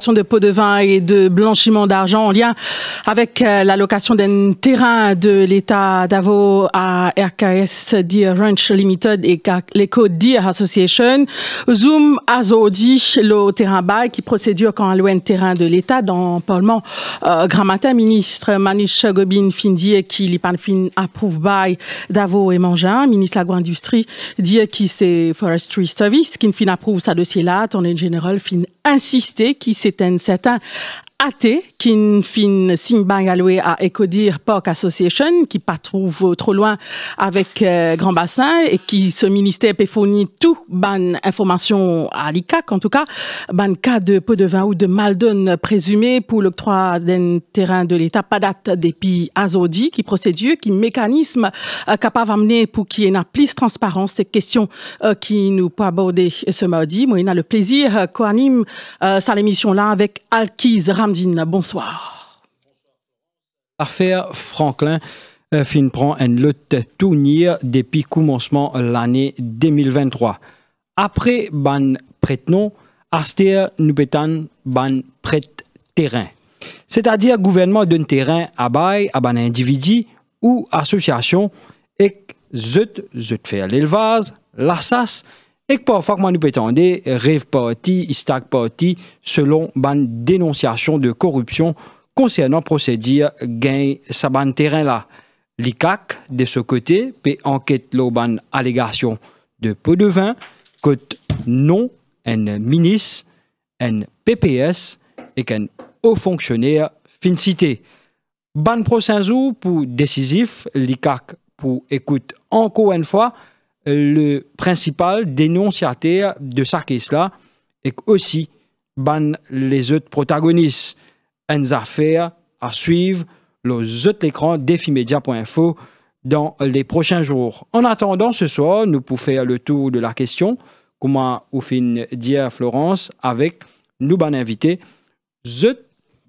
de pots de vin et de blanchiment d'argent en lien avec l'allocation d'un terrain de l'État Davos à RKS Deer Ranch Limited et l'Eco Deer Association. Zoom Azodi, le terrain bail qui procédure quand alloué un terrain de l'État dans le Parlement. Grand matin, ministre Manish Gobin Findi qui fin approuve bail Davos et Mangin, ministre de l'Agro-Industrie dit qui c'est Forestry Service qui fin approuve sa dossier là, attorney général fin insister qui c'est un certain athée qui fin signe bail alloué à Ecodir Park Association qui pas trouve trop loin avec Grand Bassin et qui ce ministère peut fournir tout ban information à l'ICAC en tout cas ban cas de pot de vin ou de maldonne présumé pour l'octroi d'un terrain de l'État pas date depuis Azodi qui procédure qui mécanisme capable d'amener pour qu'il y ait plus de transparence ces questions qui nous peut aborder ce mardi. Moi il a le plaisir co-anime ça l'émission là avec Alkiz Ramdine. Bonsoir. L'affaire Franklin fin prend un lot tournir depuis commencement l'année 2023. Après ban prête-nom, Aster nous pétan ban prête terrain. C'est-à-dire gouvernement donne terrain à bail à ban individu ou association et zut faire l'élevage, l'assas et parfois nous pétendons rêve parti, istak parti selon ban dénonciation de corruption concernant procédure gain sa ban terrain là. L'ICAC de ce côté peut enquête lo ban allégation de pot de vin côté non un ministre, un PPS et qu'un haut fonctionnaire fin cité. Ban procès pour décisif l'ICAC pour écoute encore une fois le principal dénonciateur de sa case-là et aussi ban les autres protagonistes. Une affaire à suivre les autres écrans défimedia.info dans les prochains jours. En attendant, ce soir, nous pouvons faire le tour de la question, comment vous fin dire Florence, avec nous ban invités, autres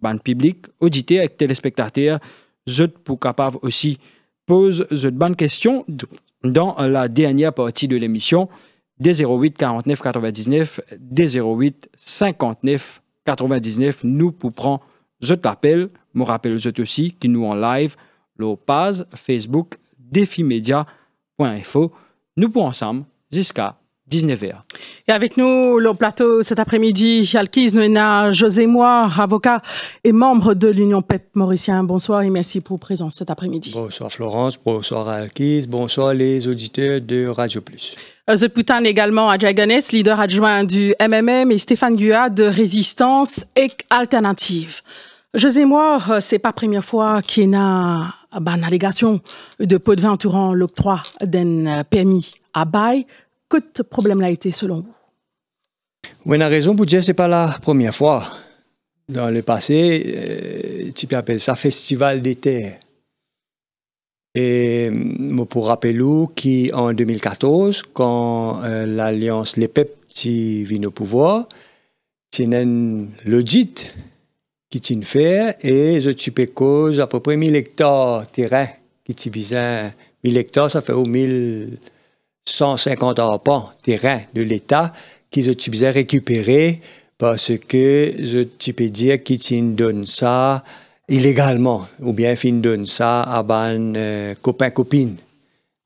ban public, auditeurs et téléspectateurs, autres pour capable aussi poser autres bonnes questions dans la dernière partie de l'émission des 08 49 99 des 08 59 99 nous pour prendre l'appel. Je rappelle aussi qui nous en live le page Facebook défimedia.info. Nous pour ensemble jusqu'à 19h. Et avec nous, le plateau cet après-midi, Alkiz, nous avons José Moir, avocat et membre de l'Union PEP mauricien. Bonsoir et merci pour votre présence cet après-midi. Bonsoir Florence, bonsoir Alkiz, bonsoir les auditeurs de Radio Plus. Je poutan également à Jaganes, leader adjoint du MMM, et Stéphane Guat de Résistance et Alternative. José Moir, c'est pas la première fois qu'il y a une allégation de pot de vin entourant l'octroi d'un permis à bail. Quel problème a été selon vous? Oui, on a raison pour dire que ce n'est pas la première fois. Dans le passé, tu peux appeler ça festival d'été. Et pour rappeler qu'en 2014, quand l'Alliance Les PEP vient au pouvoir, c'est l'audit qui t'y fait et je peux cause à peu près 1000 hectares de terrain qui t'y visent. 1000 hectares, ça fait au 1150 arpents terrain de l'État qui je peux récupérer parce que je peux dire qu'ils donne ça illégalement ou bien qu'ils donne ça à ban copains-copines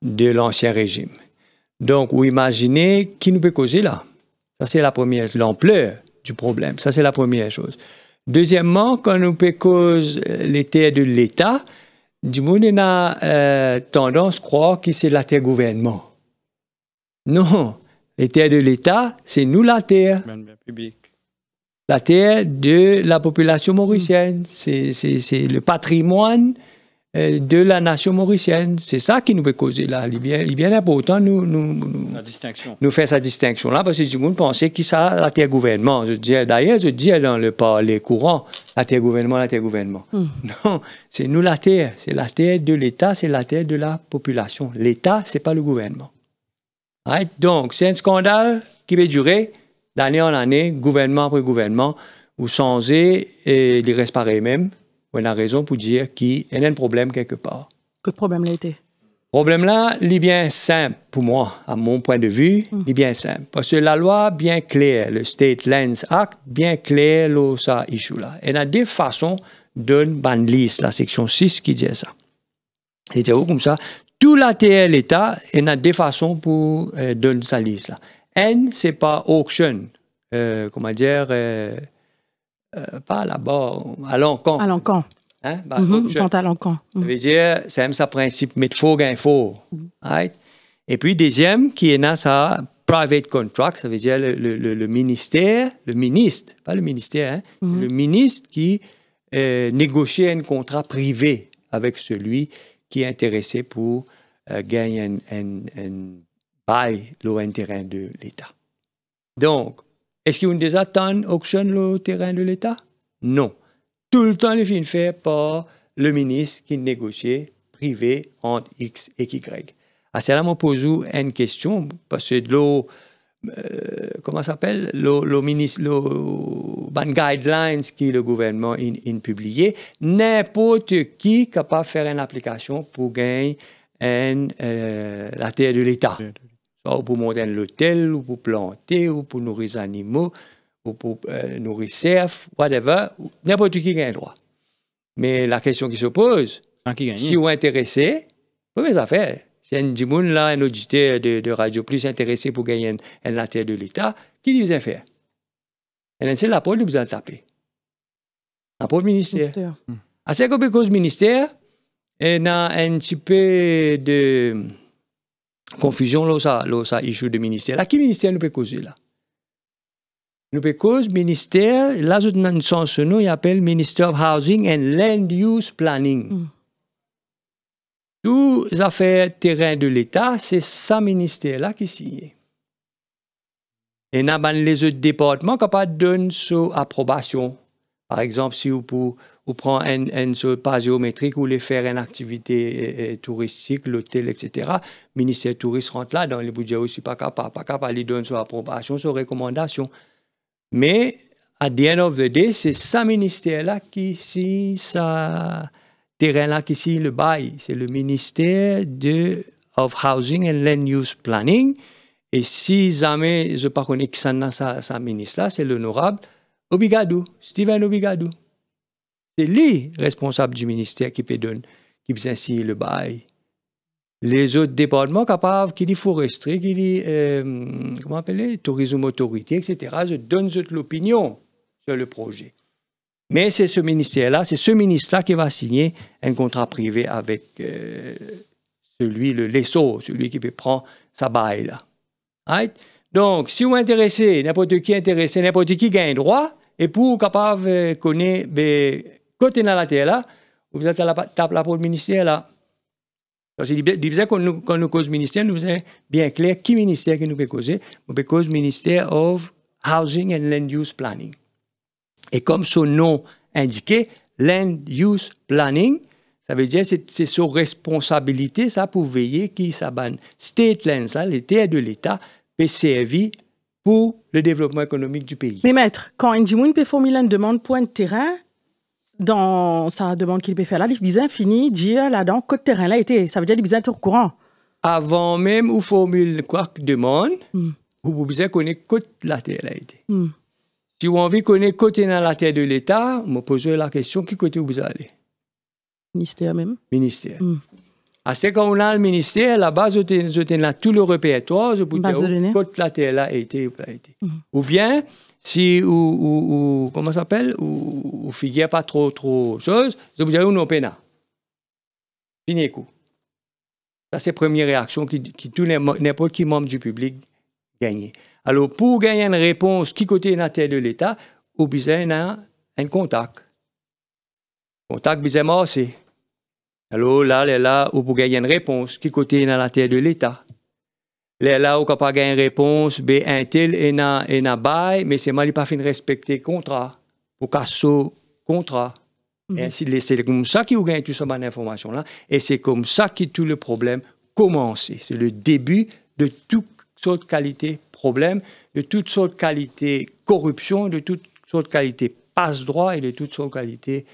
de l'ancien régime. Donc, vous imaginez qui nous peut causer là. Ça, c'est la première, l'ampleur du problème. Ça, c'est la première chose. Deuxièmement, quand nous peut causer les terres de l'État, du monde a tendance à croire que c'est la terre gouvernement. Non, les terres de l'État, c'est nous la terre. La terre de la population mauricienne. C'est le patrimoine de la nation mauricienne. C'est ça qui nous peut causer là. Il est bien important nous faire cette distinction-là parce que tout le monde pensait que ça la terre gouvernement. D'ailleurs, je dis dans le parler courant, la terre gouvernement, la terre gouvernement. Non, c'est nous la terre. C'est la terre de l'État, c'est la terre de la population. L'État, c'est pas le gouvernement. Right? Donc, c'est un scandale qui va durer d'année en année, gouvernement après gouvernement, ou changer et il reste pareil même. On a raison pour dire qu'il y a un problème quelque part. Quel problème l'a été? problème là, il est bien simple pour moi, à mon point de vue, il est bien simple. Parce que la loi bien claire, le State Lands Act, bien clair, ça issue là. Et il y a deux façons de ban liste, la section 6 qui dit ça. Et c'est comme ça, tout la terre l'État, il y a deux façons pour donner sa liste là. N, c'est pas auction, comment dire, pas là-bas, à l'encan. À l'encan. Hein? À l'encan. Ça veut dire, c'est même ça principe, mettre faux, gain faux. Right? Et puis, deuxième, qui est dans ça, private contract, ça veut dire le ministère, le ministre, pas le ministère, hein? Le ministre qui négocie un contrat privé avec celui qui est intéressé pour gagner un bail le terrain de l'État. Donc, est-ce qu'il y a déjà tant auction le terrain de l'État? Non. Tout le temps, il est fait par le ministre qui négocie privé entre X et Y. À ce moment, je pose une question, parce que comment ça s'appelle? Le ministre, les guidelines que le gouvernement a publié, n'importe qui est capable de faire une application pour gagner la terre de l'État. Soit pour monter un hôtel, ou pour planter, ou pour nourrir les animaux, ou pour nourrir cerf, whatever, n'importe qui gagne droit. Mais la question qui se pose, si vous êtes intéressé, première affaire, si un dimoun là, un auditeur de Radio Plus intéressé pour gagner la terre de l'État, qui dit faire? Et c'est la porte que vous allez taper. La porte ministère. À ce que cause ministère, il y a un petit peu de confusion là, ça issue de ministère. Là, qui ministère nous peut causer là? Nous peut causer ministère, là, dans le sens nous, il appelle Minister of Housing and Land Use Planning. Toutes les affaires terrain de l'État, c'est ça ministère-là qui signe. Et nous avons les autres départements capables de donner son approbation. Par exemple, si vous prenez un pas géométrique ou voulez faire une activité touristique, l'hôtel, etc., le ministère touriste rentre là, dans le budget aussi pas capable de donner son approbation, son recommandation. Mais, at the end of the day, c'est ce ministère-là qui signe ça. Terrain-là qui signe le bail, c'est le ministère of Housing and Land Use Planning. Et si jamais je ne connais pas qui sa ministre-là, c'est l'honorable Obigadou, Steven Obigadou. C'est lui responsable du ministère qui peut donner, qui peut signer le bail. Les autres départements capables, qui dit foresterie, qui dit, comment appeler, tourisme autorité, etc., je donne l'opinion sur le projet. Mais c'est ce ministère-là, c'est ce ministre-là qui va signer un contrat privé avec celui, le lessor, celui qui peut prendre sa bail là. Right? Donc, si vous êtes intéressé, n'importe qui gagne droit, et pour capable de connaître côté dans la terre là, vous êtes à la table pour le ministère là. Parce qu'il disait quand nous cause ministère, nous faisons bien clair qui ministère que nous peut causer. Nous peut causer ministère of Housing and Land Use Planning. Et comme son nom indiqué, Land Use Planning, ça veut dire que c'est son responsabilité ça, pour veiller que ça ban state lands, les terres de l'État, peut servir pour le développement économique du pays. Mais maître, quand un dimoun peut formuler une demande pour un terrain, dans sa demande qu'il peut faire là, il besoin fini dire là-dedans que le terrain là était, ça veut dire qu'il besoin être au courant. Avant même ou formule quoi que demande, vous besoin connaître que la terre là été. Si vous avez envie de connaître côté dans la terre de l'État, vous me posez la question qui côté vous allez? Ministère même. Ministère. À ce qu'on a le ministère, là-bas, je tenais tout le répertoire, je peux dire côté la terre là a été ou pas été. Ou bien, si comment ça s'appelle, ou figure pas trop chose, je vous dis non pena. Fini coup. Ça c'est la première réaction qui tout n'importe qui membre du public gagne. Alors, pour gagner une réponse qui côté la terre de l'État, vous besoin un contact. Contact besoin marcher. Alors là, vous pouvez gagner une réponse qui côté dans la terre de l'État. Là, vous pouvez gagner une réponse, un tel et un bail, mais c'est mal pas fin de respecter le contrat. Pour casser le contrat. Et c'est comme ça que vous gagnez toute cette information là. Et c'est comme ça que tout le problème commence. C'est le début de toute sorte de qualité problème, de toutes sortes de qualités corruption, de toutes sortes de qualités passe-droit et de toutes sortes de qualités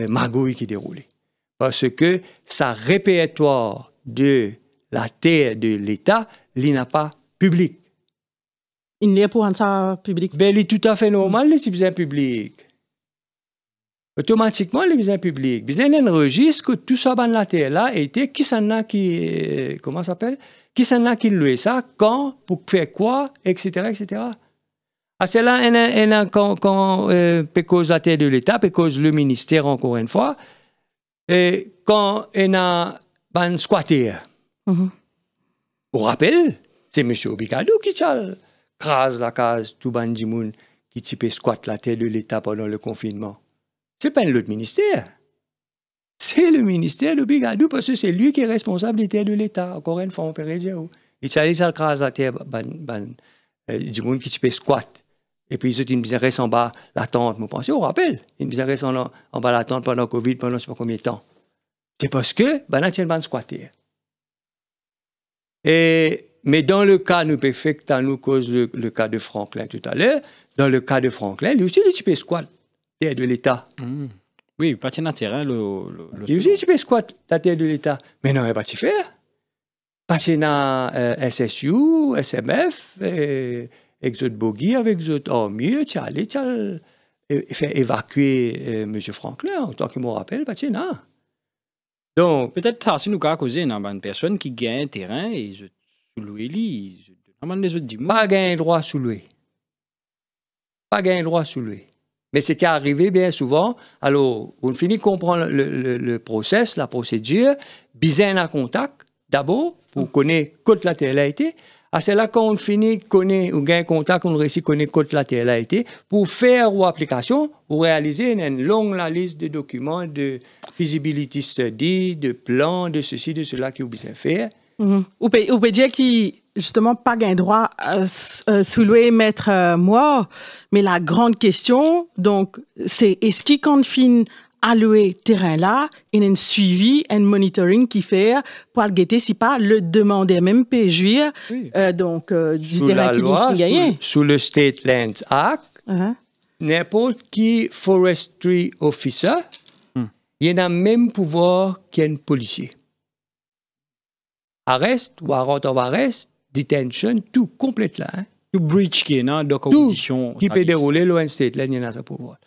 magouilles qui déroulent. Parce que ça répertoire de la terre de l'État, il n'est pas public. Il n'est pour ça public. Ben, il est tout à fait normal, les besoins publics. Automatiquement, les besoins publics. Il y a un registre que tout ça dans la terre là était qui s'en a qui comment ça s'appelle? Qui s'en a qui louait ça, quand, pour faire quoi, etc., etc. Ah, c'est là, quand cause la terre de l'État, cause le ministère, encore une fois, et quand il y a un squatter. On rappelle, c'est M. Obikado qui crase la case tout bandimoun qui type squatte la terre de l'État pendant le confinement. C'est pas l'autre ministère. C'est le ministère de Bigadou parce que c'est lui qui est responsable des terres de l'État. Encore une fois, on peut dire. Il s'agit de crase la terre du monde qui type squatte. Et puis, ils ont une bizarre en bas la tente. Vous pensez, on rappelle, une bizarre en bas la tente pendant le Covid, pendant je ne sais pas combien de temps. C'est parce que, là, il y a un squatter. Mais dans le cas, nous pouvons nous cause le cas de Franklin tout à l'heure. Dans le cas de Franklin, lui aussi, il type squat terre de l'État. Oui, pas de terrain. Il aussi type squat la terre de l'État. Mais non, il va pas faire. Parce qu'il y a SSU, SMF, Exode Bogi avec Exode Armure, tu allé faire évacuer M. Franklin, en tant que je me rappelle, pas de non. Donc, peut-être ça, si nous avons causé une personne qui gagne un terrain et je sous-louer lui, les autres disent. Pas gagner droit sous-louer. Pas gagner droit sous-louer. Mais c'est qui est arrivé bien souvent. Alors, on finit de comprendre le process, la procédure, bien en contact, d'abord, pour connaître toute la TLAT. C'est là qu'on finit de connaître, ou gagne contact, on réussit à connaître toute la TLAT, pour faire ou application, ou réaliser une longue liste de documents, de feasibility study, de plans, de ceci, de cela qui ont besoin de faire. Ou peut dire qui justement pas gain droit à soulever mettre mort, mais la grande question donc c'est est-ce qu'il quand fin alloué terrain là il y a un suivi un monitoring qui fait pour guetter si pas le demander même peut jouir donc du sous terrain qui doit gagner sous le State Lands Act n'importe qui forestry officer il y a même pouvoir qu'un policier. Arrest, warrant of arrest, detention, tout complète là. Tout breach qui est dans la compétition. Tout qui peut dérouler l'ON State, là, il y en a ça pouvoir.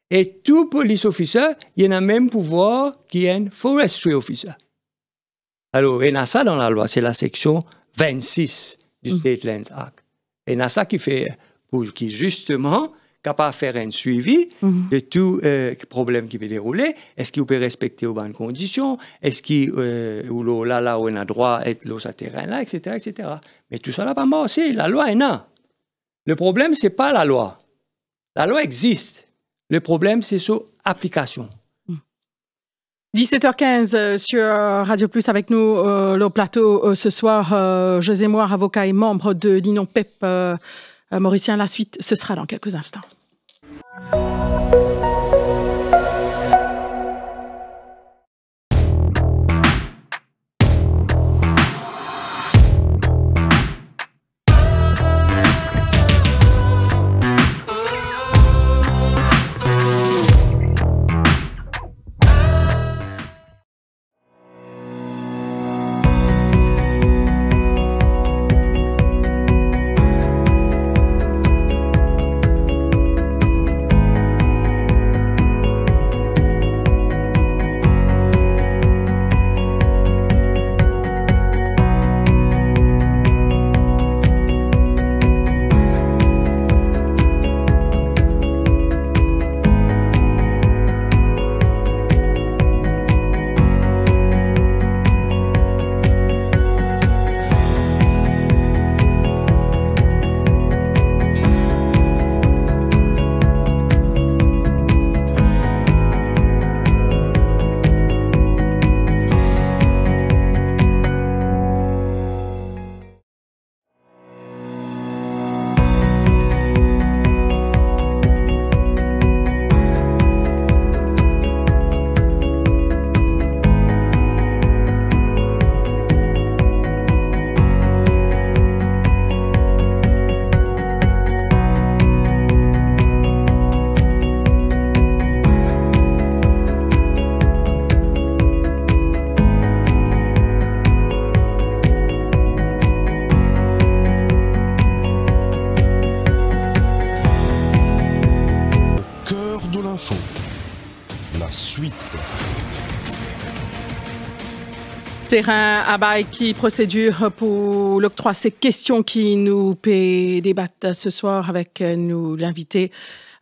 Et tout police officer, il y en a même pouvoir qui est un forestry officer. Alors, il y a ça dans la loi, c'est la section 26 du State Lands Act. Et il y a ça qui fait, pour qui justement, capable de faire un suivi de tout problème qui peut dérouler. Est-ce qu'il peut respecter aux bonnes conditions? Est-ce qu'il là où on a droit à être sur terrain là, etc., etc. Mais tout ça là pas mort, c'est la loi est là. Le problème c'est pas la loi. La loi existe. Le problème c'est son application. 17h15 sur Radio Plus avec nous le plateau ce soir. José Moire, avocat et membre de l'Union PEP. Mauricien, la suite, ce sera dans quelques instants. Info. La suite. Terrain à bail qui procédure pour l'octroi. Ces questions qui nous débattent ce soir avec nous l'invité,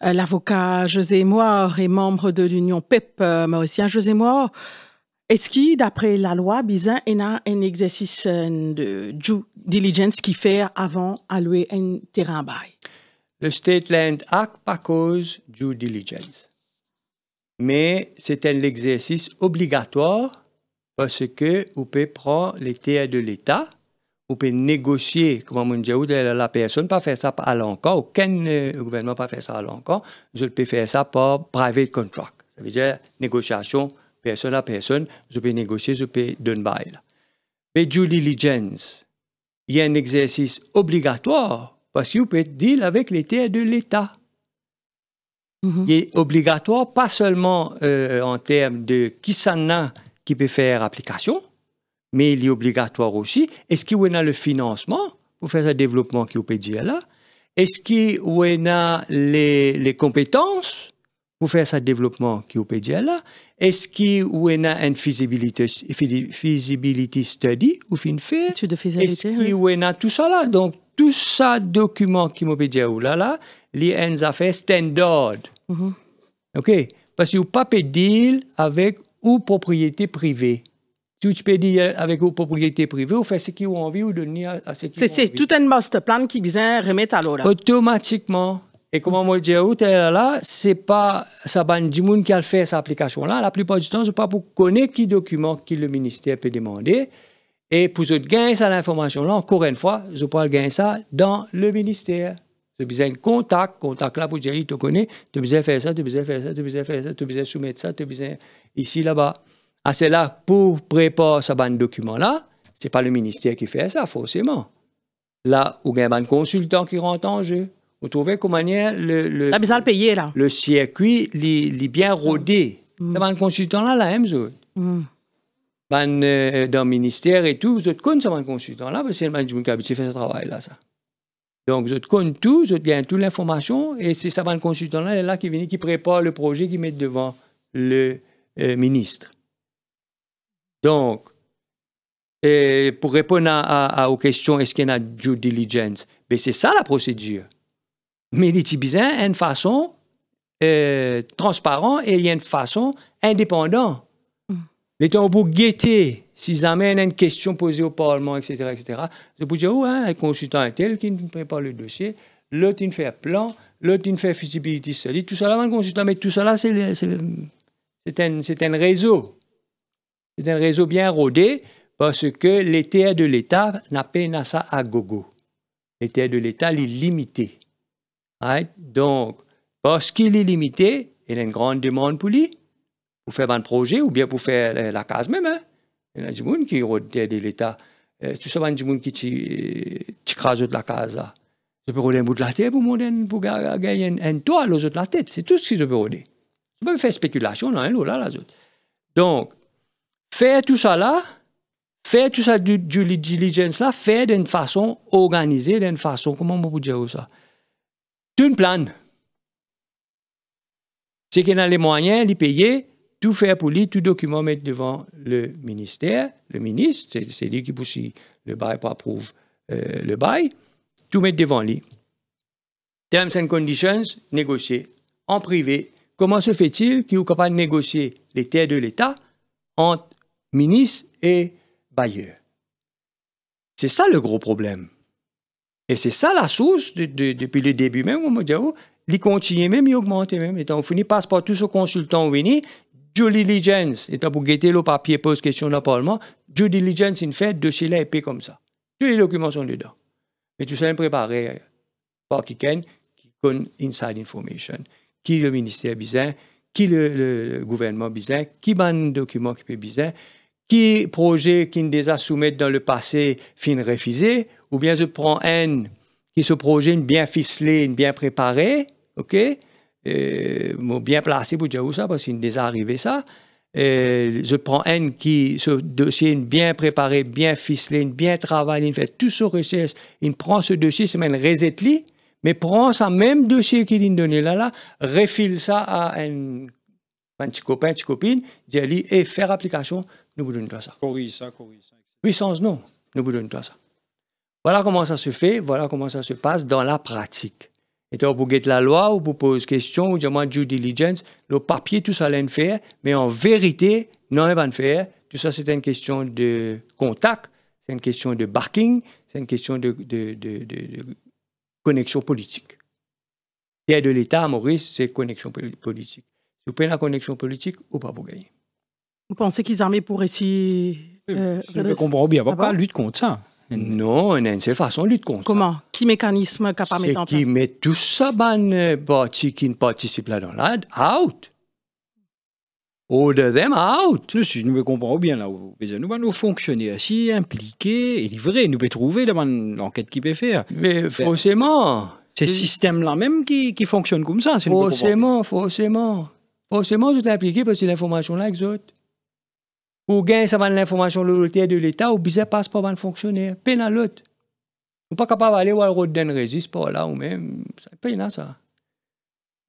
l'avocat José Moir et membre de l'Union PEP mauricien. José Moir, est-ce que, d'après la loi, Bizin y a un exercice de due diligence qui fait avant allouer un terrain à bail? Le State Land Act pas cause due diligence. Mais c'est un exercice obligatoire parce que vous pouvez prendre les terres de l'État, vous pouvez négocier, comme on dit, la personne pas faire ça à l'encore, aucun gouvernement pas faire ça à l'encore, vous pouvez faire ça par private contract. Ça veut dire négociation personne à personne, vous pouvez négocier, vous pouvez donner bail. Mais due diligence, il y a un exercice obligatoire parce que vous pouvez deal avec les terres de l'État. Il est obligatoire, pas seulement en termes de qui s'en a qui peut faire application, mais il est obligatoire aussi. Est-ce qu'il y a le financement pour faire ce développement qui vous peut dire là? Est-ce qu'il y a les compétences pour faire ce développement qui vous peut dire là? Est-ce qu'il y a une feasibility study ou fin fait? Étude de faisabilité. Est-ce qu'il y a tout ça là? Donc, tout ça document qui vous peut dire là, il y a une affaire standard. OK? Parce que vous ne pouvez pas deal avec ou propriété privée. Si tu peux dire avec une propriété privée, vous faites ce qu'ils ont envie ou donner à ce qu'ils ont envie. C'est tout un master plan qui vient remettre à l'autre. Automatiquement. Et comme on dit, c'est pas ça du monde qui a fait cette application-là. La plupart du temps, c'est pas pour connaître qui document qui le ministère peut demander. Et pour gagner cette information-là, encore une fois, je peux gagner ça dans le ministère. Tu as besoin de contact là pour dire, tu connais, tu as besoin de faire ça, tu as besoin de faire ça, tu as besoin de faire ça, tu as besoin de soumettre ça, tu as besoin ici, là-bas. Ah, c'est là pour préparer ce document-là, ce n'est pas le ministère qui fait ça, forcément. Là, où il y a un consultant qui rentre en jeu. Vous trouvez comment le circuit est bien rodé. C'est un consultant-là, la même chose. Dans le ministère et tout, vous connaissez ce consultant-là, parce que c'est le management qui a fait ce travail-là, ça. Donc, vous connaissez tout, vous gagnez toute l'information, et c'est ça, le consultant-là, là, qui vient, qui prépare le projet, qui met devant le ministre. Donc, pour répondre aux questions, est-ce qu'il y a due diligence? Ben, c'est ça la procédure. Mais il y a une façon transparente et il y a une façon indépendante. Les temps pour guetter, s'ils amènent une question posée au Parlement, etc., je peux dire, un consultant est tel qui prépare le dossier, l'autre il fait un plan, l'autre il fait feasibility study, tout ça là, un consultant, mais tout ça là, c'est un réseau. C'est un réseau bien rodé parce que les terres de l'État n'a pas ça à gogo. Les terres de l'État, il est limité. Right? Donc, parce qu'il est limité, il y a une grande demande pour lui, pour faire un projet ou bien pour faire la case même. Hein? Il y a des gens qui ont des terres de l'État. Tout ça, il y a des gens qui crasent la case. Je peux rouler un bout de la terre pour gagner un toit aux autres de la tête. C'est tout ce que je peux rouler. Je peux faire spéculation, là, là, donc, faire tout ça là, faire tout ça du diligence là, faire d'une façon organisée, d'une façon, comment on peut dire ça? D'une plan. C'est qu'il a les moyens, les payer, tout faire pour lui, tout document mettre devant le ministère, le ministre, c'est lui qui pousse le bail pour approuver le bail, tout mettre devant lui. Terms and conditions, négocier en privé. Comment se fait-il qu'il est capable de négocier les terres de l'État entre ministre et bailleur? C'est ça le gros problème. Et c'est ça la source depuis le début même, on m'a dit, il continue même, il augmente même. Et on finit passe par tout ce consultant venu, due diligence, et pour guetter le papier, pose question dans le Parlement, due diligence, il fait, dossier là épais comme ça. Tous les documents sont dedans. Et tout ça est préparé par quelqu'un qui connaît inside information, qui le ministère bizarre, qui le gouvernement bizarre, qui ban document qui peut bizarre, qui projet qui déjà soumettre dans le passé fin refusé, ou bien je prends un qui se projet bien ficelé, bien préparé, ok, bien placé pour dire ça parce qu'il est déjà arrivé ça. Je prends un qui ce dossier bien préparé, bien ficelé, bien travaillé, il fait tout son recherche, il prend ce dossier, c'est même reset-li, Mais prends ça même dossier qu'il a donné là, refile ça à un petit copain, une petite copine, dis-lui, et faire application, nous vous donnons ça. Corrige ça. Puissance, non, nous vous donnons ça. Voilà comment ça se fait, voilà comment ça se passe dans la pratique. Et donc, pour guetter la loi, ou pour poser question, ou demande due diligence, le papier, tout ça, l'en faire, mais en vérité, non, il va pas faire. Tout ça, c'est une question de contact, c'est une question de barking, c'est une question de connexion politique. L'aide de l'État à Maurice, c'est connexion politique. Si vous prenez la connexion politique, ou pas pour gagner. Vous pensez qu'ils armés pour essayer... Je comprends bien. Pourquoi lutte contre ça? Non, il y a une seule façon de lutter contre Comment? Qui mécanisme capable de mettre en place? C'est qui met tout ça, ban parti qui ne participe là dans l'aide, out. Order them out. Nous comprends bien là. Nous fonctionnaires si impliqués et livrés. Nous pouvons trouver l'enquête qui peut faire. Mais forcément. C'est le système là même qui fonctionne comme ça. Forcément. Forcément, je suis impliqué parce que l'information là, exote. Pour gagner ça l'information de l'État, ou bien passe par un fonctionnaire. Peine à l'autre. Vous n'êtes pas capable d'aller voir le road d'un résiste par là ou même. C'est peine à ça.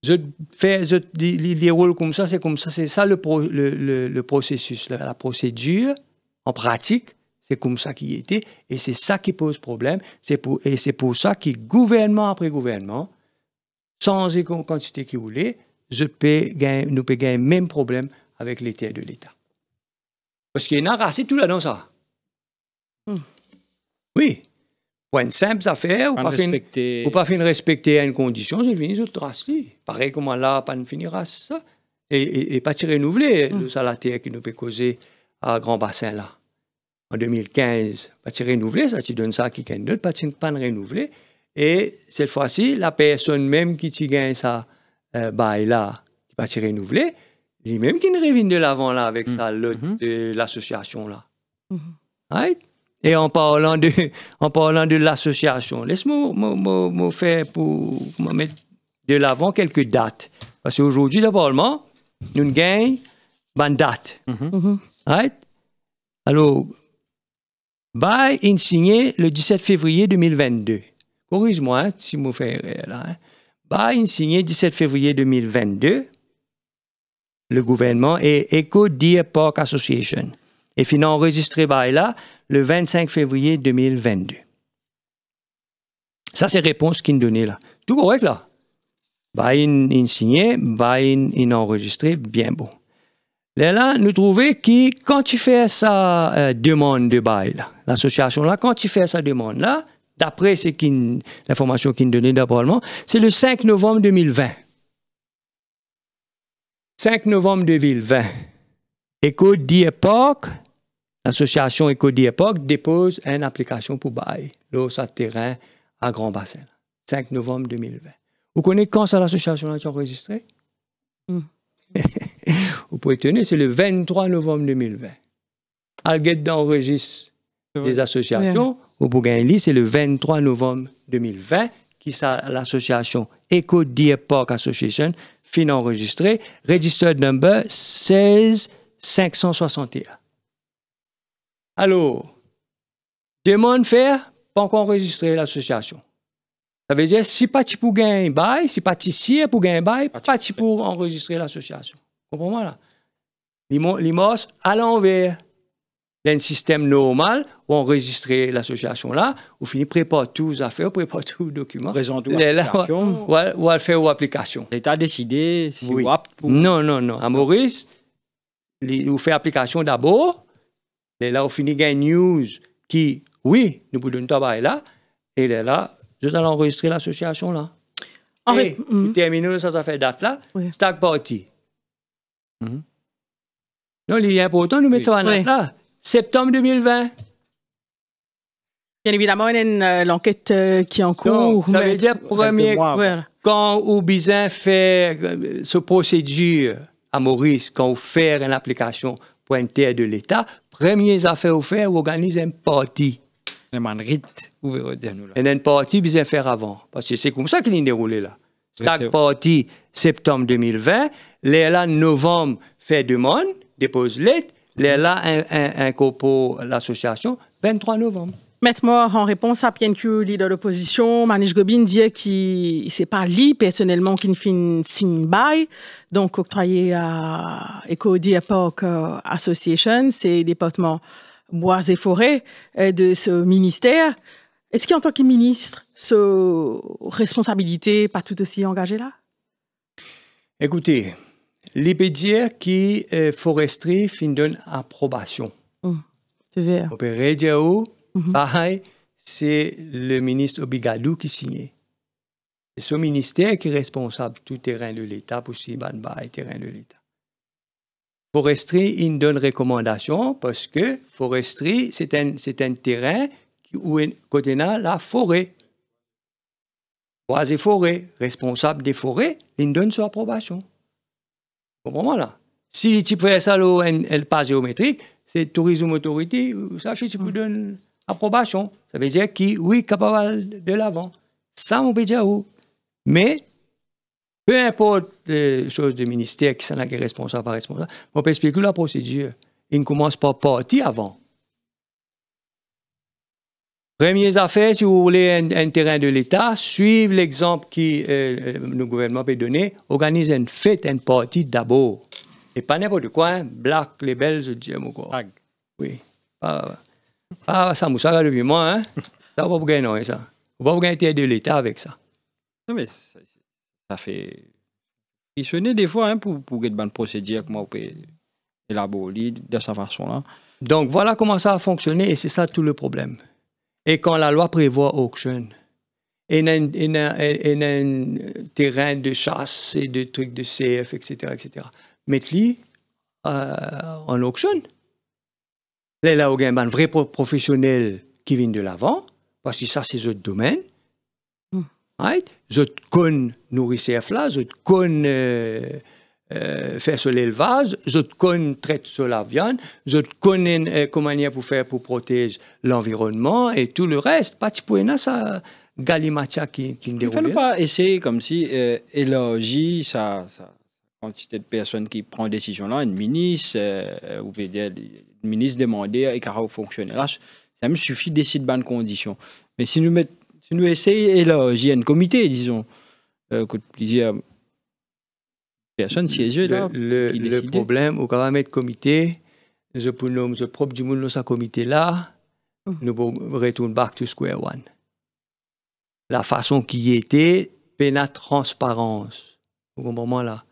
Les rôles comme ça, c'est ça le processus, la procédure en pratique, c'est comme ça qu'il était, et c'est ça qui pose problème, et c'est pour ça que gouvernement après gouvernement, sans les quantité qu'il voulait, nous pouvons gagner le même problème avec les terres de l'État. Parce qu'il y a racé tout là dans ça. Oui. Pour une simple affaire, ou pas faire respecter une condition, c'est fini, c'est tracé. Pareil comme là, pas finir ça. Et pas tirer renouveler le salaire qui nous peut causer à Grand Bassin là. En 2015, pas tirer renouveler, ça tu donne ça à quelqu'un d'autre, pas renouveler. Et cette fois-ci, la personne même qui t'y gagne ça, bail là, qui pas tirer renouveler, lui-même qui ne revient de l'avant là avec ça, de l'association là. Right? Et en parlant de l'association, laisse-moi faire pour mettre de l'avant quelques dates. Parce qu'aujourd'hui, le Parlement, nous gagnons une date. Right? Alors, bail est signé le 17 février 2022. Corrige-moi si je fais erreur là. Bail est signé le 17 février 2022. Le gouvernement et Eco Deer Park Association. Et puis, enregistré là le 25 février 2022. Ça, c'est la réponse qu'il nous donnait là. Tout correct là. Il signé, il enregistré, bien bon. Là, nous trouvons que quand tu fais sa demande de bail, l'association là, quand tu fais sa demande là, d'après l'information qu'il nous donnait d'abord, c'est le 5 novembre 2020. 5 novembre 2020. Eco Deer Park, l'association Eco Deer Park dépose une application pour bail, l'eau sur terrain à Grand Bassin. 5 novembre 2020. Vous connaissez quand ça l'association a été enregistrée? Vous pouvez tenir, c'est le 23 novembre 2020. Alguette d'enregistre des associations, au Bougainville, c'est le 23 novembre 2020 qui ça l'association Eco Deer Park Association fin enregistré, registered number 16561. Alors, demande faire, pas encore enregistré l'association. Ça veut dire, si pas pour gagner un bail, si pas ici pour gagner un bail, pas pour enregistrer l'association. Comprenez-moi là? Limos à l'envers. D'un système normal, où enregistrer l'association là, où finit préparer tous les affaires, préparer tous les documents. Présente ou application. Ou à faire ou application. L'État a décidé si oui. ou apte pour... Non. À Maurice, vous fait application d'abord. Et là, on finit gagner news qui, oui, nous vous donnons travail là. Et là, je vais enregistrer l'association là. Et vous terminez ça fait date là. Oui. Stack party. Non, il est important de nous mettre ça en date là. Septembre 2020. Bien évidemment, il y a l'enquête qui est en cours. Donc, ça veut dire, quand Oubizin fait ce procédure à Maurice, quand vous faites une application pour une terre de l'État, premières affaires vous faites, vous organisez une partie. Et une partie, vous faire avant. Parce que c'est comme ça qu'il est déroulé là. Stack party, septembre 2020. Là, novembre, fait demande, dépose lettre. Là, un copo l'association, 23 novembre. Maître Mort, en réponse à PNQ, leader d'opposition, Manish Gobin dit que c'est pas lui personnellement qui ne fait une signe bail, donc octroyé à Eco Park Association, c'est le département bois et forêts de ce ministère. Est-ce qu'en tant que ministre, sa responsabilité pas tout aussi engagée là? Écoutez, l'IPDIR qui foresterie fin donne approbation. C'est vrai. On peut dire pareil, c'est le ministre Obigadou qui signe. C'est ce ministère qui est responsable du terrain de l'État pour si le terrain de l'État. Foresterie, il donne recommandation parce que foresterie, c'est un terrain où côté la forêt. Bois et forêt, responsable des forêts, il donne son approbation. Vous comprenez là? Si tu fais ça, elle pas géométrique, c'est Tourisme Authority, ça, tu peux donner approbation. Ça veut dire qu'il oui, capable de l'avant. Ça, on peut dire où. Mais, peu importe les choses du ministère qui sont là, qui est responsable, pas responsable, on peut expliquer la procédure. Il ne commence pas partir avant. Premières affaires, si vous voulez un terrain de l'État, suivez l'exemple que le gouvernement peut donner, organisez une fête, une partie d'abord. Et pas n'importe quoi, hein. Black, les belles, je dis encore. Oui. Ça moussaka depuis moi, hein. Ça, on va pas gagner, non, ça. On va pas gagner terre de l'État avec ça. Non, mais ça fait frissonner des fois, hein, pour une bonne procédure, comment on peut élaborer de cette façon-là. Donc, voilà comment ça a fonctionné et c'est ça tout le problème. Et quand la loi prévoit auction, il y a un terrain de chasse et de trucs de CF, etc., etc. Mettez-le en auction. Là, il y a un vrai professionnel qui vient de l'avant, parce que ça, c'est notre domaine. Right? Je connais nourrir CF là, je connais faire sur l'élevage, je connais traiter sur la viande, je connais comment pour faire pour protéger l'environnement et tout le reste. Pas de point ça galimatia qui déroule. Il ne faut pas essayer comme si élargir ça quantité de personnes qui prennent des décisions là, une ministre ou peut-être une ministre demander et qu'à fonctionner là, ça me suffit d'essayer de bonnes conditions. Mais si nous essayons d'élargir un comité, disons, que plusieurs personnes siègent là. Le problème, au cas mettre comité, je propre du monde dans ce comité là, nous retournons back to square one. La façon qui était, la transparence. Au moment là.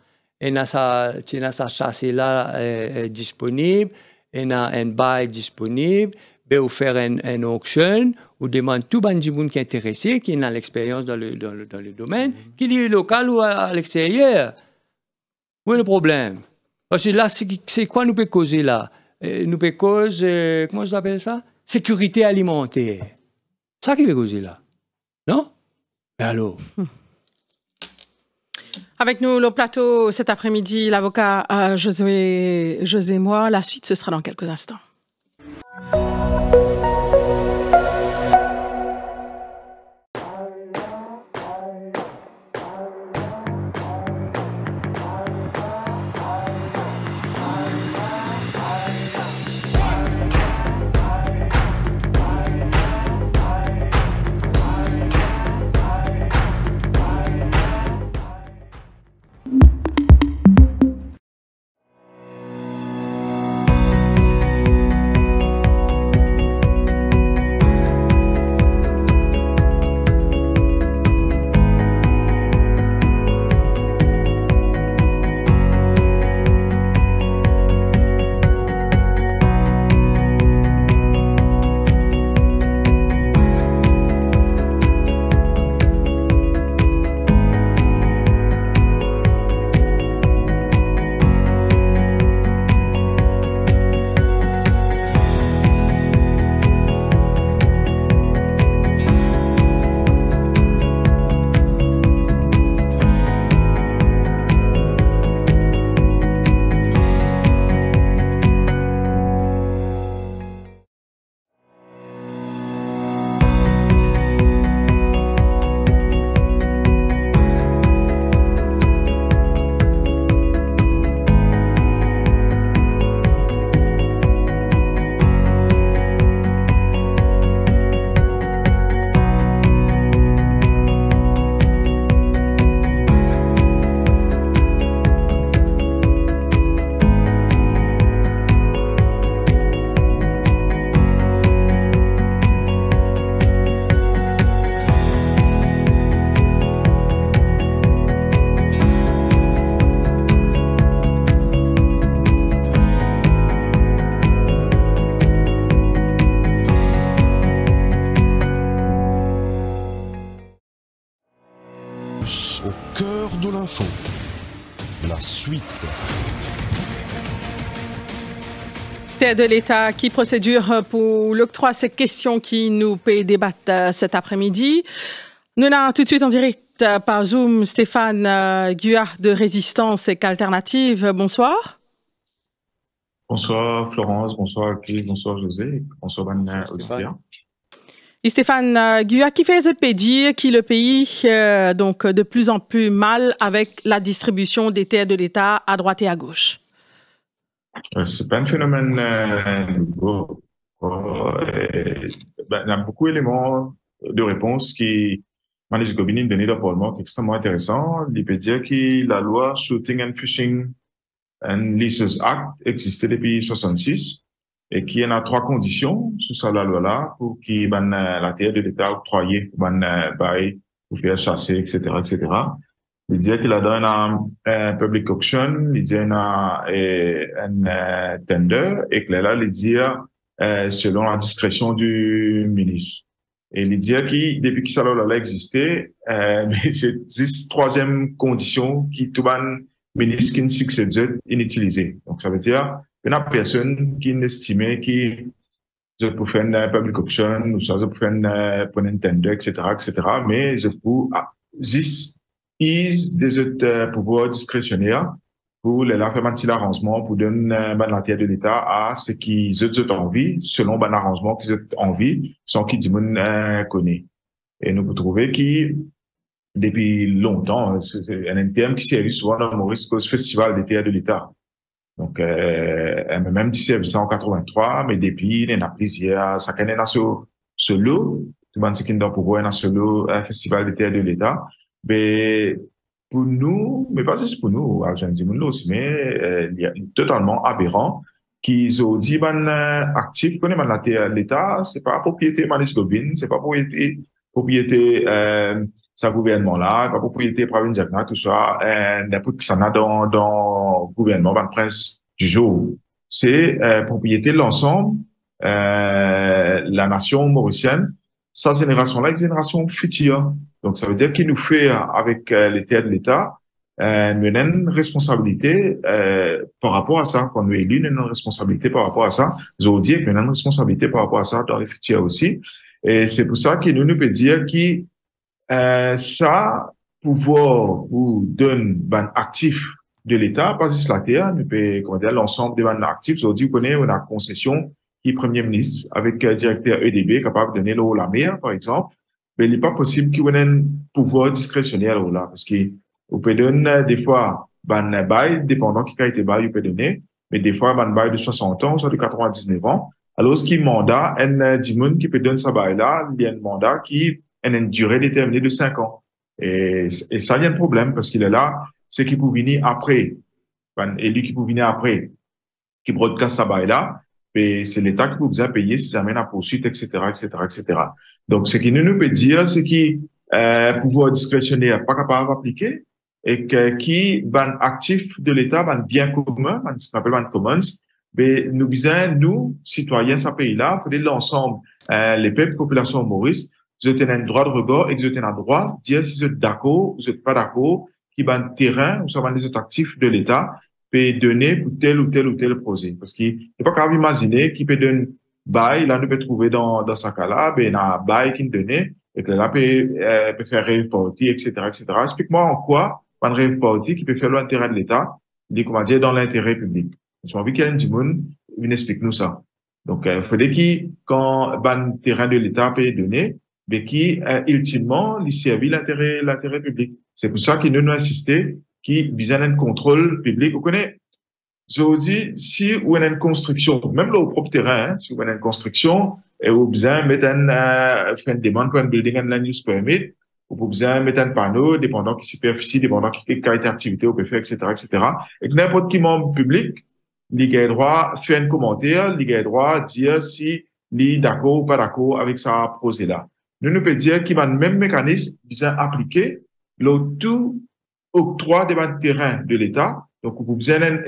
Et sa chasse là disponible, et un bail disponible, ou faire une auction, ou demande tout le monde qui est intéressé, qui a l'expérience dans le domaine, qu'il est local ou à l'extérieur. Où est le problème? Parce que là, c'est quoi nous peut causer là? Nous peut causer, comment je l'appelle ça? Sécurité alimentaire. Ça qui peut causer là. Non? Mais alors? Avec nous, le plateau cet après-midi, l'avocat José Mois. La suite, ce sera dans quelques instants. La suite. Terre de l'État, qui procédure pour l'octroi? Ces questions qui nous peut débattre cet après-midi. Nous avons tout de suite en direct par Zoom Stéphane Guyatt de Résistance et Alternative. Bonsoir. Bonsoir Florence, bonsoir Chris, bonsoir José, bonsoir Banna Olivier. Et Stéphane Guyatt, qui fait dire que le pays donc de plus en plus mal avec la distribution des terres de l'État à droite et à gauche? C'est pas un phénomène nouveau. Il y a beaucoup d'éléments de réponse qui Manis Gobini donné dans le Parlement qui est extrêmement intéressant. Il peut dire que la loi Shooting and Fishing and Leases Act existait depuis 1966 et qu'il y en a 3 conditions sous cette loi-là pour qu'il la terre de l'État octroyée pour faire chasser, etc., etc. Il dit qu'il a donné un public auction, il dit un tender, et que là, il dit selon la discrétion du ministre. Et il dit que depuis que ça a existé, c'est 3e condition qui tout le ministre qui ne succède inutilisé. Donc ça veut dire qu'il y a personne qui n'estimait que je peux faire une public auction, ou ça, je peux faire un tender, etc., etc., mais je peux juste des autres pouvoirs discrétionnaires pour les faire un petit arrangement pour donner la terre de l'État à ceux qui ont envie, selon l'arrangement qu'ils ont envie, sans qu'ils disent connaît. Et nous pouvons trouver que depuis longtemps, c'est un terme qui sert souvent dans Maurice cause festival des terres de l'État. Donc, même si c'est en 83, mais depuis, il y en a plusieurs, ça connaît dans ce lot, tout le monde qui est dans pouvoir dans ce lot, festival des terres de l'État. Mais pour nous, mais pas juste pour nous, Argentine aussi, mais il y a totalement aberrant qu'ils ont dit actif qu'on est la terre de l'État, c'est pas propriété Manis Gobin, c'est pas propriété sa gouvernement là, pas propriété Pravin Jagna, tout ça, n'importe qui s'en a dans le gouvernement, le prince du jour. C'est propriété de l'ensemble, la nation mauricienne. Sa génération-là, une génération future. Donc, ça veut dire qu'il nous fait, avec les terres de l'État, nous avons une responsabilité par rapport à ça. Quand nous sommes élus, nous avons une responsabilité par rapport à ça. Je veux dire que nous avons une responsabilité par rapport à ça dans les futurs aussi. Et c'est pour ça que nous peut dire que ça, pouvoir ou donne un actif de l'État, pas juste la terre, nous peut, comment dire, l'ensemble des actifs. Aujourd'hui, on a concession qui est Premier ministre, avec directeur EDB, capable de donner l'eau à la mer, par exemple, mais il n'est pas possible qu'il y ait un pouvoir discrétionnaire là, parce qu'on peut donner des fois, un bail, dépendant qui a été bail, il peut donner, mais des fois, un bail de 60 ans, soit de 99 ans. Alors, ce qui est mandat, un dimon qui peut donner sa bail là, il y a un mandat qui a une durée déterminée de 5 ans. Et ça, il y a un problème, parce qu'il est là, c'est qui peut venir après, un élu qui peut venir après, qui broadcast sa bail là, et c'est l'État qui peut vous payer si ça amène à poursuite, etc., etc., etc. Donc, ce qui nous peut dire, c'est que pouvoir discrétionnaire pas capable d'appliquer et que qui ban actif de l'État, ban bien commun, ce qu'on appelle ban commons, mais nous besoin, nous, citoyens de ce pays-là, pour l'ensemble, les peuples, populations maurice, vous avez un droit de regard et vous avez un droit de dire si vous êtes d'accord, vous n'êtes pas d'accord, qui ban terrain, ou ça ban les autres actifs de l'État, peut donner pour tel ou tel ou tel projet. Parce qu'il n'est pas capable d'imaginer qu'il peut donner bail, là, nous peut trouver dans ce cas-là, ben, il y a un bail qui nous donne, et que là, peut faire rave party, etc., etc. Explique-moi en quoi, un rave party qui peut faire l'intérêt de l'État, dit, comment dire, dans l'intérêt public. J'ai envie qu'il y ait un petit monde, il explique nous ça. Donc, il faudrait quand un terrain de l'État peut donner, mais qui, ultimement, il servi l'intérêt public. C'est pour ça qu'il nous a insisté qui vise un contrôle public. Vous connaissez, je dis, si vous avez une construction, même là au propre terrain, si vous avez une construction, et vous besoin mettre faire une demande pour un building and land use permit, vous besoin mettre un panneau, dépendant de superficie, dépendant de quelle activité vous pouvez faire, etc., etc. Et que n'importe qui membre public, il a droit de faire un commentaire, il a droit de dire si il est d'accord ou pas d'accord avec sa projet-là. Nous pouvons dire qu'il y a le même mécanisme bien appliqué, le tout octroi des terrains de l'État. Donc, vous avez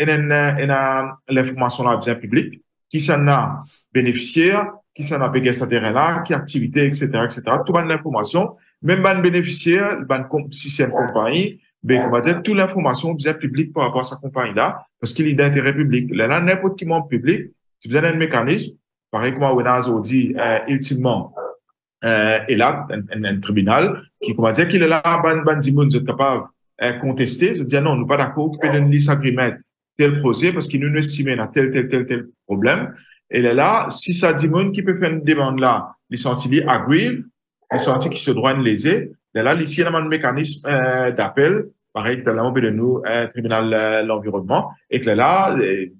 l'information là bien publique, qui s'en a bénéficiaire, qui s'en a payé ce terrain-là, qui activité, etc., etc. Tout le monde l'information, même ban bénéficiaire, ban si c'est une compagnie, ben, comment dire, toute l'information devient publique par rapport à sa compagnie-là, parce qu'il est d'intérêt public. Là, n'importe qui membre public, si vous avez un mécanisme, pareil comme Wenazo dit, ultimement, et là, un tribunal qui, comment dire, qu'il est là, ban dimoun, vous êtes capable de contester, de dire non, nous pas d'accord, qu'il peut donner liste agreement, tel projet, parce qu'il nous estime à tel problème. Et là, si ça dimoun qui peut faire une demande là, les sentis agree, les sentis qui se droit lésés, là, ici, il y a un mécanisme d'appel, pareil, que là, on peut de nous, tribunal l'environnement, et que là,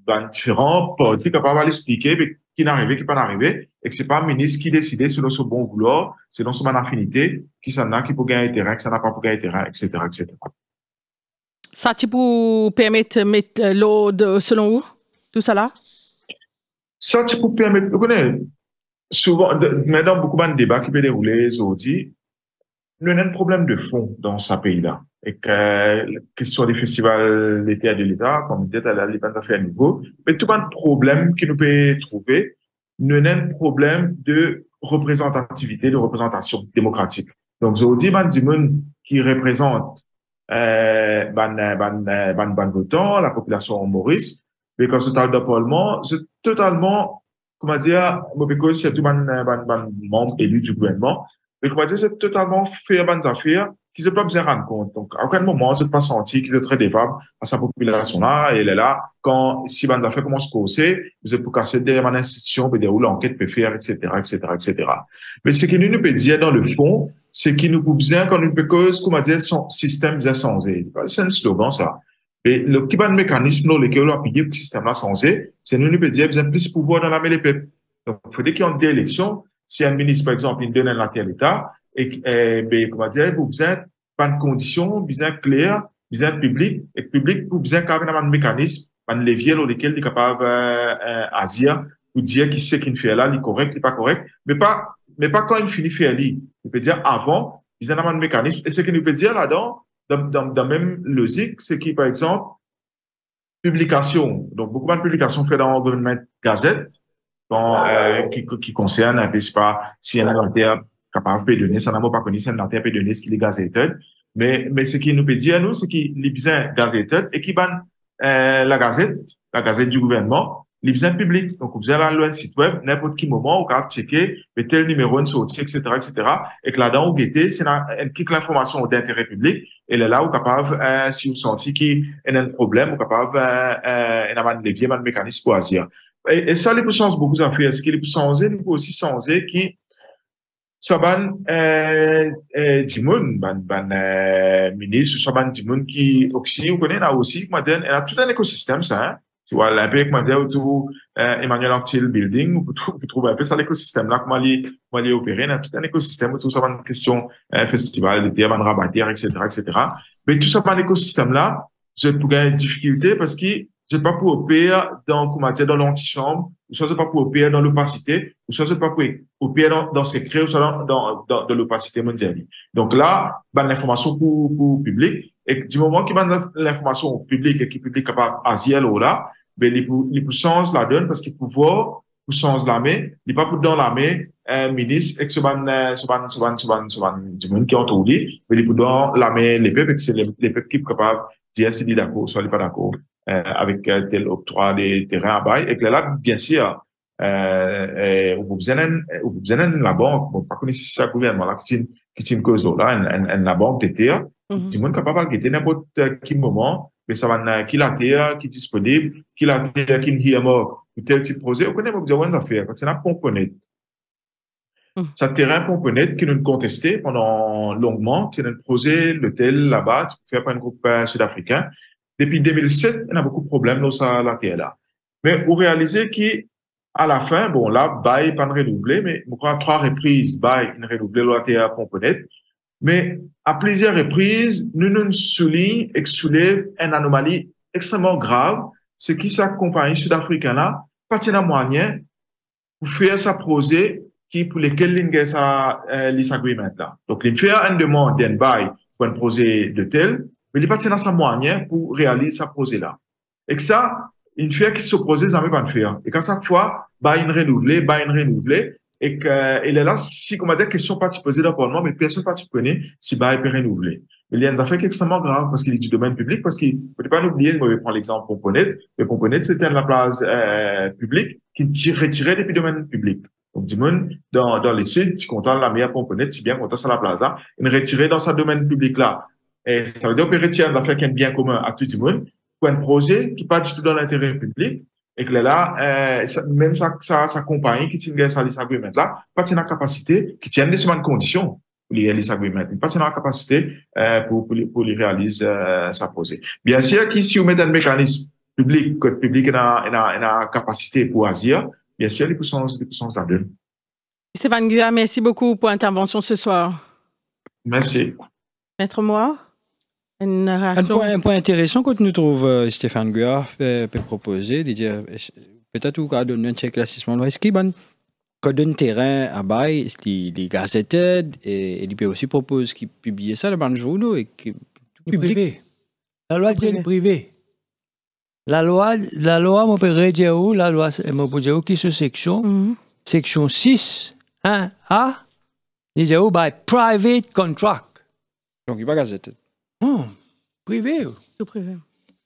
dans différents parties capables de l'expliquer, qui n'arrivait, qui pas arrivé, et que c'est pas un ministre qui décidait selon son bon vouloir, selon son affinité, qui s'en a, qui peut gagner terrain, qui s'en a pas pour gagner terrain, etc., etc. Ça, tu peux permettre de mettre l'eau selon vous, tout ça là? Ça, tu peux permettre, vous connaissez, souvent, mais dans beaucoup de débats qui peuvent dérouler aujourd'hui, nous avons un problème de fond dans ce pays-là. Et que la question des festivals d'été à de l'État, comme peut-être à l'État fait à niveau, mais tout un problème que nous pouvons trouver, nous avons un problème de représentativité, de représentation démocratique. Donc, aujourd'hui, des gens qui représentent votant, la population maurice, mais quand c'est totalement, c'est totalement, comment dire, parce que c'est tout membre élu du gouvernement, mais comment dire, c'est totalement faire bonnes affaires qui ne pas besoin de rendre compte. Donc, à aucun moment, vous n'êtes pas senti qu'ils sont très défavorables à sa population-là, et elle est là, quand, si bonnes affaires commencent à causer, vous êtes pour casser derrière une institution, peut dérouler l'enquête, peut faire, etc., etc., etc. Mais ce qui nous peut dire dans le fond, c'est qu'il nous peut bien, quand nous peut cause, comment dire, son système bien changé. C'est un slogan, ça. Et le qui ban mécanisme, lequel on a payé pour le système là changé, c'est nous peut dire, besoin plus de pouvoir dans la main des peuples. Donc, il faut dire qu'il y a des élections, si un ministre, par exemple, il donne un à l'État, et comment dire, vous besoin pas de conditions, besoin claires, besoin public, et public, vous besoin quand même un mécanisme, un levier dans lequel il est capable d'agir, pour dire qui c'est qu'il fait là, il est correct, il est pas correct, mais pas quand il finit faire lui. Il peut dire avant, besoin un mécanisme, et ce qu'il peut dire là-dedans, dans même logique, c'est qui, par exemple, publication. Donc, beaucoup de publications faites dans le Government Gazette, qui concerne un peu, c'est pas, si un inventaire capable de donner, ça n'a pas connu, c'est un inventaire peut donner ce qu'il est gazetteur. Mais ce qui nous peut dire, nous, c'est qu'il est bien gazetteur et qui banne, la gazette du gouvernement, il est bien public. Donc, vous allez à un site web, n'importe quel moment, vous pouvez checker, tel numéro, une sortie, etc., etc. Et que là-dedans, vous guettez, c'est l'information d'intérêt public. Et là, vous êtes capable, si vous sentez qu'il y a un problème, vous êtes capable, un levier, un mécanisme pour agir. Et ça, il peut changer beaucoup d'affaires. Ce qu'il peut changer, il peut aussi changer qui, ça ban, Dimoun, ministre, ça ban Dimoun qui, aussi, vous connaissez là aussi, il y a tout un écosystème, ça, hein. Tu vois, là, avec moi, autour, Emmanuel Antil Building, vous trouvez un peu ça, l'écosystème là, comment il opérer, il y a tout un écosystème autour, ça ban une question, festival, d'été, ban rabatière, etc., etc. Mais tout ça, ban l'écosystème là, j'ai pour gagner une difficulté parce que je ne pas pour opérer dans, comment dire, dans l'antichambre, ou soit je pas pour opérer dans l'opacité, ou soit je pas pour opérer dans secret, ou soit dans l'opacité mondiale. Donc là, ben, l'information pour public, et du moment qu'il y a l'information au public et qu'il public capable d'agir là, ben, il peut changer la donne parce qu'il peut voir, pour changer la main, il pas pour dans la main, un ministre, et que ce du monde qui ont dit, mais il peut dans la main les peuples, et que c'est les peuples qui sont capables de dire s'il est d'accord, soit il n'est pas d'accord. Avec tel octroi des terrains à bail, et que là, bien sûr, vous besoin la banque, bon, pas connaître si c'est le gouvernement, là, qui est une cause là, la banque des terres, tout le monde est capable de guetter n'importe quel moment, mais ça va, qui la terre, qui est disponible, qui la terre, qui est mort, ou tel type de projet, on connaît, vous besoin d'affaires, quand c'est un pomponnet. Ça terrain pomponnet qui nous contesté pendant longuement, c'est un projet, l'hôtel là-bas, fait par un groupe sud-africain. Depuis 2007, il y a beaucoup de problèmes dans la terre là. Mais vous réalisez qu'à la fin, bon, là, bail pas renouvelé, mais je crois à 3 reprises, bail une renouvelé la terre pomponnet. Mais à plusieurs reprises, nous soulignons et soulève une anomalie extrêmement grave, c'est que sa compagnie sud-africaine là, pas de moyen pour faire sa projet qui, pour lesquels il y a sa, agreement là. Donc, il fait une demande d'un bail pour un projet de tel, mais il n'y a pas de moyen pour réaliser ce projet-là. Et que ça, une fois qu'il s'oppose, ça ne va pas faire. Et qu'à chaque fois, une renouvelée, et qu'elle est là, si, comment dire, question pas posée d'abonnement, mais personne pas connaît si peut renouveler. Mais il y a une affaire extrêmement grave parce qu'il est du domaine public, parce qu'il ne faut pas oublier, je vais prendre l'exemple Pomponnet. Le Pomponnet, c'était la place publique qui retirait depuis le domaine public. Donc, du monde, dans les sites, tu comptes la meilleure Pomponnet, tu bien content sur la plaza, il retirait dans sa domaine public là. Et ça veut dire qu'on peut retirer l'affaire qui est bien commun à tout le monde pour un projet qui n'est pas du tout dans l'intérêt public. Et que là, même sa compagnie qui tient ça, les agreements là, pas la capacité, qui tient des semaines conditions pour les réaliser agreements, pas la capacité pour les réaliser sa projet. Bien sûr, si on met un mécanisme public, code public a capacité pour agir, bien sûr, les puissances là-dedans. Stéphane Guya, merci beaucoup pour l'intervention ce soir. Merci. Maître Moua, une réaction? Un point intéressant que nous trouve Stéphane Guya peut proposer, de dire peut-être ou qu'on donne un éclaircissement. Est-ce qu'il donne terrain à bail, les gazettes et il peut aussi proposer qu'il publie ça dans le journaux et que privé. La loi dit le privé. La loi, mon père dit où la loi, mon père dit où qui se section, section 6, 1A, il dit où by private contract. Donc il va gazette. Non, privé. Tout privé.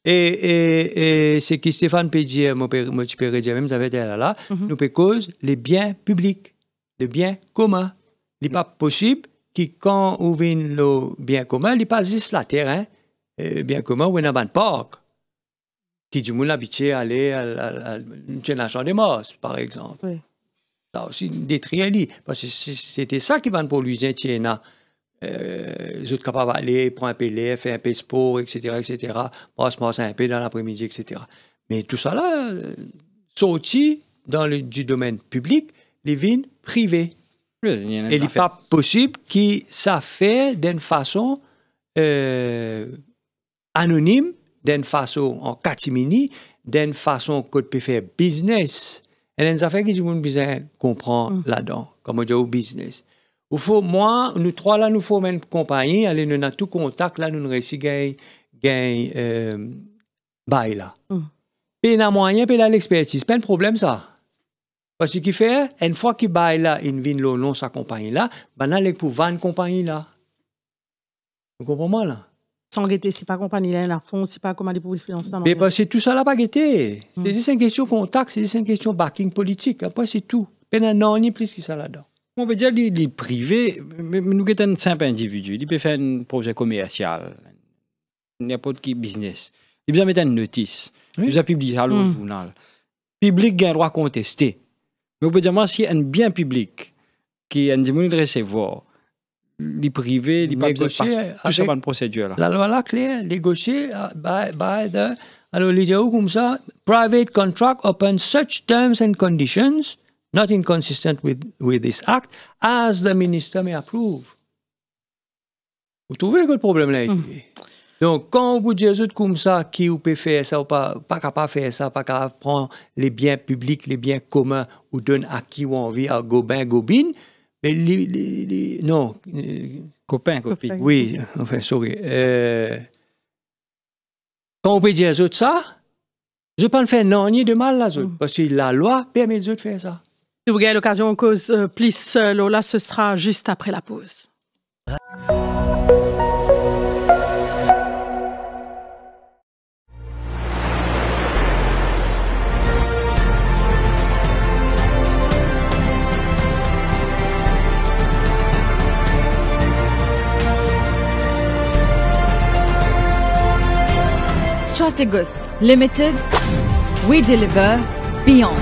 Et c'est que Stéphane peut dire, mon père dit même ça va être là, nous peut cause les biens publics, les biens communs. Il n'est pas possible que quand on vient le bien commun, il n'est pas juste la terre, bien commun ou un parc. Qui du monde habitué à aller à la chambre des morts, par exemple. Oui. Ça aussi, détruire. Parce que c'était ça qui va pour lui dire, tiens, les autres capables d'aller, prendre un peu l'air, faire un peu de sport, etc., passe un peu dans l'après-midi, etc. Mais tout ça là, sorti du domaine public, les vignes privées. Oui, et il n'est pas possible que ça fait d'une façon anonyme, d'une façon en catimini, d'une façon qu'on peut faire business. Et il y a des affaires que tout le monde besoin comprendre là-dedans, comme on dit au business. Il faut, moi, nous trois là, nous formons une compagnie, allez, nous avons tout contact là, nous réussissons à bail là. Puis il y a moyen, puis il y a l'expertise. Pas de problème ça. Parce que ce qu'il fait, une fois qu'il bail là, il vient le nom de sa compagnie là, ben là, il pour vendre une compagnie là. Vous comprenez là? Sans guetter, c'est pas compagnie là, la fond, c'est pas comment les pour financer. Mais parce que tout ça là pas guetté. C'est juste une question contact, c'est juste une question backing politique. Après c'est tout. Non, ni plus que ça là-dedans. On peut dire les privés, mais nous sommes un simple individu. Il peut faire un projet commercial, n'importe quel business. Il peut mettre une notice. Il peut publier ça dans le journal. Le public a le droit de contester. Mais on peut dire, moi, si un bien public qui est un démon de recevoir, les privés, les pas besoin de tout ça dans une procédure là. La loi là claire, négocier, alors les gens comme ça, private contract upon such terms and conditions not inconsistent with this act as the minister may approve. Vous trouvez que le problème là? Donc, quand vous dites comme ça, qui vous peut faire ça ou pas capable de faire ça, pas capable de prendre les biens publics, les biens communs, ou donner à qui vous envie, à Gobin, Gobine, mais non. Copain, copine. Oui, enfin, sorry. Quand on peut dire aux autres ça, je ne peux pas faire non ni de mal aux autres, parce que la loi permet aux autres de faire ça. Si vous avez l'occasion de cause plus Lola, ce sera juste après la pause. Strategos Limited, we deliver beyond.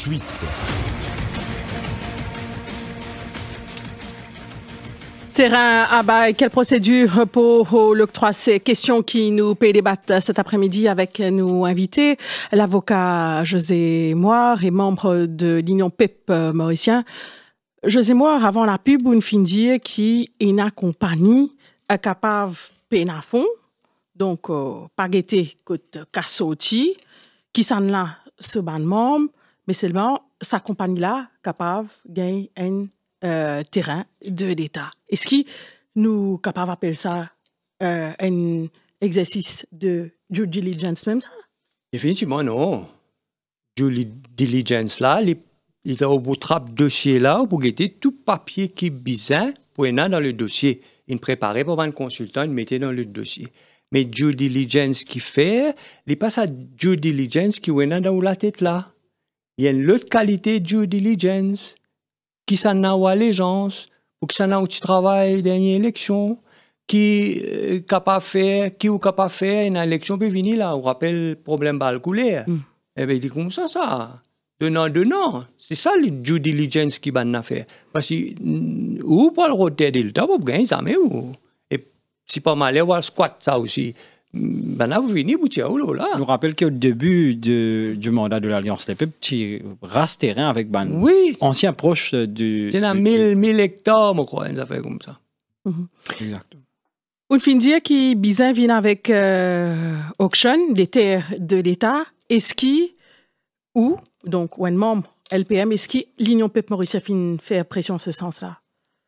suite. Terrain à bail, quelle procédure pour l'octroi? Ces questions qui nous paient débattre cet après-midi avec nos invités, l'avocat José Moire et membre de l'Union PEP mauricien. José Moire, avant la pub, une fin dire qui est une compagnie capable de payer à fond, donc pas guetter côté cassoti, qui s'en là ce ban membre, mais seulement sa compagnie là capable de gagner un terrain de l'État. Est-ce que nous capables d'appeler ça un exercice de due diligence même ça? Définitivement non. Due diligence là, il a au bout de dossier là pour guetter tout papier qui est besoin pour aller dans le dossier. Il préparait pour un consultant, il mettait dans le dossier. Mais due diligence qui fait, il passe à due diligence qui est dans la tête là. Il y a une autre qualité de due diligence qui s'en a à l'agence, ou qui s'en a où tu travailles dernière élection, qui capable faire une élection peut venir là, on rappelle problème balle coulée. Eh ben il dit comme ça. Donnant. C'est ça le due diligence qui va faire. Parce que ou pour le roter de l'État pour gagner ça mais ou et si pas mal on va squat ça aussi. Ben là, vous venez, vous tirez là. Je nous rappelle qu'au début du mandat de l'Alliance des peuples, tu rases terrain avec ban. Oui. Ancien proche du. C'est dans 1000 hectares, je crois, ça fait comme ça. Exactement. Une fin dire qui bizarre vient avec auction des terres de l'État. Est-ce qui ou donc un membre LPM, est-ce que l'Union PEP mauricienne fait pression en ce sens-là?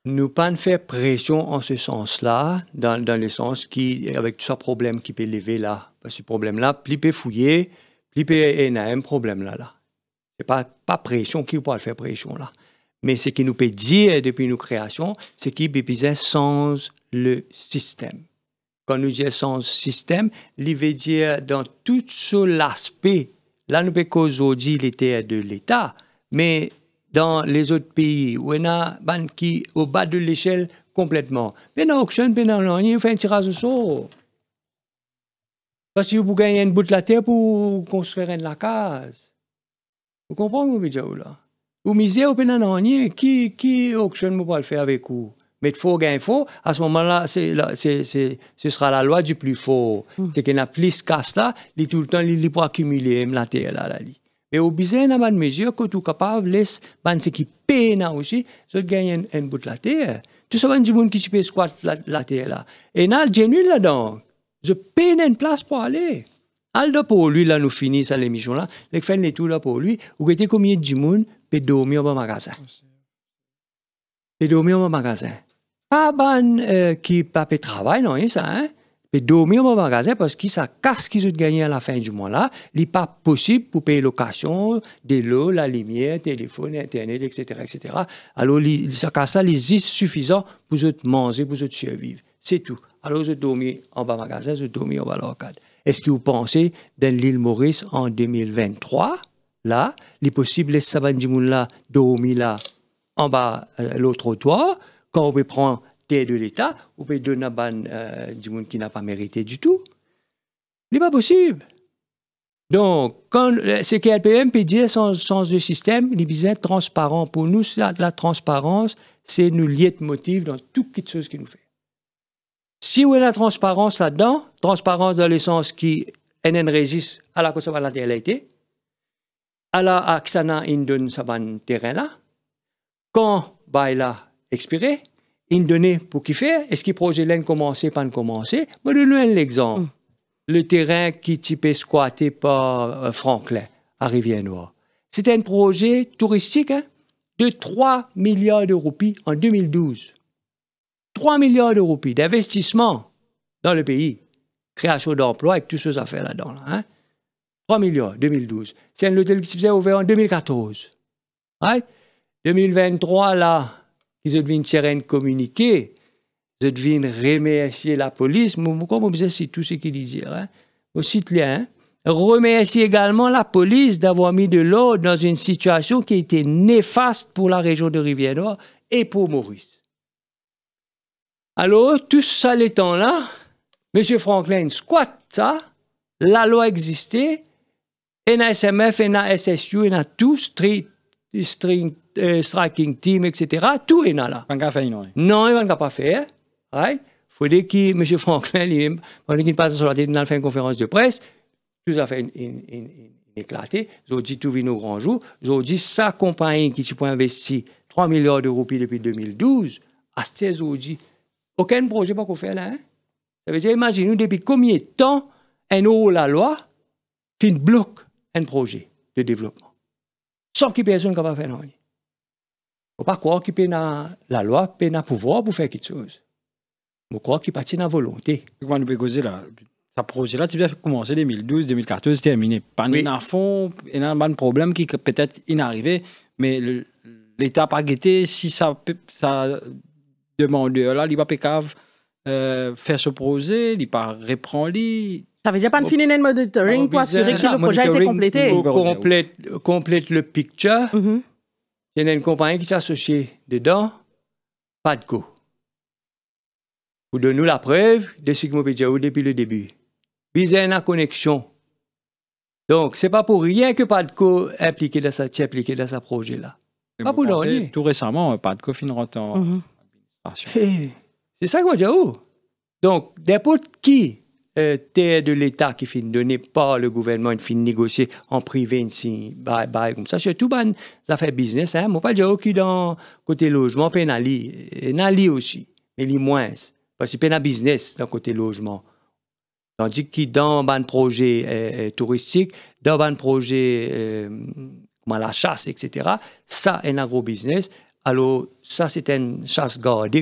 Nous pas faire pression en ce sens-là, dans le sens qui, avec tout ce problème qui peut lever là. Parce que ce problème-là, plus peut fouiller, plus peut y a un problème là. C'est pas pression qui peut faire pression là. Mais ce qui nous peut dire depuis nos créations, c'est qu'il peut besoin sans le système. Quand nous disons sans système, il veut dire dans tout l'aspect. Là, nous peut causer les terres de l'État, mais dans les autres pays où on a ban qui au bas de l'échelle complètement. Mais dans l'auction, on fait un tirage au sort. Parce que vous gagnez une bout de la terre pour construire une la case. Vous comprenez ce que je veux dire là? Vous misez au pénal, qui auction ne peut pas le faire avec vous? Mais il faut gagner faux. À ce moment-là, ce sera la loi du plus fort. C'est qu'il y a plus casse là, tout le temps, il peut accumuler la terre là. Mais au besoin dans une mesure que tu es capable de laisser ce qui peine aussi, de gagner un bout de la terre. Tout ça va du monde qui peut squatter la terre là. Et là, le genuine là-dedans, je peine une place pour aller. Aldo pour lui, là, nous finissons l'émission là, les fins les tout là pour lui, ou était combien de monde peut dormir au magasin. Peut dormir au magasin. Pas ban qui peut travailler, non, ça, hein? Mais dormir au magasin parce que ça casse qu'ils ont gagné à la fin du mois là, il n'est pas possible pour payer location, de l'eau, la lumière, téléphone, internet, etc., etc. Alors ça casse ça, les is suffisants pour manger, pour survivre. C'est tout. Alors je dormir en bas magasin, je dormir en bas locale. Est-ce que vous pensez dans l'île Maurice en 2023, là, il est possible les savants là dormir là en bas l'autre toit quand on peut prendre de l'État, ou peut donner du monde qui n'a pas mérité du tout. Ce n'est pas possible. Donc, quand ce que LPM peut dire sans le système, il est bien transparent. Pour nous, la transparence, c'est nous lier de motif dans toute petite chose qu'il nous fait. Si on a la transparence là-dedans, transparence dans le sens qui résiste à la consommation de la réalité, à la Aksana, il donne sa terrain là, quand là expiré, il donne pour qui faire, est-ce qu'il projet là commencer, pas commencer? Moi, je donne l'exemple. Le terrain qui typé squatté par Franklin à Rivière-Noire. C'était un projet touristique de 3 milliards de roupies en 2012. 3 milliards de roupies d'investissement dans le pays. Création d'emplois avec toutes ces affaires là-dedans. 3 milliards, 2012. C'est un hôtel qui s'est ouvert en 2014. Right? 2023, là, ils deviennent terrain communiqué, ils deviennent remercier la police. Comme on disait, c'est tout ce qu'il dit. Au site là, remercier également la police d'avoir mis de l'ordre dans une situation qui était néfaste pour la région de Rivière-Noire et pour Maurice. Alors, tout ça, les temps-là, M. Franklin squatte ça, la loi existait, Et dans SMF, et dans SSU, et dans tout, striking team, etc. Tout est là. Non, il ne va pas faire. Right? Faudrait que M. Franklin, pendant qu'il passe sur la tête dans une conférence de presse, tout ça fait une éclaté. Ils ont dit tout vient au grand jour. Ils ont dit sa compagnie qui peut investir 3 milliards d'euros depuis 2012, à ce ils ont dit aucun projet pas qu'on fait là. Hein? Ça veut dire, imaginez-nous depuis combien de temps un euro la loi fin bloque un projet de développement. Sauf que personne ne peut pas faire rien. Il ne faut pas croire qu'il peut la loi, peut le pouvoir pour faire quelque chose. Je crois qu'il partit dans la volonté. Comment nous pouvons causer là? Ce projet-là, tu as commencé en 2012, 2014, terminé. Pas un fond, il y a un problème qui peut-être inarrivé, mais l'État n'a pas guetté si ça demande là, il va pas faire ce projet, il pas reprendre. Ça veut dire pas de finir le monitoring pour assurer que le projet a été complété. Complète le picture. Il y a une compagnie qui s'associe dedans, pas de co. Vous donnez la preuve de ce que je dire depuis le début. Bizarre la connexion. Donc, ce n'est pas pour rien que PADCO est impliqué dans ce projet-là. Pas pour rien. Tout récemment, PADCO finira en administration. C'est ça que je dis. Donc, n'importe qui terre de l'État qui finit donné par le gouvernement, il finit négocier en privé, ici, comme ça, surtout dans ça fait business. Hein. Moi, pas dire que dans côté logement, il y a aussi, mais il y a moins. Parce qu'il y a un business dans le côté logement. Tandis que dans un projet touristique, dans un projet comme la chasse, etc., ça est un gros business. Alors, ça, c'est une chasse gardée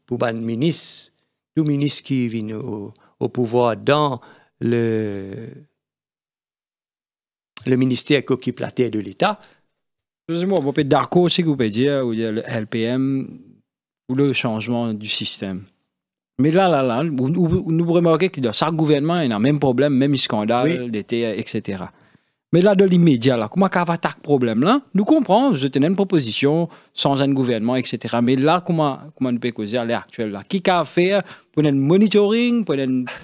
pour un ministre, tout ministre qui vient au pouvoir dans le ministère qui occupe la terre de l'État. Excusez-moi, vous pouvez être d'accord aussi que vous pouvez dire, ou le LPM, ou le changement du système. Mais là, nous remarquons que dans chaque gouvernement, il y a le même problème, même scandale, d'été, etc. Mais là, de l'immédiat, là, comment on va attaquer ce problème-là? Nous comprenons, je tenais une proposition sans un gouvernement, etc. Mais là, comment nous pouvons causer à l'heure actuelle? Là? Qui a fait pour un monitoring, pour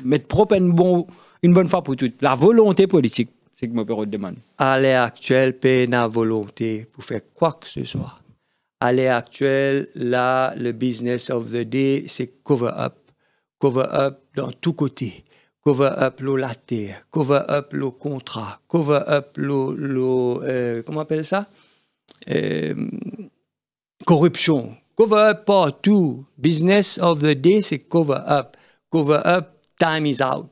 mettre propre une bonne fois pour toutes? La volonté politique, c'est ce que je me demande. À l'heure actuelle, il y a la volonté pour faire quoi que ce soit. À l'heure actuelle, là, le business of the day, c'est cover-up. Cover-up dans tous côtés. Cover-up la terre, cover-up le contrat, cover-up comment on appelle ça? Corruption. Cover-up partout. Business of the day, c'est cover-up. Cover-up, time is out.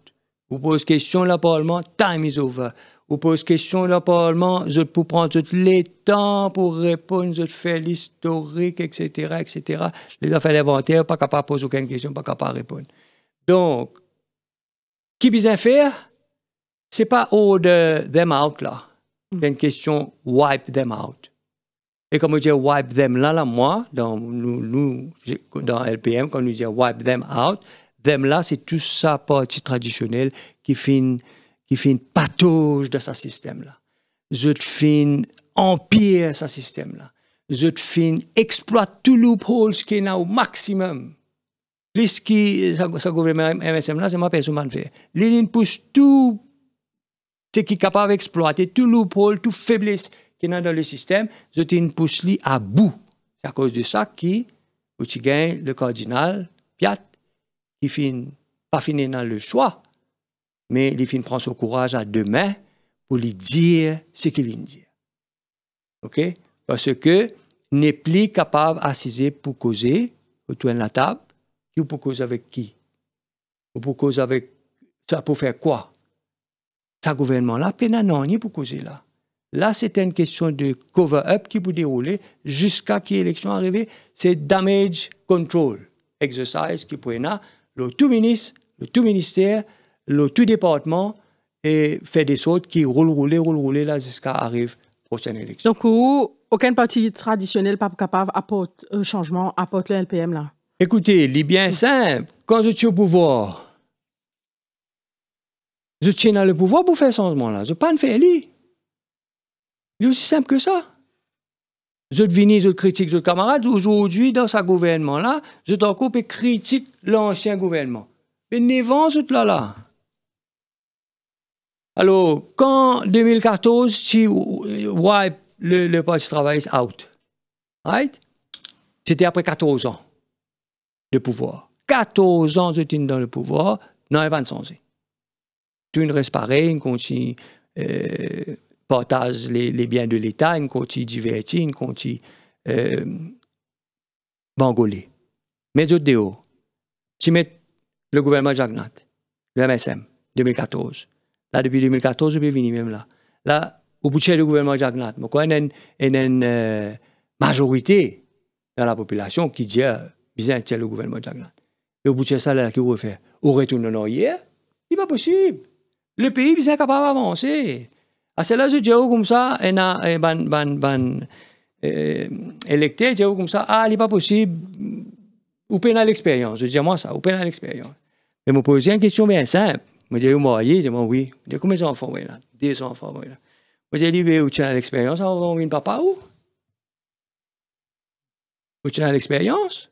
Vous posez question là, Parlement, time is over. Vous posez question là, Parlement, je peux prendre tout le temps pour répondre, je fais l'historique, etc., etc. Les affaires d'inventaire, pas capable de poser aucune question, pas capable de répondre. Donc, qui besoin faire, c'est pas order them out là. C'est une question wipe them out. Et comme on dit wipe them là, moi, dans LPM, quand on dit wipe them out, them là, c'est tout ça partie traditionnelle qui fait une patauge de ce système-là. Je fin empire ce système-là. Je fin exploite tout loophole qui est là au maximum. Plus que ce gouvernement MSM-là, c'est ma personne qui fait. L'île pousse tout ce qui est capable d'exploiter, tout loophole, toute faiblesse qui est dans le système, je pousse lui à bout. C'est à cause de ça que tu gagnes le cardinal Piat, qui finit pas fini dans le choix, mais il finit prendre son courage à deux mains pour lui dire ce qu'il vient de dire. OK? Parce que n'est plus capable d'assiser pour causer autour de la table. Ou pour causer avec qui? Ou pour causer avec ça pour faire quoi? Ce gouvernement-là, non, pour causer là. Là, c'est une question de cover-up qui peut dérouler jusqu'à que l'élection arrive. C'est damage control exercise qui peut être le tout ministre, le tout ministère, le tout département et faire des sortes qui roulent là jusqu'à arrive prochaine élection. Donc, aucun parti traditionnel pas capable d'apporter un changement, apporte le LPM là? Écoutez, il est bien simple. Quand je suis au pouvoir, je tiens dans le pouvoir pour faire ce changement-là. Je ne peux pas le faire. Il est aussi simple que ça. Je deviens, je critique les camarades. Aujourd'hui, dans ce gouvernement-là, je t'en coupe et critique l'ancien gouvernement. Mais n'avance tout là. Alors, quand 2014, tu wipe le Parti travailliste out, right? C'était après 14 ans de pouvoir. 14 ans, j'étais dans le pouvoir, non, il va pas changer. Tout ne reste pareil, on continue partage les biens de l'État, on continue divertir, on continue bangoler. Mais autres dehors, tu mets le gouvernement Jagnat, le MSM, 2014. Là, depuis 2014, je peux venir même là. Là, au bout de le gouvernement Jagnat, il y a une majorité dans la population qui dit bien tiens le gouvernement Jagnat. Et au bout de ça, là, qu'est-ce qu'on fait? On retourne en arrière? Ce n'est pas possible. Le pays est capable d'avancer. À cela, je dis comme ça, il y a un électeur comme ça, il n'est pas possible. Ou peine à l'expérience. Je dis à moi ça, ou peine à l'expérience. Mais me poser une question bien simple. Je dis, marié, je dis, oui. Je dis, combien d'enfants, oui, là? 2 enfants, oui, là. Je dis, où tu as l'expérience? On va un papa où? Où tu as l'expérience?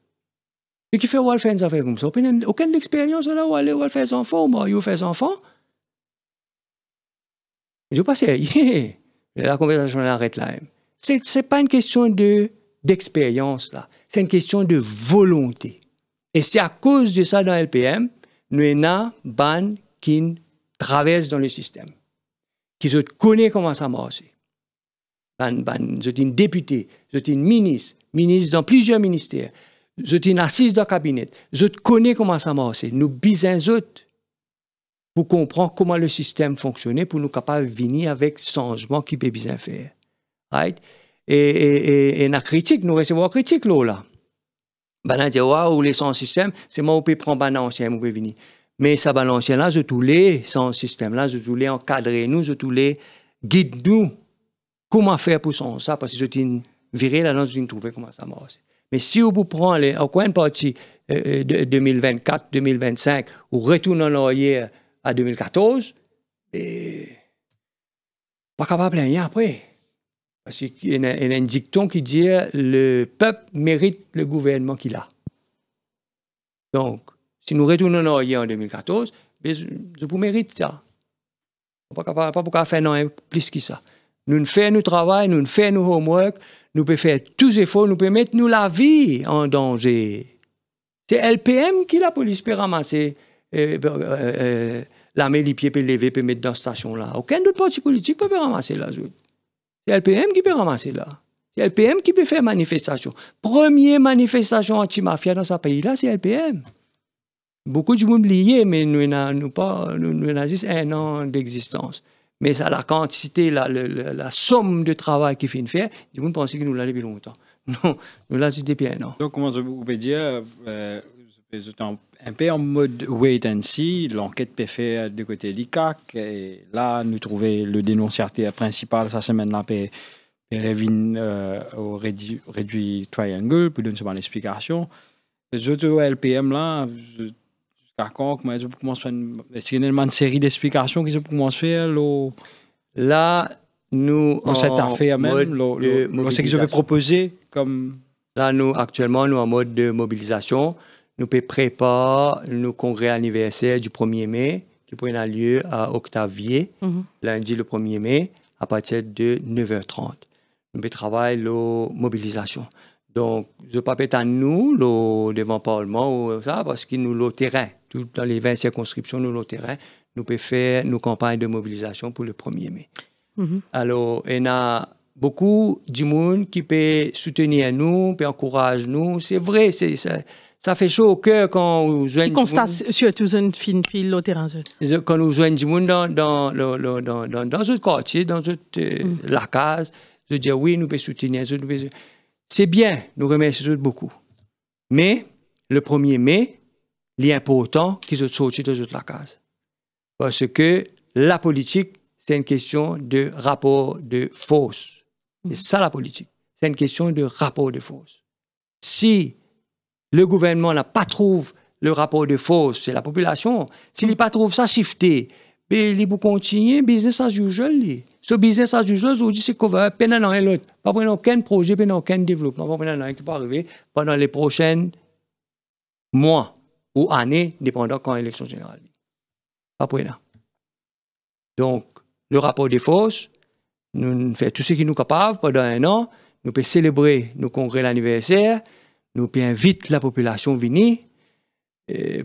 Et qui fait où elle fait une affaire comme ça? Aucune expérience là où elle fait ses enfants, ou marié, ou fait ses enfants? Je dis, pas sérieux. La conversation arrête là. C'est pas une question d'expérience, là. C'est une question de volonté. Et c'est à cause de ça dans LPM, nous avons ban qui traverse dans le système, qui connaît comment ça marche. Vous êtes une députée, vous êtes une ministre dans plusieurs ministères, vous êtes une assise dans le cabinet, vous connaissez comment ça marche. Nous bisons pour comprendre comment le système fonctionne, pour nous capables de venir avec changement qui peut bien faire. Right? Et la critique, nous recevons la critique là. On dit, waouh, les sans système, c'est moi qui peux prendre l'ancien, je peux venir. Mais ça, l'ancien là, je tous les sans système là, je tous les encadrer nous, je tous les guide nous. Comment faire pour ça? Parce que je t'ai viré là, je trouver comment ça marche. Mais si vous prenez en coin de partie 2024, 2025, ou retournez en arrière à 2014, pas capable de rien après. Parce qu'il y a un dicton qui dit le peuple mérite le gouvernement qu'il a. Donc, si nous retournons en arrière en 2014, je vous mérite ça. On ne peut pas faire non, plus que ça. Nous faisons notre travail, nous faisons nos homework, nous pouvons faire tous les efforts, nous pouvons mettre nous la vie en danger. C'est LPM qui la police peut ramasser, la mettre les pieds, peut lever, peut mettre dans la station là. Aucun autre parti politique ne peut ramasser là. C'est LPM qui peut ramasser là. C'est LPM qui peut faire manifestation. Première manifestation anti-mafia dans ce pays-là, c'est LPM. Beaucoup de gens oublient, mais nous avons juste 1 an d'existence. Mais ça, la quantité, la somme de travail qu'il fait faire, les gens pensent que nous l'avons depuis longtemps. Non, nous l'avons juste depuis 1 an. Donc, comment vous pouvez dire, un peu en mode wait and see, l'enquête peut faire de côté de l'ICAC, et là, nous trouvons le dénonciateur principal, ça c'est maintenant au réduit triangle, pour donner une explication. Les autres LPM là, jusqu'à quand, est-ce qu'il y a une série d'explications qu'ils ont commencé à faire là, nous, dans cette affaire même, ce qu'ils avaient proposé comme... Là, nous, actuellement, nous en mode de mobilisation. Nous préparons le congrès anniversaire du 1er mai, qui pourrait avoir lieu à Octavier, lundi le 1er mai, à partir de 9h30. Nous travaillons la mobilisation. Donc, je ne peux pas à nous, devant le Parlement, ou ça, parce que nous, le terrain, dans les 20 circonscriptions, nous, le terrain, nous pouvons faire nos campagnes de mobilisation pour le 1er mai. Alors, il y a beaucoup de monde qui peut soutenir nous, peut encourager nous. C'est vrai, ça fait chaud au cœur quand vous joignez. Qui constate surtout une file au terrain. Quand nous joignons du monde dans notre quartier, dans la case, je dis oui, nous pouvons soutenir. C'est bien, nous remercions beaucoup. Mais le 1er mai, il est important qu'ils soient sortis de la case. Parce que la politique, c'est une question de rapport de force. C'est ça la politique. C'est une question de rapport de force. Si le gouvernement n'a pas trouvé le rapport de force, c'est la population. S'il n'a pas trouvé ça shifté, il peut continuer business as usual. Ce business as usual, aujourd'hui, c'est qu'on va peine dans l'autre. Pas prendre aucun projet, pas aucun développement, pas prendre qui peut arriver pendant les prochains mois ou années, dépendant quand l'élection générale. Pas prendre. Donc, le rapport des forces, nous faisons tout ce qui nous est capable pendant un an, nous pouvons célébrer nos congrès l'anniversaire, nous pouvons inviter la population à venir.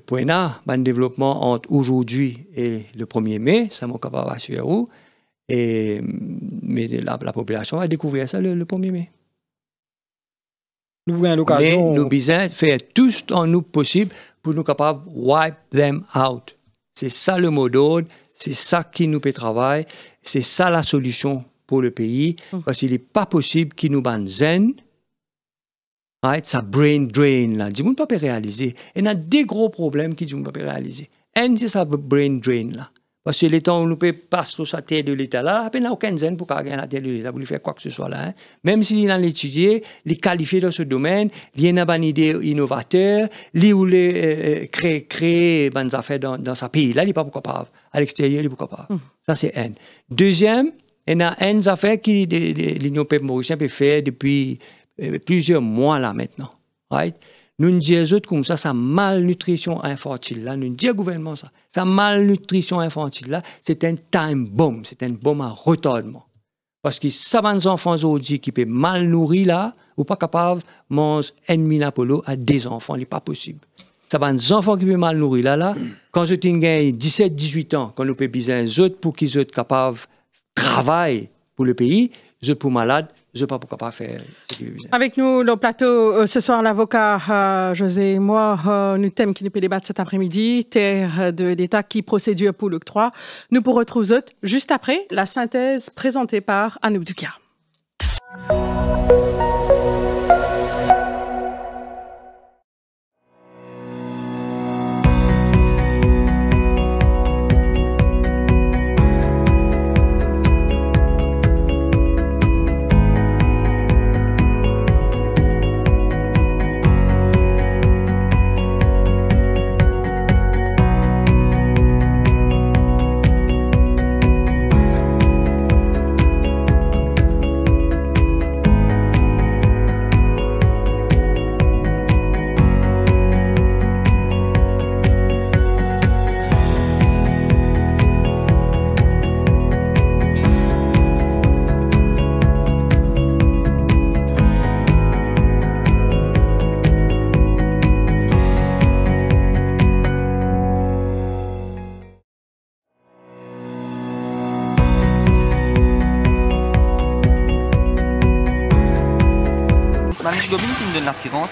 Pour un développement entre aujourd'hui et le 1er mai, ça m'a capable d'assurer où. Mais la population va découvrir ça le 1er mai. Nous avons l'occasion. Mais nous devons faire tout ce en nous possible pour nous capables de wipe them out. C'est ça le mot d'ordre, c'est ça qui nous peut travailler, c'est ça la solution pour le pays, parce qu'il n'est pas possible qu'il nous banne zen. Right? Ça brain drain là, dis-moi pas réaliser. Il y a des gros problèmes qui dis-moi pas réaliser. Un c'est ça brain drain là. Parce que les temps où nous pouvons passer sur la tête de l'État là, il n'y a aucun zen pour gagner la tête de l'État, pour lui faire quoi que ce soit là. Hein. Même s'il a l'étudié, il est qualifié dans ce domaine, il a une idée innovateur, il voulait créer des affaires dans sa pays là, il n'est pas capable. À l'extérieur, il n'est pas capable. Ça c'est un. Deuxième, il y a une affaire que l'Union mauricienne peut faire depuis plusieurs mois là maintenant. Right? Nous disons comme ça, sa malnutrition infantile là, nous disons au gouvernement ça, sa malnutrition infantile là, c'est un time bomb, c'est un bombe à retardement. Parce que ça va des enfants aujourd'hui qui peuvent mal nourrir là, ou pas capable de manger ennemi Apollo à des enfants, il n'est pas possible. Ça va des enfants qui peuvent mal nourrir là, quand je tenais 17-18 ans, quand nous pouvons besoin des autres pour qu'ils soient capables de travailler pour le pays, je pour malade, je ne sais pas pourquoi pas faire ce qu'il veut. Avec nous, le plateau, ce soir, l'avocat José Moore, nous thème qui nous peut débattre cet après-midi, terre de l'État qui procédure pour l'octroi. Nous pour retrouver juste après la synthèse présentée par Anouk Dukia.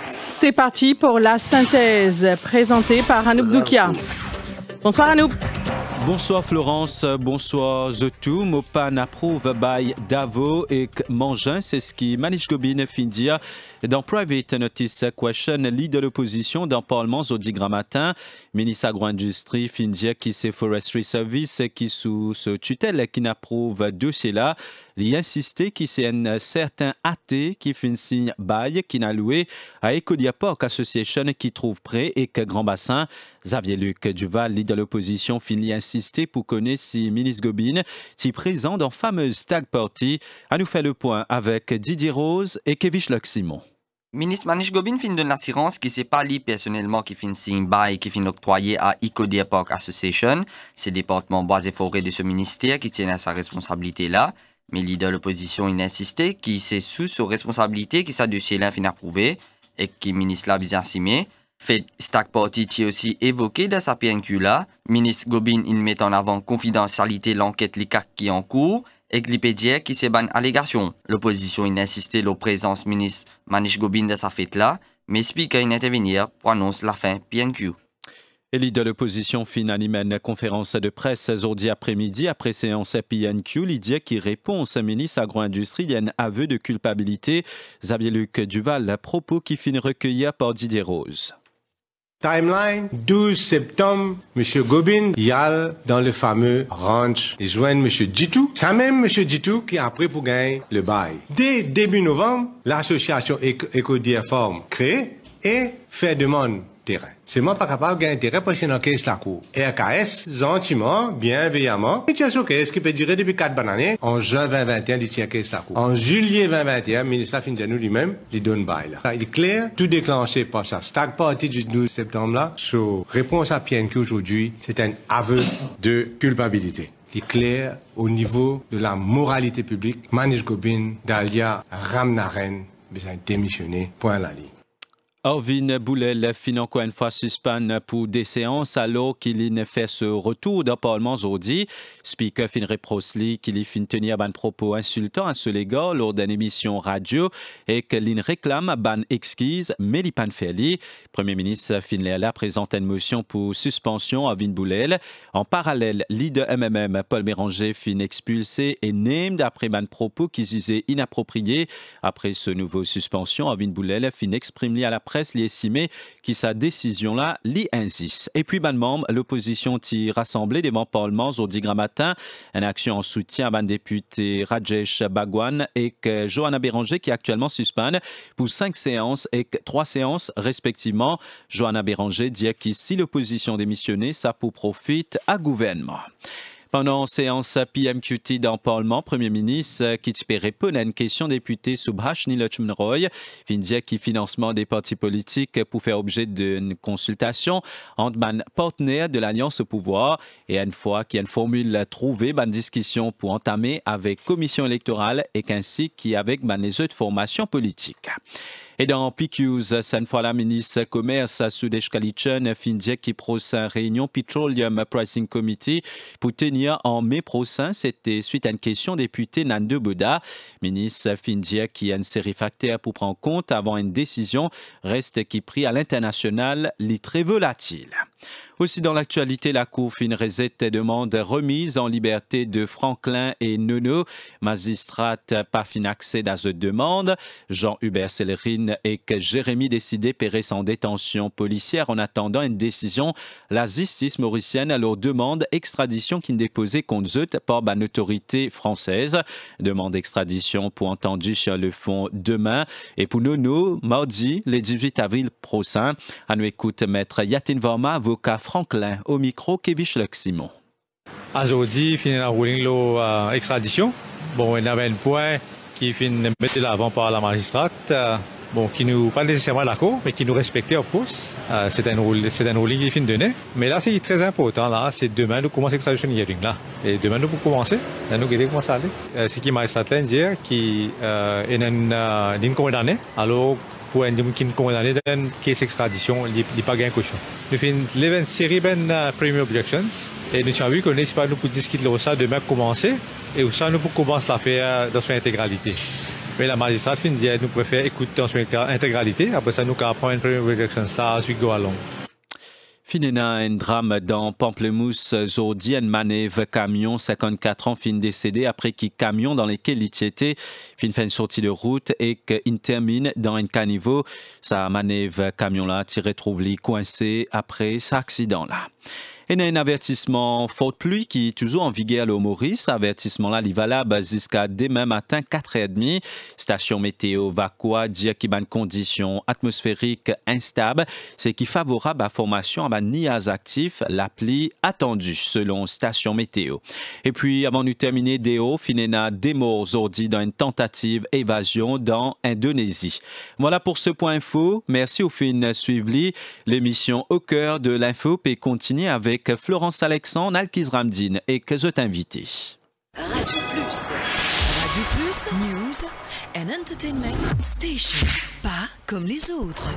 C'est parti pour la synthèse présentée par Anouk Dukia. Bonsoir Anouk. Bonsoir Florence, bonsoir Zotou, Mopa n'approuve by Davo et Mangin, c'est ce qui Manish Gobin findia dans Private Notice Question, leader de l'opposition dans Parlement Zodi Grammatin, ministre agro-industrie findia qui c'est Forestry Service qui sous ce tutelle qui n'approuve dossier là, il a insisté qui c'est un certain athée qui fait un signe bail qui n'a loué à Ecodiaporc Association qui trouve prêt et que Grand Bassin, Xavier Luc Duval, leader de l'opposition, finit insister pour connaître si ministre Gobin, si présent dans fameuse Stag Party, à nous faire le point avec Didier Rose et Kevish Simon. Ministre Manish Gobin fin donne l'assurance qui c'est pas lui personnellement qui fin signe bail qui fin octroyé à Ecodiaporc Association, c'est le département bois et forêt de ce ministère qui tient à sa responsabilité là. Mais le leader de l'opposition il insisté qui c'est sous sa responsabilité qui ça dossier là fin approuvé et qui ministre là bien simé. Fait Stag Party qui aussi évoqué dans sa PNQ là, ministre Gobin il met en avant confidentialité l'enquête l'ICAC qui est en cours et Glipédier qui s'est ban allégation. L'opposition il insisté la présence ministre Manish Gobin dans sa fête là, mais explique qu'il intervenir pour annoncer la fin PNQ. Et leader de l'opposition fin anime une conférence de presse aujourd'hui après-midi après séance PNQ. Lydia qui répond au ministre agro-industrie, il y a un aveu de culpabilité. Xavier Luc Duval, propos qui finit recueillis par Didier Rose. Timeline, 12 septembre, M. Gobin y a dans le fameux ranch. Il joint M. Djitou. C'est même M. Djitou qui a pris pour gagner le bail. Dès début novembre, l'association Ecodiaform créée et fait demande terrain. C'est moi pas capable de gagner terrain parce que c'est dans la cour. RKS, gentiment, bienveillamment, il tient sur caisse qui peut durer depuis 4 années. En juin 2021, il tient caisse la cour. En juillet 2021, le ministre Finjanou lui-même, il donne bail là. Il est clair, tout déclenché par sa Stag Party du 12 septembre là. Réponse à PNQ aujourd'hui, c'est un aveu de culpabilité. clair au niveau de la moralité publique. Manish Gobin, Dalia Ramnaren, besoin démissionner. Point la ligne. Orvin Boulel finit encore une fois suspend pour des séances alors qu'il ne fait ce retour dans le Parlement aujourd'hui. Speaker fin reproche qu'il fin tenir un propos insultant à ce légat lors d'une émission radio et qu'il réclame ban excuse mais il pas fait. Premier ministre Finléala présente une motion pour suspension à Orvin Boulel. En parallèle, leader MMM Paul Béranger fin expulsé et named après un propos qui jugé inapproprié. Après ce nouveau suspension, Orvin Boulel fin exprime à la presse estimé que sa décision-là l'y insiste. Et puis, membre, l'opposition t'y rassemblée devant le Parlement aujourd'hui grand matin, une action en soutien à un député Rajesh Bhagwan et que Johanna Béranger qui est actuellement suspend pour 5 séances et 3 séances respectivement. Johanna Béranger dit que si l'opposition démissionnait, ça pour profite à gouvernement. Pendant séance PMQT dans le Parlement, Premier ministre qui répondre à une question député Subhashini Lakshman Roy, fin dire que le financement des partis politiques pour faire objet d'une consultation entre les partenaires de l'Alliance au pouvoir et une fois qu'il y a une formule trouvée, une discussion pour entamer avec la commission électorale et ainsi qu'avec les autres formations politiques. Et dans PQs, cette fois la ministre Commerce Sudesh Kalitchen fin dire qui procède réunion Petroleum Pricing Committee pour tenir en mai prochain. C'était suite à une question député Nando Boda. Ministre fin dire qu'il y a une série de facteurs pour prendre en compte avant une décision reste qui pris à l'international, les très volatile. Aussi dans l'actualité, la Cour fin reset demande remise en liberté de Franklin et Nono. Magistrate pas fin accès à cette demande. Jean-Hubert Sellerine et que Jérémy décidé paierait en détention policière en attendant une décision. La justice mauricienne leur demande extradition qui ne déposait contre eux par une autorité française. Demande d'extradition pour entendu sur le fond demain. Et pour Nono, mardi, le 18 avril prochain, à nous écoute maître Yatin Varma, avocat Franklin, au micro Kevish Simon. Aujourd'hui, fin la ruling extradition. Bon, il y avait un point qui fin mettre l'avant par la magistrate. Bon, qui nous pas nécessairement d'accord, mais qui nous respectait, of course. C'est un ruling qui fin donné. Mais là, c'est très important. Là, c'est demain nous commencer l'extradition hearing là. Et demain nous pour commencer. Là, nous comment ça aller. C'est qui magistrate là dire qui est une condamné. Alors pour un homme qui est condamné dans une case extradition, il n'est pas gain caution. Nous faisons une série de premium objections et nous avons vu qu'on n'est pas nous pour discuter de ça demain commencer et où ça nous pour commencer l'affaire dans son intégralité. Mais la magistrate fin dit nous préfère écouter dans son intégralité. Après ça nous prendre une premium objection là as we go along. Finena, un drame dans Pamplemousse, aujourd'hui, un manœuvre camion, 54 ans, fin décédé après qu'il camion dans lequel il était, fin fait une sortie de route et qu'il termine dans un caniveau. Sa manœuvre camion-là, tiré trouve lui coincé après cet accident-là. Et il y a un avertissement forte pluie qui est toujours en vigueur au Maurice. Avertissement-là, il est valable jusqu'à demain matin, 4h30. Station météo va quoi dire qu'il y a une condition atmosphérique instable. C'est qui est favorable à la formation à un nuage actif, la pluie attendue selon station météo. Et puis, avant de terminer, Déo, Finena des morts aujourd'hui dans une tentative évasion dans Indonésie. Voilà pour ce point info. Merci au fin suivi. L'émission Au cœur de l'info peut continuer avec Florence Alexandre, Alkis Ramdine et que je t'invite. Radio Plus, News and Entertainment Station. Pas comme les autres.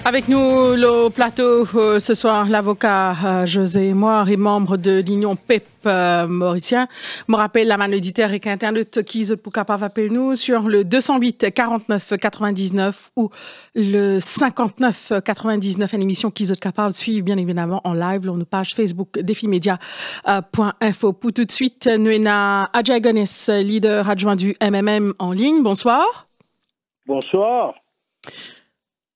Avec nous, le plateau ce soir, l'avocat José Moir est membre de l'Union PEP mauricien. Je me rappelle la man auditeur et qu'Internet qui est pour capable appeler nous sur le 208 49 99 ou le 59 99, une émission qui est capable de suivre bien évidemment en live sur nos pages Facebook défimedia.info. Pour tout de suite, nous avons Ajay Ganes, leader adjoint du MMM en ligne. Bonsoir. Bonsoir.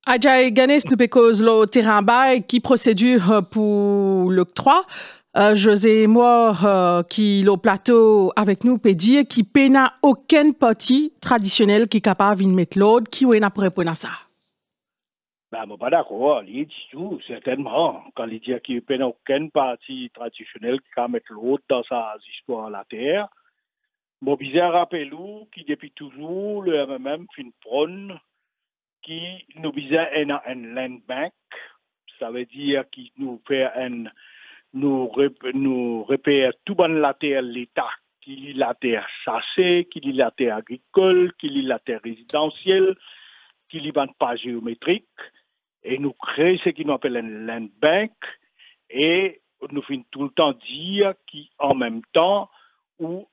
Ajay Ganes, nous pécose le terrain bail qui procédure pour l'octroi. José Moir, qui est au plateau avec nous, peut dire qu'il n'y a aucun parti traditionnel qui est capable de mettre l'autre, qui est pour répondre à ça. Ben, je ne suis pas d'accord, il dit tout, certainement. Quand il dit qu'il n'y a aucun parti traditionnel qui peut mettre l'autre dans sa histoire à la terre, je bizarre rappelle qui depuis toujours, le MMM fin prône qui nous visait un land bank, ça veut dire qu'il nous fait nous repère tout bon la terre l'État, qu'il est la terre chassée, qu'il est la terre agricole, qu'il est la terre résidentielle, qu'il est pas géométrique, et nous créons ce qu'on appelle un land bank, et nous finissons tout le temps dire qu'en même temps, ou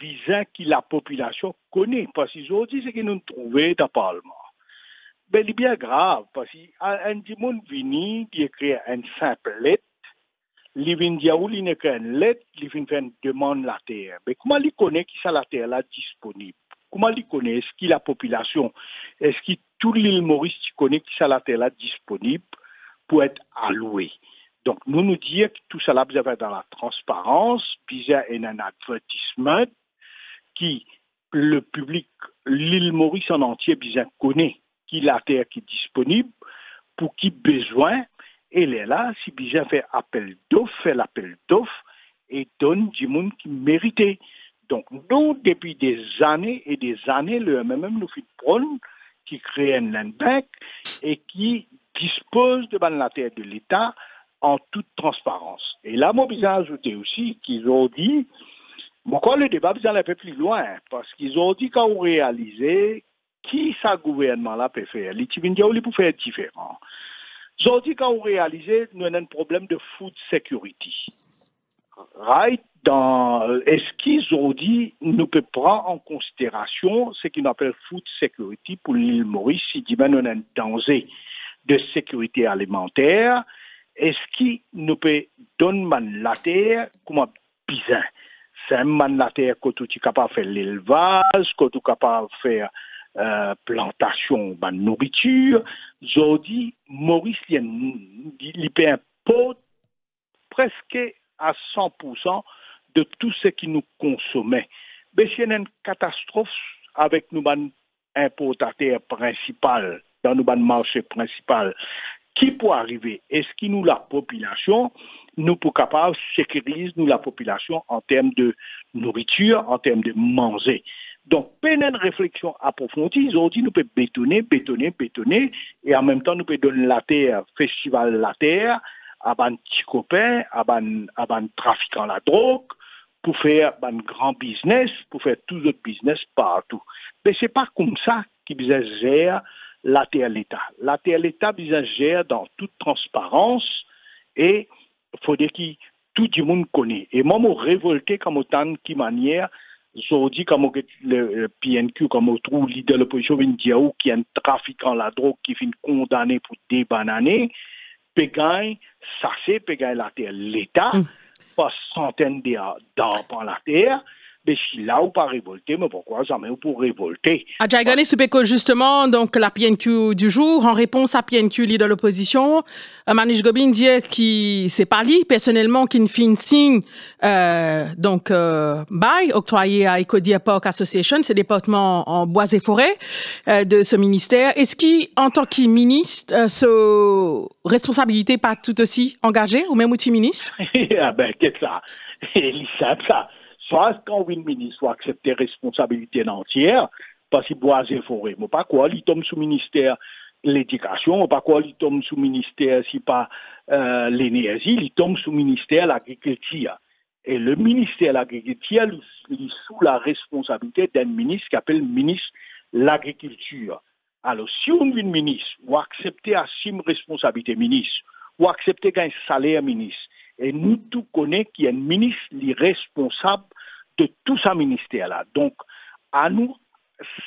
bizarre que la population connaît, parce qu'ils ont dit ce qu'ils nous trouvé dans le Parlement. Ben, c'est bien grave, parce qu'un monde vient, il écrit une simple lettre, il vient dire où il écrit une lettre, il vient faire une demande la terre. Mais comment il connaît qui ça la terre là disponible? Comment il connaît? Est-ce que la population, est-ce que tout l'île Maurice connaît qui ça la terre là disponible pour être alloué? Donc, nous disons que tout ça là, vous avez dans la transparence, puis un advertisement qui, le public, l'île Maurice en entier, bien connaît qui la terre qui est disponible, pour qui besoin, et là, si bien fait appel d'offres, fait l'appel d'offres, et donne du monde qui méritait. Donc, nous, depuis des années et des années, le MMM nous fait prône, qui crée un land bank, et qui dispose de la terre de l'État en toute transparence. Et là, moi, j'ai ajouté aussi qu'ils ont dit, pourquoi le débat est un peu plus loin, parce qu'ils ont dit qu'on réalisait qui ça gouvernement-là peut faire. Les Tivindiaou, ils peuvent faire différent. Ils ont dit qu'on réalisait, nous avons un problème de food security. Right? Est-ce qu'ils ont dit, nous pouvons prendre en considération ce qu'on appelle food security pour l'île Maurice, si on a un danger de sécurité alimentaire, est-ce qu'ils nous peuvent donner la terre comme un bizarre? C'est un la terre que tu es capable de faire l'élevage, que tu es capable de faire plantation de nourriture. J'ai dit, Maurice, il paie un pot presque à 100% de tout ce qui nous consommait. Mais s'il y a une catastrophe avec nos importateurs principaux, dans nos marchés principaux, qui peut arriver? Est-ce que nous, la population, nous sommes capables de sécuriser nous, la population en termes de nourriture, en termes de manger? Donc, peine une réflexion approfondie, ils ont dit nous pouvons bétonner, et en même temps nous pouvons donner la terre, festival la terre, à ban petits copains, à ban trafiquants la drogue, pour faire un grand business, pour faire tous les autres business partout. Mais c'est pas comme ça qu'ils gèrent la terre l'État. La terre l'État, ils gèrent dans toute transparence, et il faut dire que tout le monde connaît. Et moi, je me révolté comme autant de manière. J'ai dit comme le PNQ, comme on trouve leader de l'opposition, Vindiaou, qui est un trafiquant la drogue, qui finit condamné pour des bananes, pégagne, ça c'est pégagne la terre, l'État, pas centaines d'arbres la terre, mais si là ou pas révolté, mais pourquoi jamais pour révolter? Ajay Ganes, justement, donc la PNQ du jour, en réponse à PNQ, leader de l'opposition, Manish Gobin dit que c'est pas lui, personnellement, qui ne fait une signe, bail octroyé à Ecodia Park Association, c'est le département en bois et forêt de ce ministère. Est-ce qu'il, en tant que ministre, sa responsabilité pas tout aussi engagée, ou même outil ministre? Ah ben, qu'est-ce que ça? Il simple ça. Soit quand le ministre accepte responsabilité entière, parce qu'il boit et forêt. Mais pas quoi, il tombe sous le ministère de l'éducation, pas quoi, il tombe sous le ministère, si pas l'énergie, il tombe sous le ministère de l'agriculture. Et le ministère de l'agriculture, il est sous la responsabilité d'un ministre qui appelle ministre de l'agriculture. Alors, si on est ministre, ou accepter assumer responsabilité ministre, ou accepter un salaire ministre, et nous tous connaissons qu'il y a un ministre qui est responsable de tout ce ministère-là. Donc, à nous,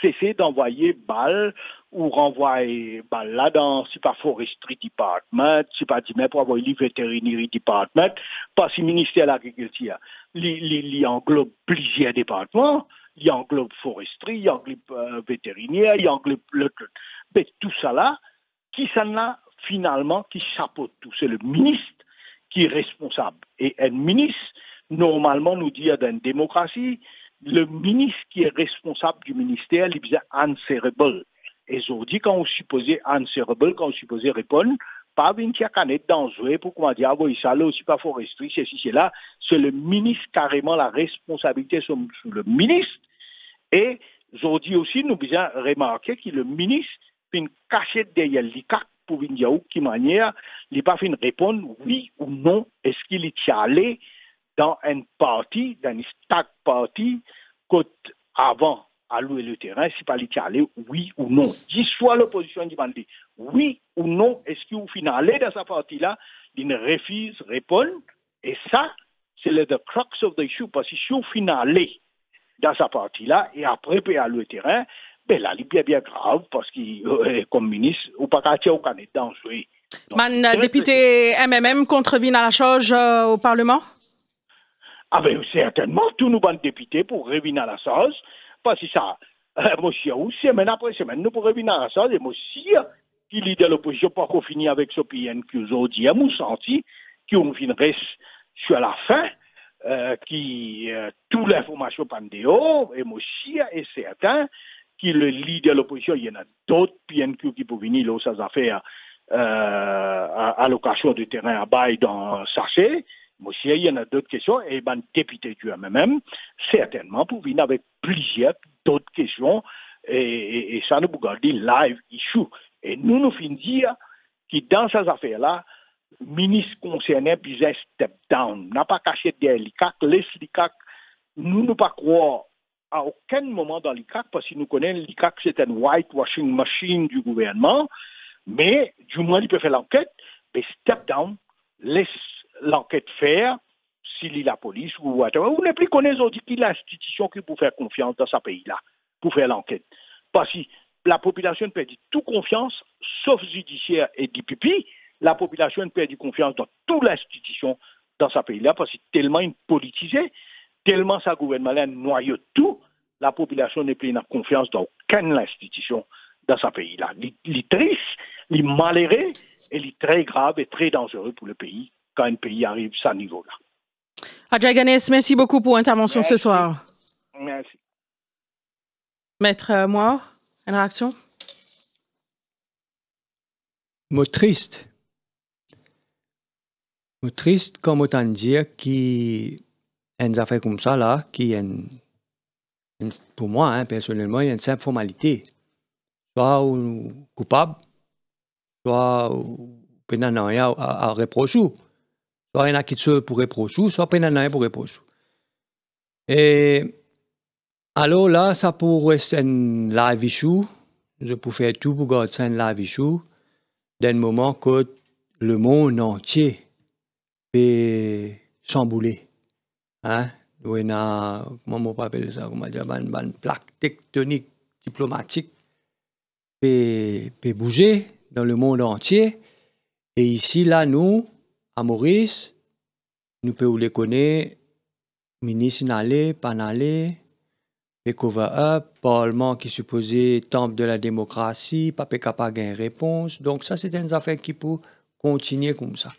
cesser d'envoyer balles ou renvoyer balles là dans, si pas Forestry Department, si pas dit, mais pour avoir le Veterinary Department, parce que le ministère de l'Agriculture, il englobe plusieurs départements, il englobe Forestry, il englobe vétérinaire, il englobe mais tout ça là, qui ça là, finalement, qui chapeaute tout. C'est le ministre qui est responsable. Et un ministre, normalement, nous dit dans une démocratie, le ministre qui est responsable du ministère, il est answerable. Et aujourd'hui, quand on supposait answerable, quand on supposait répondre, pas une canette dangereux pour comment dire, ah oui, ça là aussi pas Forestry, c'est là. C'est le ministre carrément, la responsabilité sous le ministre. Et aujourd'hui aussi, nous devons remarquer que le ministre fait une cachette derrière l'ICAC pour une dire qui manière, il n'a pas fait répondre oui ou non, est-ce qu'il est allé dans une partie, dans une stack party, avant à louer le terrain, si pas est allé oui ou non. Si soit l'opposition demande oui ou non, est-ce qu'il est allé dans sa partie-là, il refuse de répondre, et ça, c'est le crux of the issue, parce que si il est allé dans sa partie-là, et après, puis à louer le terrain, ben là, il est bien grave, parce que, comme ministre, ou pas qu'à tirer au canet dangereux. Député MMM contrevient à la charge au Parlement? Ah ben certainement, tous nos bons députés pour revenir à la charge, parce que ça, moi aussi, semaine après semaine, nous pour revenir à la charge, et moi aussi, qui leader de l'opposition, pas qu'on finit avec ce PNQ aujourd'hui, à mon senti, qui ont fini reste sur la fin, toute l'information pandéo, et moi aussi, est certain, que le leader de l'opposition, il y en a d'autres PNQ qui peuvent venir, là, ça affaires, allocation de terrain à bail dans Sachet. Moi aussi, il y en a d'autres questions, et ben, député du MMM, certainement, pour venir avec plusieurs d'autres questions, et ça nous regarde live issue. Et nous finissons dire que dans ces affaires-là, le ministre concerné puis un step down. N'a pas caché derrière l'ICAC, laisse l'ICAC. Nous ne pas croire à aucun moment dans l'ICAC, parce que nous connaissons l'ICAC, c'est une whitewashing machine du gouvernement, mais du moins, il peut faire l'enquête, mais step down, laisse l'enquête faire, s'il est la police ou whatever. Ou ne plus connaît aujourd'hui qui l'institution qui peut faire confiance dans ce pays-là, pour faire l'enquête. Parce que la population perd toute confiance, sauf judiciaire et DPP, la population perd confiance dans toute l'institution dans ce pays-là, parce que tellement politisé, tellement sa gouvernement noyau tout, la population n'est plus confiance dans aucune institution dans ce pays-là. Il est triste, il est malheureux, et il est très grave et très dangereux pour le pays quand un pays arrive à ce niveau-là. Adja Ganes, merci beaucoup pour l'intervention ce soir. Merci. Maître Moir, une réaction? Moi triste comme autant dire qu'il y a une affaire comme ça là, qui est pour moi, hein, personnellement, il y a une simple formalité. Soit coupable, soit pénal à reprocher. Soit il y en a qui sont pour reprocher, soit pénal pour reprocher. Et alors là, ça pourrait être une live issue. Je peux faire tout pour garder ça une live issue d'un moment que le monde entier peut chambouler. Hein? Où il y a, comment on peut appeler ça, comment dire, une plaque tectonique diplomatique peut bouger dans le monde entier. Et ici, là, nous, à Maurice, nous pouvons les connaître, ministre n'allait, pas n'allait, le cover-up, parlement qui supposait temple de la démocratie, pas capable de réponse. Donc ça, c'est une affaire qui peut continuer comme ça.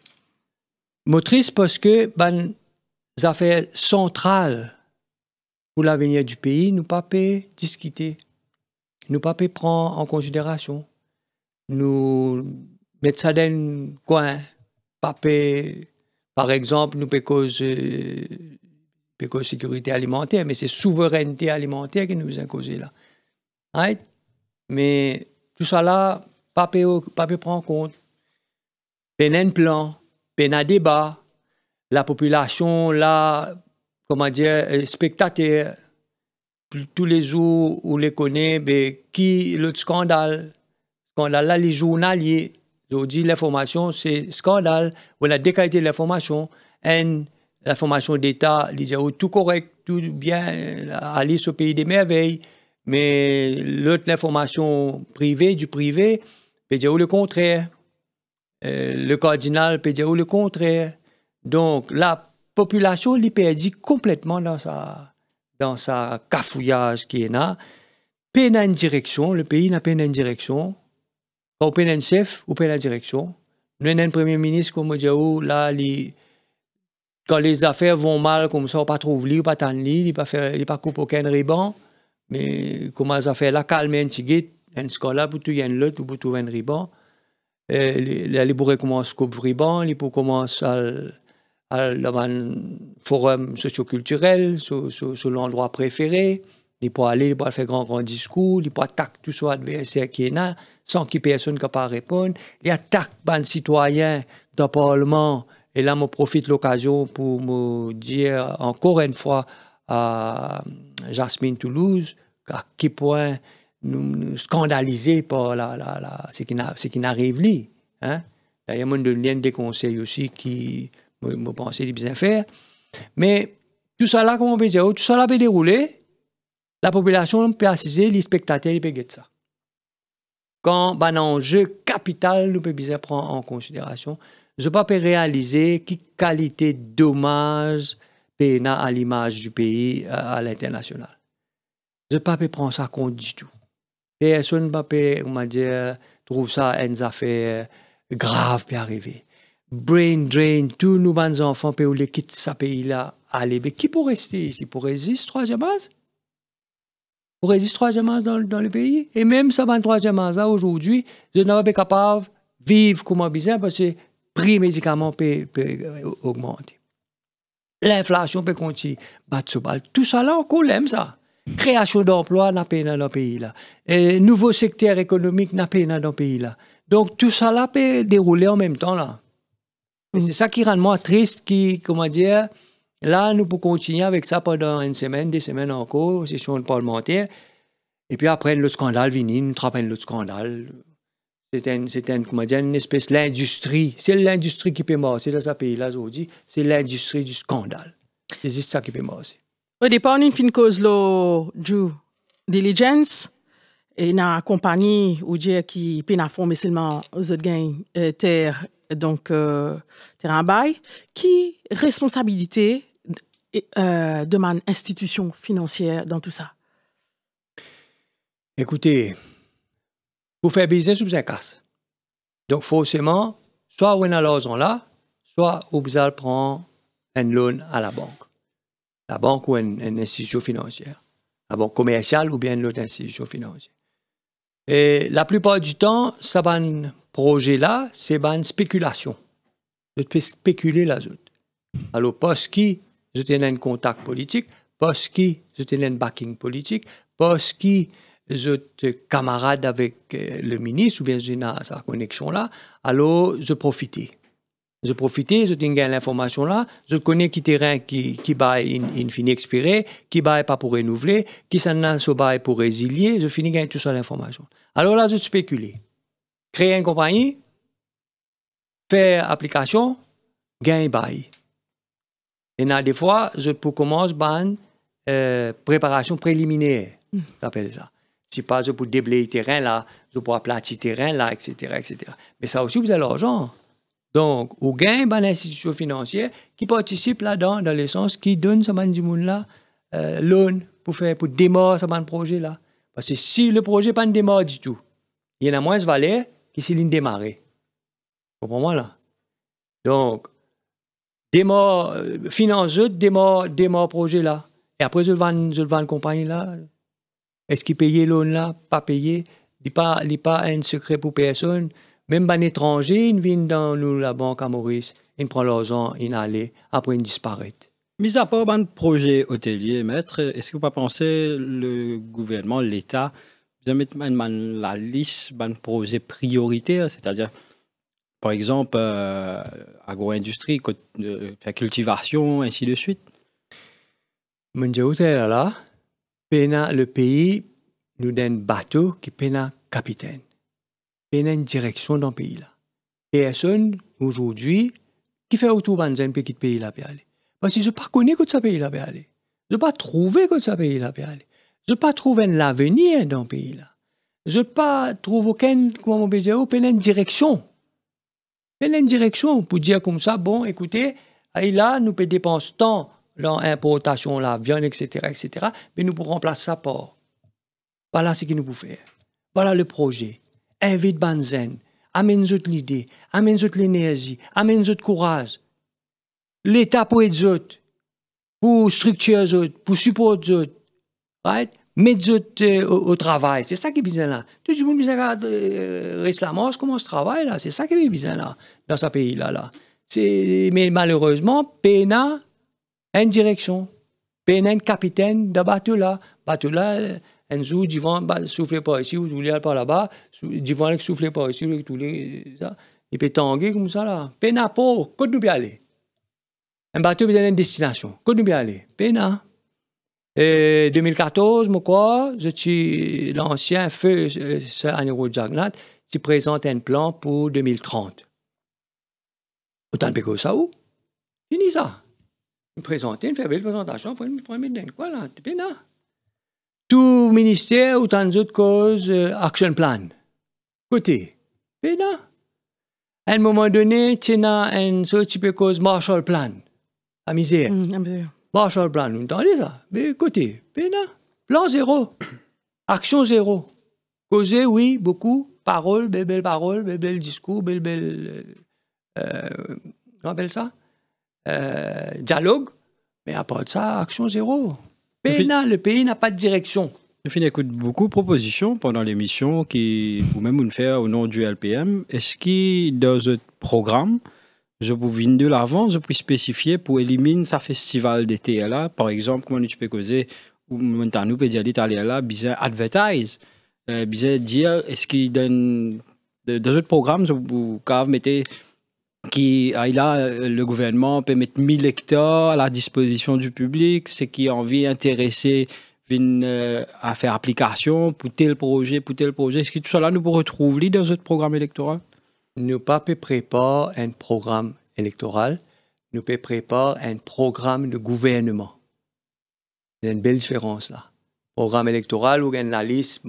Motrice parce que ben, les affaires centrales pour l'avenir du pays, nous pas discuter, nous pas prendre en considération, nous mettre ça dans un coin, pas par exemple, nous pas cause sécurité alimentaire, mais c'est souveraineté alimentaire qui nous a causé là. Right? Mais tout ça là, pas prendre en compte. Un plan, un débat, la population là, comment dire, spectateurs, tous les jours où les connaît, qui le scandale, scandale là, les journaliers, ils dit l'information, c'est scandale, ou la déqualité de l'information, l'information d'État, ils disent tout correct, tout bien, Alice au pays des merveilles, mais l'autre, l'information privée, du privé, peut dire le contraire. Le cardinal peut dire le contraire. Donc, la population, elle perdue complètement dans sa cafouillage qui est là. Peine une direction, le pays n'a pas une direction. Quand on peine un chef, on peine la direction. Nous avons un premier ministre, comme on dit, là, quand les affaires vont mal, comme ça, on ne pas trouve lit, on pas tant lit, il ne pas couper aucun ruban. Mais comment les affaires là, calme un petit guet, un scandale, pour tout, il y a une lutte, pour tout, un ruban. Les bourrés commencent à couper ruban, les bourrés commencent à un forum socioculturel sur l'endroit préféré. Ils peuvent aller, ils peuvent faire grand discours, ils peuvent attaquer tout ce adversaire qui est là, sans qu'il y ait personne qui peut répondre. Ils attaquent les citoyens dans le Parlement. Et là, je profite de l'occasion pour me dire encore une fois à Jasmine Toulouse à quel point nous scandalisés par ce qui n'arrive là. Hein? Il y a des conseils aussi qui me pensaient de bien faire. Mais tout ça là, comment on peut dire, tout ça là peut dérouler. La population peut assister, les spectateurs peuvent guetter ça. Quand un enjeu capital, nous peut bien prendre en considération, je ne peux pas réaliser quelle qualité de dommage à l'image du pays à l'international. Je ne peux pas prendre ça compte du tout. Personne ne peut, on va dire, trouve ça une affaire grave pour arriver. Brain drain, tous nos enfants peuvent quitter ce pays-là, aller. Mais qui peut rester ici? Pour résister troisième âge? Pour résister troisième âge dans le pays? Et même ça, dans le troisième âge, aujourd'hui, je ne suis pas capable de vivre comme un bizarre parce que le prix des médicaments peut augmenter. L'inflation peut continuer battre ce bal. Tout ça là, on l'aime ça. Création d'emplois n'a pas dans le pays là. Nouveau secteur économique n'a pas dans le pays là. Donc tout ça là peut dérouler en même temps là. C'est ça qui rend moi triste, comment dire, là nous pouvons continuer avec ça pendant une semaine, 2 semaines encore, session parlementaire. Et puis après le scandale vient, nous trappons l'autre scandale. C'est comment dire, une espèce d'industrie. C'est l'industrie qui peut marcher dans ce pays-là aujourd'hui. C'est l'industrie du scandale. C'est juste ça qui peut marcher. Au départ, on a fait une cause de diligence et la compagnie ou dire qui peut former seulement aux autres gains terre donc terrain bail qui responsabilité de ma institution financière dans tout ça. Écoutez, pour faire business, vous avez casse. Donc forcément, soit on a l'argent là, soit vous prend un loan à la banque. La banque ou une institution financière. La banque commerciale ou bien une autre institution financière. Et la plupart du temps, ça va un projet-là, c'est une spéculation. Je peux spéculer là autres. Alors, parce que je tenais un contact politique, parce que je tenais un backing politique, parce que je suis camarade avec le ministre ou bien j'ai sa connexion là, alors je profitais. Je profitais, je tenais l'information là, je connais qui terrain qui bail in fini expiré, qui bail pas pour renouveler, qui s'en a so bail pour résilier, je finis gagner tout ça l'information. Alors là, je spéculais. Créer une compagnie, faire application, gagner bail. Et là, des fois, je peux commencer par une préparation préliminaire, j'appelle ça. Si pas je peux déblayer le terrain là, je peux aplatir le terrain là, etc., etc. Mais ça aussi, vous avez l'argent. Donc, au gain, une institution financière qui participe là-dedans, dans le sens qui donne ce monde-là loan pour démarrer ce projet-là. Parce que si le projet n'est pas démarré du tout, il y en a moins de valeur que s'il est démarré. Vous comprenez là? Donc, finance, démarre projet-là. Et après, je le vends compagnie là. Est-ce qu'il paye loan là? Pas payé. Il n'est pas un secret pour personne. Même un étranger, il vient dans la banque à Maurice, il prend l'argent, il allait, après il disparaît. Mis à part un projet hôtelier, maître, est-ce que vous pas pensé le gouvernement, l'État, vous mettre la liste d'un projet prioritaire, c'est-à-dire, par exemple, agro-industrie, cultivation, ainsi de suite? Je dis là, le pays nous donne un bateau qui peine capitaine. il y a une direction dans le pays là. Personne aujourd'hui qui fait autour de petit pays là peut aller. Parce que je ne connais pas que ce pays là peut aller. Je ne pas trouver que ce pays là peut aller. Je ne pas trouver l'avenir dans le pays là. Je ne pas trouver aucune direction. Une direction pour dire comme ça, bon, écoutez, là, nous pouvons dépenser tant dans l'importation, la viande, etc., mais nous pouvons remplacer ça par. Voilà ce que nous pouvons faire. Voilà le projet. Invite Banzen, amène-nous l'idée, amène-nous l'énergie, amène-nous le courage. L'État pour aider les autres, pour structurer les autres, pour supporter les autres, right? Mettre les autres au travail. C'est ça qui est bizarre là. Tout le monde reste la mort, comment on se travaille là. C'est ça qui est bizarre là, dans ce pays-là. Là. Mais malheureusement, PNA a une direction. PNA a un capitaine de bateau là. Bateau là, un jour, ils vont souffler par ici, ou tous les par là-bas, ils vont souffler par ici, tous les ça. Il peut tanguer comme ça là. PNA pour, quand nous bien aller. Un bateau besoin d'une destination. Quand nous bien aller. PNA. 2014, je crois, l'ancien feu, Sir Aniro Jagnat, qui présente un plan pour 2030. Autant de ça où? Fini ça. Il présente une belle présentation pour mettre quoi là? C'est bien. Tout ministère, autant d'autres causes, action plan. Côté. Bien. À un moment donné, tu as un petit peu cause Marshall Plan. À misère. Marshall Plan, vous entendez ça? Mais écoutez, plan zéro, action zéro. Causer, oui, beaucoup, paroles, belle discours, on appelle ça? Dialogue, mais à part de ça, action zéro. Le pays n'a pas de direction. Je écoute beaucoup de propositions pendant l'émission ou même une faire au nom du LPM. Est-ce qu'il dans ce programme, je peux venir de l'avant, je peux spécifier pour éliminer sa festival d'été là, par exemple, comment tu peux causer, ou maintenant nous peut dire l'italien là, bizarre advertise, bizarre dire, est-ce qu'il donne dans ce programme, je peux mettre qui là, le gouvernement peut mettre 1000 hectares à la disposition du public, ce qui a envie d'intéressé à faire application pour tel projet. Est-ce que tout ça là nous peut retrouver dans ce programme électoral? Nous pas préparer un programme électoral, nous préparer un programme de gouvernement. Il y a une belle différence là. Programme électoral où il y a une liste,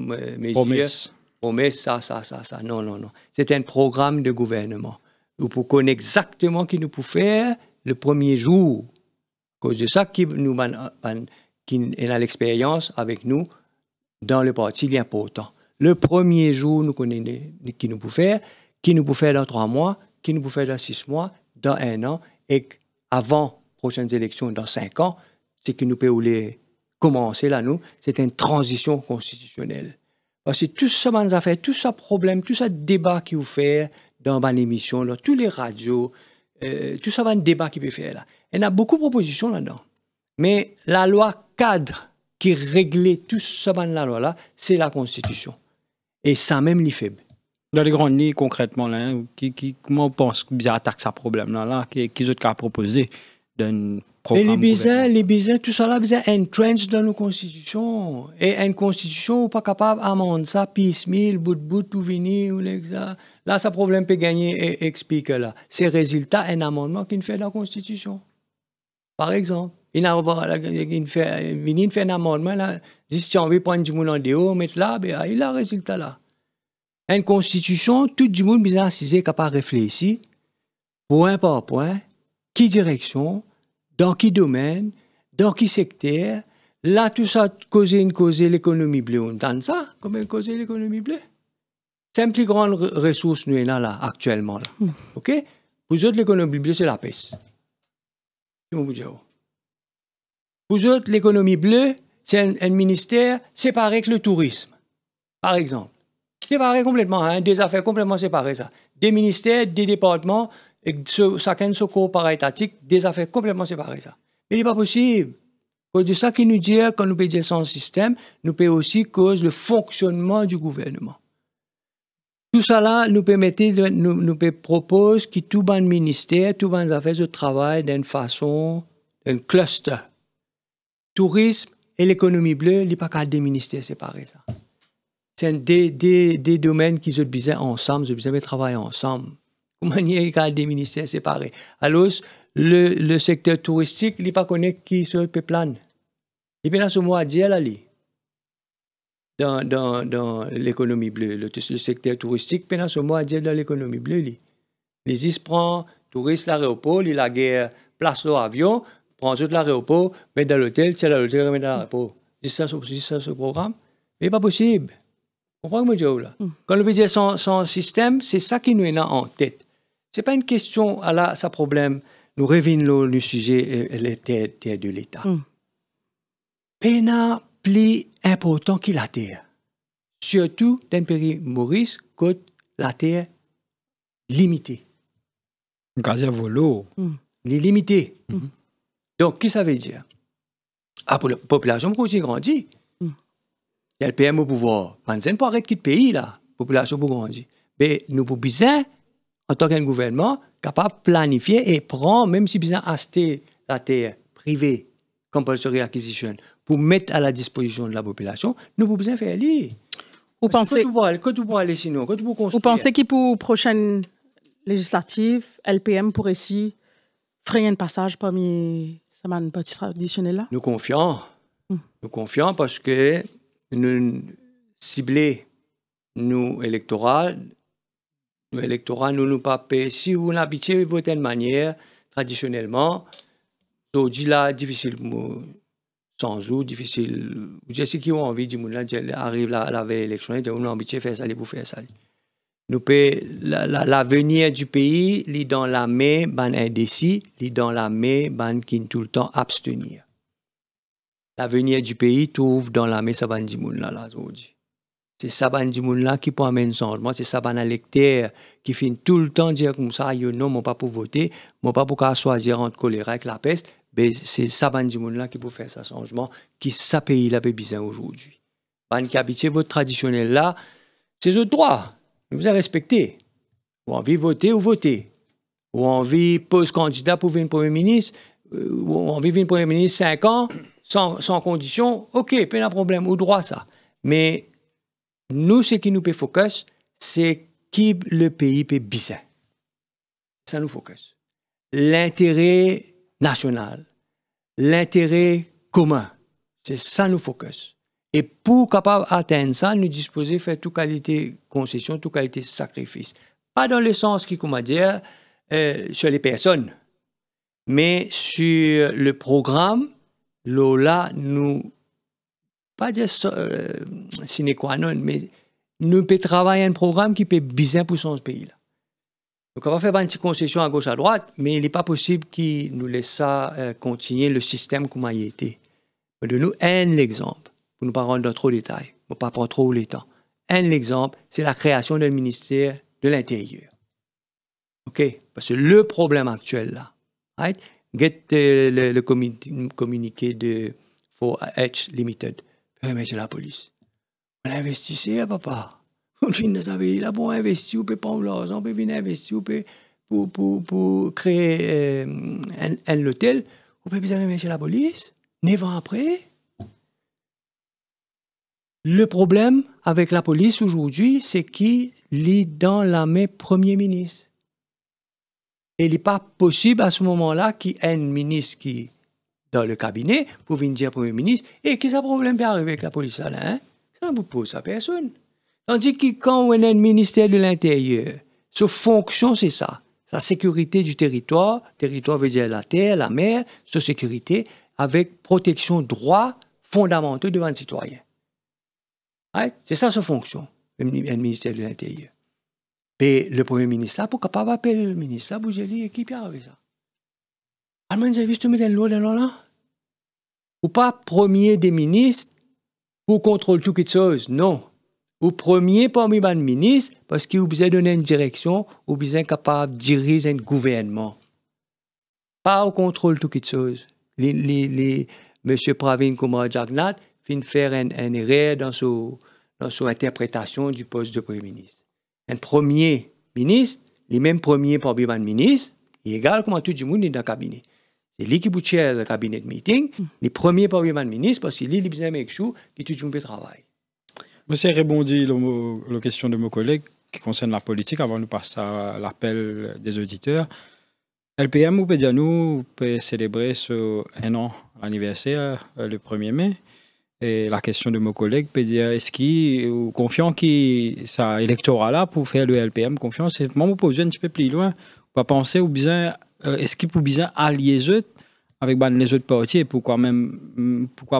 promesse, ça. Non. C'est un programme de gouvernement. Nous pouvons connaître exactement ce que nous pouvons faire le premier jour. À cause de ça, qui a l'expérience avec nous dans le parti, il est important. Le premier jour, nous connaissons ce que nous pouvons faire. Qui nous peut faire dans 3 mois, qui nous peut faire dans 6 mois, dans 1 an, et avant prochaines élections, dans 5 ans, c'est que nous pouvons commencer là, c'est une transition constitutionnelle. Parce que tout ça, nous a fait, tout ça problème, tout ça débat qui vous fait dans l'émission, dans tous les radios, tout ça, un débat qui peut faire là. Il y a beaucoup de propositions là-dedans. Mais la loi cadre qui réglait tout ça, la loi là, c'est la Constitution. Et ça même, les faibles. Dans les grandes lignes, concrètement, là, comment on pense qu'ils attaquent ce problème-là, qu'ils ont qu'à proposer d'un programme? Les bizarres, tout ça là, bizarre, entrench dans nos constitutions. Et une constitution, pas capable d'amender ça, piecemeal, bout, tout venir, ou ça. Là, ce problème peut gagner et expliquer là. C'est résultat un amendement qu'il fait dans la constitution. Par exemple, il fait un amendement là, si tu as envie de prendre du monde en dehors, mettre là, ben, il a un résultat là. Une constitution, tout le monde est capable de réfléchir, point par point, qui direction, dans qui domaine, dans qui secteur. Là, tout ça, causer l'économie bleue. On entend ça, comment causer l'économie bleue? C'est une plus grande ressource, nous, là, actuellement. Là. OK? Pour eux, l'économie bleue, c'est la peste. Pour eux, l'économie bleue, c'est un ministère séparé avec le tourisme, par exemple. Séparé complètement, hein, des affaires complètement séparées, ça. Des ministères, des départements, chacun se corps étatique, des affaires complètement séparées, ça. Mais il n'est pas possible. C'est ça qui nous dit, quand nous payons sans système, nous payons aussi cause le fonctionnement du gouvernement. Tout ça là, nous propose que tout le ministère, tout le affaires de travail d'une façon, d'un cluster. Tourisme et l'économie bleue, il n'y a pas qu'à des ministères séparés, ça. C'est des domaines qui ont besoin ensemble, ils ont besoin de travailler ensemble. Comment il y a des ministères séparés? Alors, le secteur touristique, il n'est pas connu qui se peut planer. Il y a ce mot à dire là, dans l'économie bleue. Le secteur touristique, il y a ce mot à dire dans l'économie bleue. Les IS prennent touristes l'aéroport, il a guerre, place l'avion, prend tout l'aéroport, met dans l'hôtel, c'est dans l'hôtel, met dans l'aéroport. C'est ça ce programme? Mais pas possible. Vous comprenez ce que je veux dire? Quand on veut dire son système, c'est ça qui nous est en tête. Ce n'est pas une question à ça problème. Nous revenons le sujet les terres de l'État. Pena plus important que la terre. Surtout dans le pays Maurice, quand la terre limitée. Gazia volo. Limitée. Donc, qu'est-ce que ça veut dire? Pour la population qui grandit. Il y a le PM au pouvoir. On ne peut pas arrêter le pays, là. La population pour grandir. Mais nous avons besoin, en tant qu'un gouvernement, capable de planifier et prendre, même si besoin acheter la terre privée, compulsory acquisition, pour mettre à la disposition de la population, nous avons besoin de faire aller. Vous pensez que pour prochaine législative, LPM pourrait ici frayer un passage parmi ces partis traditionnels là? Nous confions. Nous confions parce que nous ciblons nous électorats, nous pas payons. Si vous n'habitez de telle manière, traditionnellement, aujourd'hui là, difficile sans vous, difficile. Je sais qui ont envie du monde là, arrive à la veille élection, ils ont envie de faire ça, pour faire ça. Nous l'avenir du pays, li dans la main, ban indécis, li dans la main, ban qui tout le temps abstenir. L'avenir du pays trouve dans la main Saban Dimoun là aujourd'hui. C'est Saban Dimoun là qui peut amener un changement, c'est Saban électeur qui finit tout le temps dire comme ça, yo non, mon pas pour voter, mon pas pour choisir entre choléra avec la peste, mais c'est Saban Dimoun là qui peut faire ce changement, qui sa pays là besoin aujourd'hui. Ban qui habite votre traditionnel là, c'est votre droit. Vous avez respecté. Ou envie de voter ou voter. Ou envie de poser candidat pour venir Premier ministre. Ou envie de venir Premier ministre 5 ans, sans condition. OK, pas de problème, ou droit ça. Mais nous, ce qui nous fait focus, c'est qui le pays peut bien. Ça nous focus. L'intérêt national, l'intérêt commun, c'est ça nous focus. Et pour capable atteindre ça, nous disposer de faire toute qualité concession, toute qualité sacrifice. Pas dans le sens qui, comment dire, sur les personnes, mais sur le programme, là, nous, pas dire sine qua non, mais nous pouvons travailler un programme qui peut bien pour son pays-là. Donc, on va faire une petite concession à gauche, à droite, mais il n'est pas possible qu'il nous laisse ça continuer le système comme il était. De nous, un exemple. Pour ne pas rentrer dans trop de détails, pour ne pas prendre trop le temps. Un exemple, c'est la création d'un ministère de l'Intérieur. OK? Parce que le problème actuel, là, right? Get le communiqué de 4H Limited. C'est la police. On investissait, papa. On finit de savoir, là, pour investir, on peut prendre l'argent, on peut venir investir, on peut pour créer un hôtel, on peut bien remercier la police. 9 ans après. Le problème avec la police aujourd'hui, c'est qu'il est dans la main Premier ministre. Et il n'est pas possible à ce moment-là qu'il y ait un ministre qui est dans le cabinet pour venir dire au Premier ministre et qu'est-ce que le problème peut arriver avec la police là, hein? Ça ne vous pose à personne. Tandis que quand on a un ministère de l'Intérieur, sa fonction, c'est ça. Sa sécurité du territoire. Territoire veut dire la terre, la mer, sa sécurité, avec protection de droits fondamentaux devant le citoyen. Right? C'est ça sa fonction, le ministère de l'Intérieur. Mais le Premier ministre, pour capable appeler le ministre, vous avez qui peut arriver ça? Allemagne, vous avez vu mettre l'eau dans là? Ou pas premier des ministres pour contrôler toute chose, non. Ou premier parmi les ministres parce qu'il vous besoin de donner une direction, ou besoin capable de diriger un gouvernement. Pas au contrôle toute chose. M. Pravin Kumar Jagannath fin faire une erreur dans son interprétation du poste de Premier ministre. Un premier ministre, les mêmes premiers parmi les ministres, il est égal comme tout le monde est dans le cabinet. C'est lui qui peut chair le cabinet de meeting, les premiers parmi les ministres, parce qu'il est besoin de make sure que tout le monde peut travailler. Monsieur répondit la question de mon collègue qui concerne la politique avant de passer à l'appel des auditeurs. LPM, vous peut dire nous, peut célébrer ce 1 an anniversaire le 1er mai. Et la question de mon collègue peut dire est-ce qu'il est confiant qu'il ça électorat là pour faire le LPM confiance. C'est moi vous poser un petit peu plus loin. On va penser ou bien est-ce qu'il peut bien allier eux avec les autres partis et pourquoi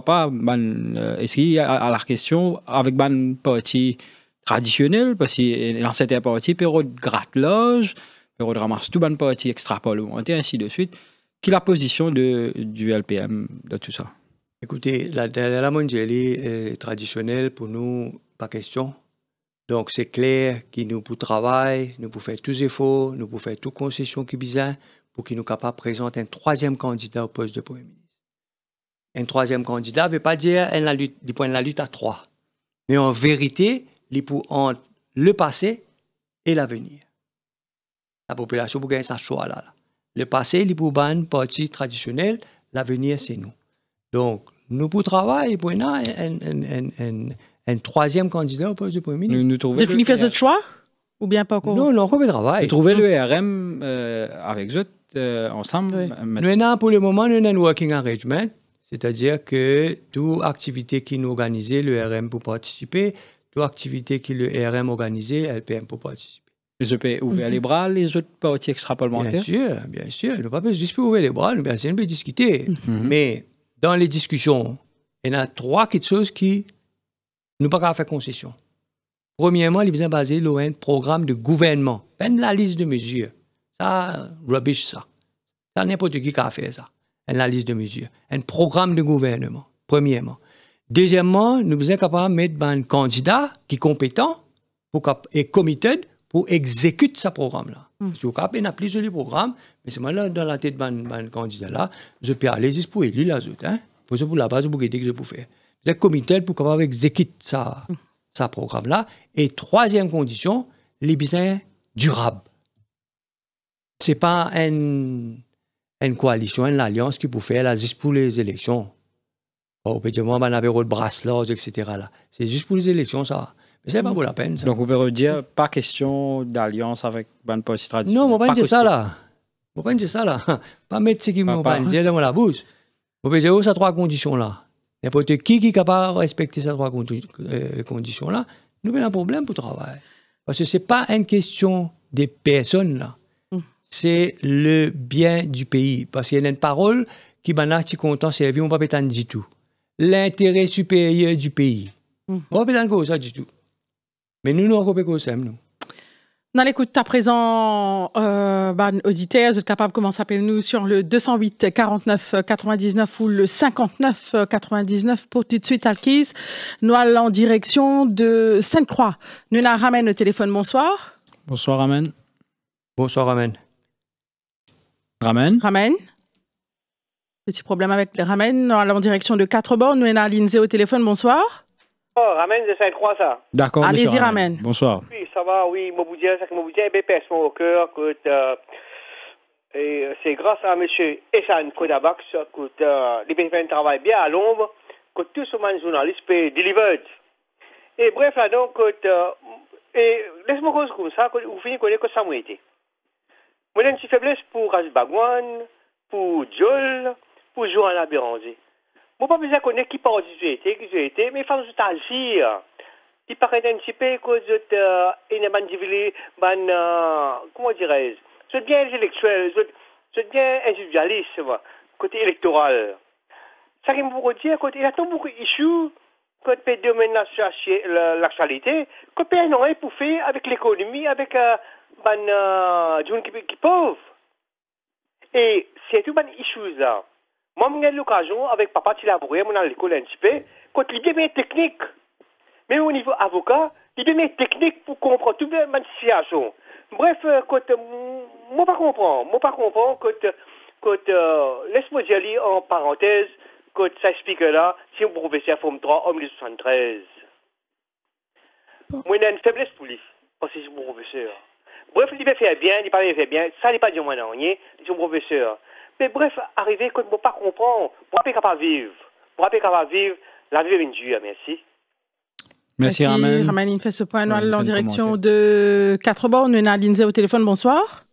pas est-ce qu'il y a la question avec les partis traditionnels parce que dans certains partis période gratte-loge période ramasse tout les partis extra-parlementaires ainsi de suite. Quelle est la position du LPM de tout ça? Écoutez, la mondiale est traditionnelle pour nous, pas question. Donc c'est clair que nous pour travailler, nous pour faire tous les efforts, nous pour faire toutes concessions qui besoin pour qu'il nous capable de présenter un troisième candidat au poste de Premier ministre. Un troisième candidat ne veut pas dire qu'il prend la lutte à 3. Mais en vérité, il pour entre le passé et l'avenir. La population pour gagner sa choix là. Le passé, il pour ban parti traditionnel, l'avenir c'est nous. Donc, nous pour travailler pour un troisième candidat au poste de Premier ministre. Vous avez fait ce choix? Ou bien pas encore? Non, on travaille. Vous trouvez le RM avec eux ensemble? Nous avons pour le moment un working arrangement, c'est-à-dire que toute activité qui nous organise, le RM pour participer, toute activité qui le RM organisé, LPM pour participer. Les EP ouvrir les bras, les autres partis extra-parlementaires? Bien sûr. Nous ne pouvons pas juste ouvrir les bras, nous ne pouvons discuter. Mais dans les discussions, il y a 3 choses qui ne peuvent pas faire concession. Premièrement, il est basé sur un programme de gouvernement, pas la liste de mesures. Ça, rubbish ça. Ça, n'importe qui a fait ça. La liste de mesures. Un programme de gouvernement, premièrement. Deuxièmement, nous sommes capables de mettre un candidat qui est compétent et committed pour exécuter ce programme-là. Je suis capable de plusieurs programmes, mais c'est moi là, dans la tête de candidat-là, je peux aller juste pour élire les autres. Hein? Pour ça, pour la base, pour aider que je peux faire. Vous êtes committed pour capable exécuter ce programme-là. Et troisième condition, les besoins durables. Ce n'est pas une coalition, une alliance qui peut faire là, juste pour les élections. On peut dire, moi, on a de bracelets, etc. C'est juste pour les élections, ça. Mais ce n'est pas pour la peine, ça. Donc, vous pouvez dire, pas question d'alliance avec une parti traditionnel. Non, on ne va pas dire ça, là. On ne va pas dire ça, là. Pas mettre ce qui m'ont pas dit dans la bouche. On peut dire, ces 3 conditions-là. N'importe qui est capable de respecter ces 3 conditions-là, nous avons un problème pour travailler. Parce que ce n'est pas une question des personnes, là. C'est le bien du pays. Parce qu'il y a une parole qui m'a si content servir, on ne va pas du tout. L'intérêt supérieur du pays. On ne va pas ça du tout. Mais nous, on ne ça, nous. Dans l'écoute à présent, auditeurs, vous êtes capable de commencer à appeler nous sur le 208 49 99 ou le 59 99 pour tout de suite Alkis. Nous allons en direction de Sainte-Croix. Nous avons Ramen au téléphone. Bonsoir. Bonsoir, Ramen. Bonsoir, Ramen. Ramen. Petit problème avec le Ramen. Nous allons en direction de 4 bornes. Nous avons Lindsay au téléphone. Bonsoir. Oh, Ramen de Sainte-Croix, ça. D'accord, allez-y, Ramen. Bonsoir. Oui, ça va, oui, Moboudia, BPS, au cœur, c'est grâce à M. Essan Kodabax que les BPS travaillent bien à l'ombre, que tous les journalistes peuvent deliver. Et bref, là, donc, laisse-moi cause comme ça, vous finissez connaître que ça m'a été. Moi, j'ai une petite faiblesse pour Rasbagwan, pour Joel, pour Johanna Béranger. Je ne sais pas besoin de connaître qui parle qui j'ai été, mais il faut que agir. Il paraît un petit peu que comment dirais-je, c'est bien intellectuel, c'est bien individualiste, côté électoral. Ça qui me pourrait dire, il y a tant beaucoup d'issues que peut dominer l'actualité, que peut non pour faire avec l'économie, avec des gens qui pauvres. Et c'est tout les issues là. Moi, j'ai eu l'occasion, avec papa, tu l'as avoué, moi, dans l'école un petit peu, quand il est bien technique. Même au niveau avocat, il est bien technique pour comprendre toute la situation. Bref, moi, pas comprendre. Laisse-moi dire en parenthèse, quand ça explique là, si un professeur forme 3 en 1973. Moi, j'ai une faiblesse pour lui, parce que c'est mon professeur. Bref, il va faire bien, il va faire bien, ça n'est pas du moins rien, c'est mon professeur. Mais bref, arriver quand on ne pas comprendre, pour ne pas capable de vivre. Pour ne pas capable de vivre, la vie est une dure, merci. Merci, Raman. Raman, il fait ce point annuel en direction de 4 bords. Nous avons Lindsay au téléphone. Bonsoir.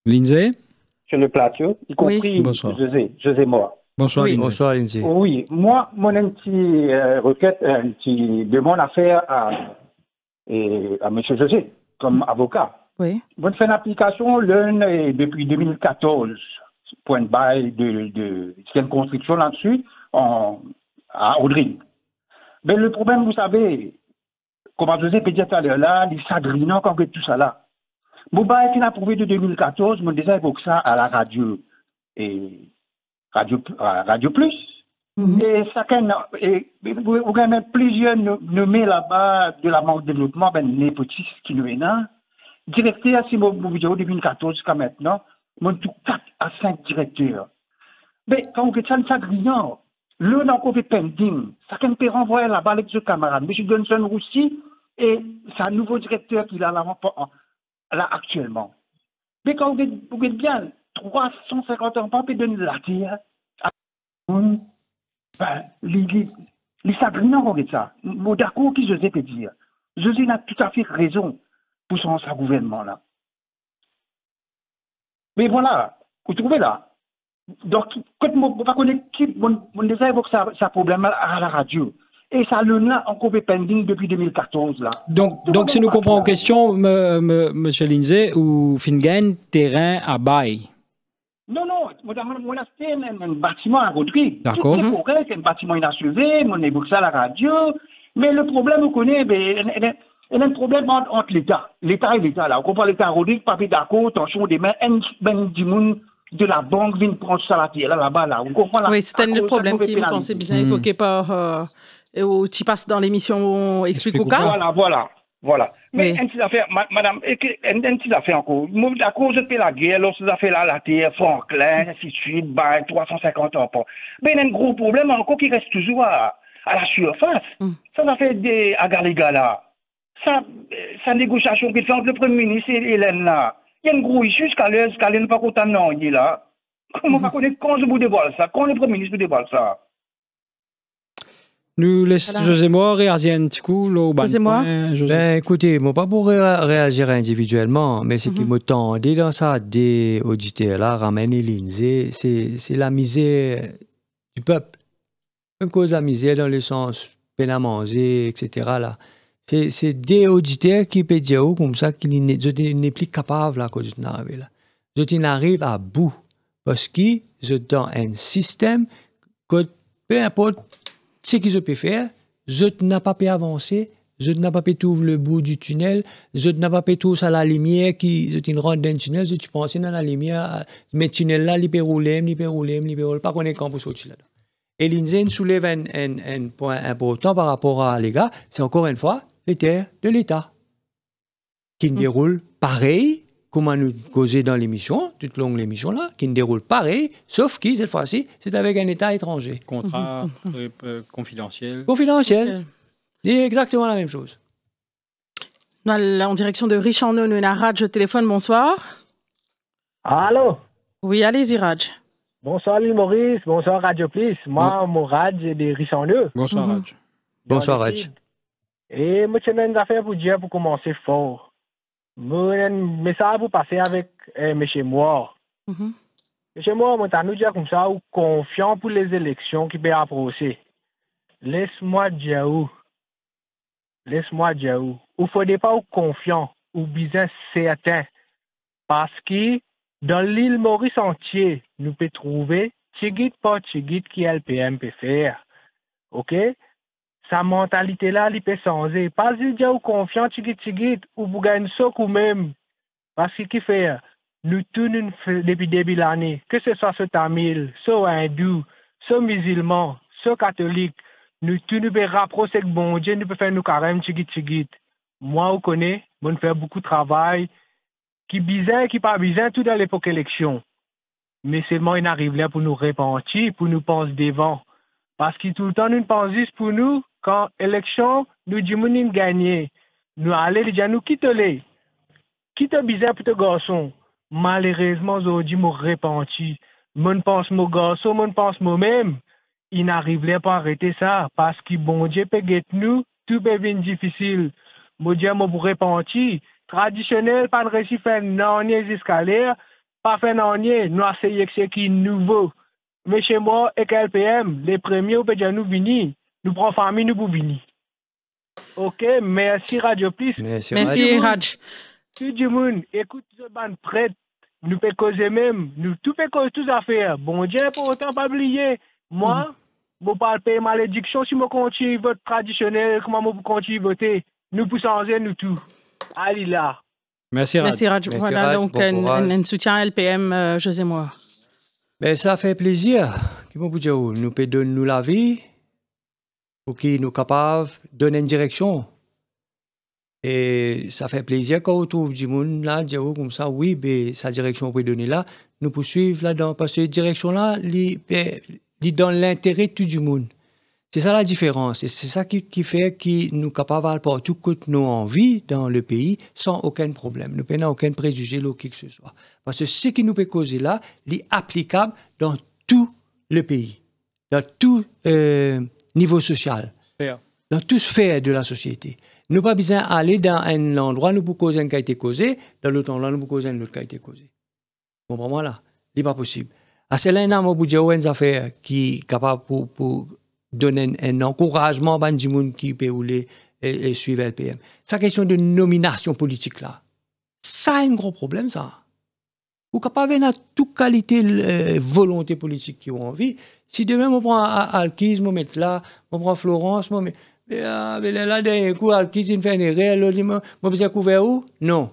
Lindsay? Sur le plateau, y compris José Moa. Bonsoir, oui. Lindsay. Bonsoir, Lindsay. Oui, moi, mon petit requête, un petit demande à faire à M. José, comme avocat. Oui. Vous faites une application depuis 2014, point de bail de une construction là-dessus à Audrey. Mais le problème, vous savez, comme José peut dire tout à l'heure là, les s'agrinant quand tout ça là. Mon bail qui n'a approuvé de 2014, je déjà évoqué ça à la radio et Radio Plus. Et chacun, vous avez même plusieurs nommés là-bas de la banque de développement, népotistes qui nous viennent. Directeur, si mon vidéo de 2014 jusqu'à maintenant, mon tout 4 à 5 directeurs. Mais quand vous êtes ça grillant, l'un encore fait pending, chacun peut renvoyer là-bas avec ses camarades. M. Johnson Roussi et sa nouveau directeur qu'il a là actuellement. Mais quand vous êtes bien, 350 enfants peut donner la terre. Les sagrins ont ça. Mon d'accord qui José peut dire. José a tout à fait raison pour son gouvernement-là. Mais voilà, vous trouvez là. Donc, quand on va connaître qui, on déjà évoque ça problème à la radio. Et ça le là encore pending depuis 2014 là. Donc si nous comprenons en question, monsieur Lindsay, ou Fingan, terrain à bail. Non, mon acheté un bâtiment à Rodrigue. D'accord. C'est correct, un bâtiment inachevé, on évoque ça à la radio. Mais le problème, vous connaissez, il y a un problème entre l'État. L'État et l'État, là. On comprend l'État à Rodrigue, pas d'accord, attention, des mains, du monde de la banque vient prendre ça là-bas, là. On comprend oui, c'était le problème qui me pensait bien évoqué par. Tu passes dans l'émission Explique au cas. Voilà. Mais une petite affaire, madame, une petite affaire encore. À cause de la guerre, lorsque ça fait là, la terre, Franklin, ainsi de suite, 350 ans. Mais il y a un gros problème encore qui reste toujours à la surface. Ça va faire des agarigas là. Ça négociation qui fait entre le Premier ministre et Hélène là. Il y a un gros issue jusqu'à l'heure, n'est pas content non, là. Comment on va connaître quand je vous dévoile ça, quand le Premier ministre vous dévoile ça? Nous laissons José Moa réagir un petit coup. José Moa. Ben, écoutez, moi pas pour réagir individuellement, mais ce qui me tendait dans ça des auditeurs là, ramener Lindsay, c'est la misère du peuple. Même cause la misère dans le sens peine à manger, etc. là. C'est des auditeurs qui peuvent dire comme ça qu'ils n'est plus capable là quand je n'arrive là. Je n'arrive à bout parce que je dans un système que peu importe ce que je peux faire, je n'ai pas pu avancer, je n'ai pas pu trouver le bout du tunnel, je n'ai pas pu trouver la lumière qui je rentre dans le tunnel, je pense dans la lumière, mais le tunnel là, il peut rouler, pas qu'on est quand pour sortir là. Et Lindsay soulève un point important par rapport à les gars, c'est encore une fois les terres de l'État qui déroulent pareil, comme nous causons dans l'émission, toute longue l'émission là, qui déroule pareil, sauf que cette fois-ci, c'est avec un État étranger. Contrat confidentiel. Confidentiel. C'est exactement la même chose. En direction de Richano, nous avons Raj au téléphone. Bonsoir. Allô? Oui, allez-y, Raj. Bonsoir, Louis Maurice. Bonsoir, Radio Plus. Moi, mon Raj de Richano. Bonsoir, Raj. Bonsoir, Raj. Et moi, j'ai une affaire pour dire pour commencer fort. Mais ça, vous passez avec M. Moore. M. Moore, moi, nous dire comme ça, ou confiant pour les élections qui peuvent approcher. Laisse-moi dire où. Il ne faudrait pas ou confiant ou bien certain. Parce que dans l'île Maurice entier, nous pouvons trouver tigit par tigit qui LPM peut faire. OK? Sa mentalité-là, il peut changer. Pas dire ou confiant tigit ou vous gagnez ça ou même. Parce que qui fait, nous tous depuis début de l'année, que ce soit ce tamil, ce hindou, ce musulman, ce catholique, nous tous nous pouvons rapprocher avec bon Dieu, nous pouvons faire nous carême tigit. Moi, je connais, on fait beaucoup de travail, qui bizarre, qui pas bizarre, tout dans l'époque élection. Mais seulement il arrive là pour nous repentir, pour nous penser devant. Parce que tout le temps, nous pensons juste pour nous, quand élection, nous disons nous gagner. Nous allons dire nous quitter. Quitte bizarre pour te garçon. Malheureusement, aujourd'hui, je me repentis. Je pense mon garçon, je pense moi-même. il n'arriverait pas à arrêter ça parce que bon Dieu peut guetter nous, tout peut venir difficile. Mon Dieu, moi pour répondre, traditionnel, pas de récit fait non jusqu'à l'air, pas fait non nous essayons que c'est qui nouveau. Mais chez moi, et LPM, les premiers, on peut dire nous venir, nous prenons famille, nous pour venir. Ok, merci Radio Plus. Merci Raj. Tout le monde, écoute ce bande prête, nous peut causer même, nous tout peut causer toutes affaires. Bon Dieu, pour autant pas oublier, moi, je parle payer malédiction si je continue vote traditionnel, comment je continue voter, nous pour changer nous tout. Allez là. Merci Raj. Merci Raj. Voilà donc un soutien LPM, José Moore. Mais ça fait plaisir. Nous pouvons donner la vie pour qu'ils nous capables de donner une direction. Et ça fait plaisir quand on trouve du monde là, comme ça, oui, mais sa direction on peut donner là, nous poursuivre là-dedans. Parce que cette direction-là, elle donne l'intérêt de tout le monde. C'est ça la différence. Et c'est ça qui fait que nous sommes capables de partout que nous envie dans le pays sans aucun problème. Nous n'avons aucun préjugé ou qui que ce soit. Parce que ce qui nous peut causer là, est applicable dans tout le pays, dans tout niveau social, dans toute sphère de la société. Nous n'avons pas besoin d'aller dans un endroit, nous pouvons causer un qui a été causé, dans l'autre endroit, nous pouvons causer un autre qui a été causé. Bon, pour moi, là, ce n'est pas possible. C'est là qu'on a une affaire qui est capable pour donner un encouragement à des gens qui peuvent et suivre LPM. C'est la question de nomination politique, là. Ça a un gros problème, ça. Vous n'êtes pas de toute qualité volonté politique qui ont envie. Si demain, on prend Alkis, on met là, on prend Florence, on met... Mais là, d'un coup, Alkis, il fait une erreur, on peut couvert où? Non.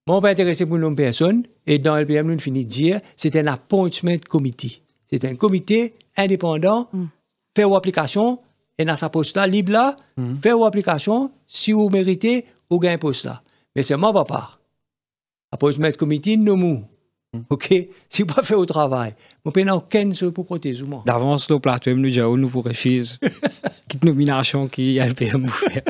Moi, on pas intéressé pour une personne. Et dans LPM, nous finissons de dire c'est un appointment committee. C'est un comité indépendant, fait une application, et dans sa poste là, libre là, fait une application, si vous méritez, vous gagnez un poste là. Mais c'est moi, papa. Appointment committee, nous. OK? Si vous pas fait au travail, vous n'avez aucun chose pour protéger moi. D'avance, le plateau, nous disons, nous vous refusons. Quelle nomination qui a LPM vous fait.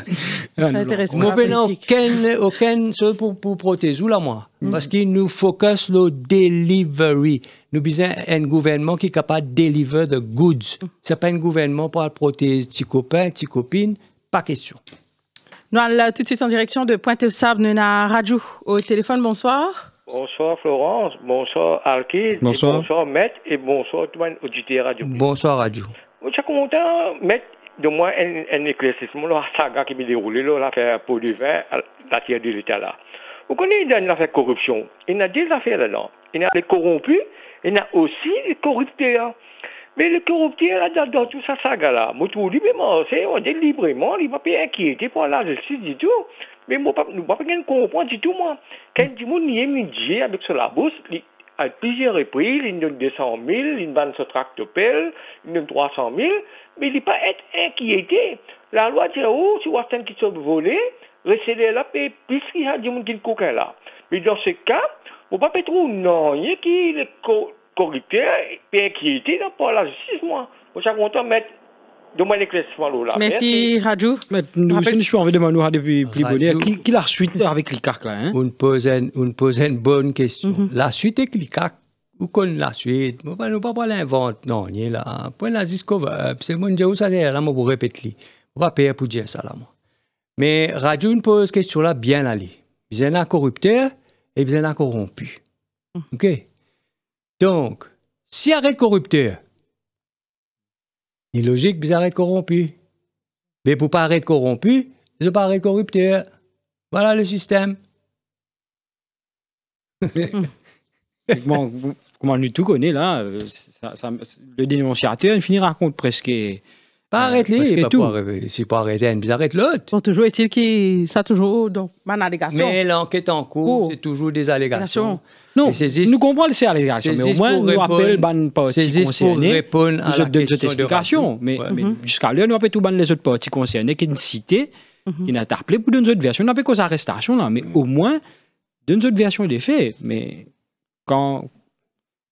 Vous n'avez aucun chose pour protéger là, moi. Parce que nous focus le delivery. Nous besoin un gouvernement qui est capable de deliver the goods. Ce n'est pas un gouvernement pour protéger tes copains, tes copines. Pas question. Nous allons tout de suite en direction de Pointe-aux-Sables. Nous avons Rajou au téléphone. Bonsoir. Bonsoir Florence, bonsoir Alkid, bonsoir Maître et bonsoir tout le monde auditeur Radio. Bonsoir Radio. Je suis content de mettre de moi un éclaircissement la saga qui me déroule l'affaire pour du vin, la tiers de l'État là. Vous connaissez l'affaire corruption, il y a deux affaires là-dedans. Il y a les corrompus, il y a aussi les corrupteurs. Mais le corrupteur là dans toute sa saga là, moi tout librement, on dit librement, il ne va pas inquiéter pour la justice du tout. Mais nous ne pouvons pas comprendre du tout, moi. Quand du monde y est midi avec sur la bourse, à plusieurs reprises, il donne 200 000, il donne ce tractopelle, il donne 300 000, mais il ne peut pas être inquiété. La loi dit, oh, si vous avez un qui se volé, restez là, puis il y a du monde qui est coquin là. Mais dans ce cas, on ne peut pas trop non, il y a qui est corrupteur, et inquiété par la justice, moi. Je suis content de mettre. Merci, Rajou. Je suis envie de demander depuis plus bonheur. Qui la suite avec l'ICAC là? Hein? On pose une bonne question. La suite avec l'ICAC, où qu'on la suite? On ne va pas l'inventer. Non, il est là. Pour la discover, c'est mon Dieu, ça là, moi pour répéter. On va payer pour dire ça là, moi. Mais Rajou pose question là bien allée. Vous êtes un corrupteur et vous êtes un corrompu. OK? Donc, si arrête corrupteur, il est logique que vous arrêtez corrompu. Mais pour ne pas arrêter corrompu, vous ne pas arrêter corrupteur. Voilà le système. Comment nous tout connaît là, le dénonciateur, il finira compte presque. Pas arrêter, c'est pas arrêter, vous arrêtez l'autre. Bon, toujours est-il que ça toujours donc une allégation. Mais l'enquête en cours, c'est toujours des allégations. Non, nous comprenons ces allégations, mais au moins nous rappelons ban parties concernées. Répondre à la question. Mais jusqu'à là, nous appelons tout ban les autres parties concernées qui nous citent, qui nous appelé pour donner une autre version. Nous n'avons pas cause d'arrestation là, mais au moins donner une autre version des faits. Mais quand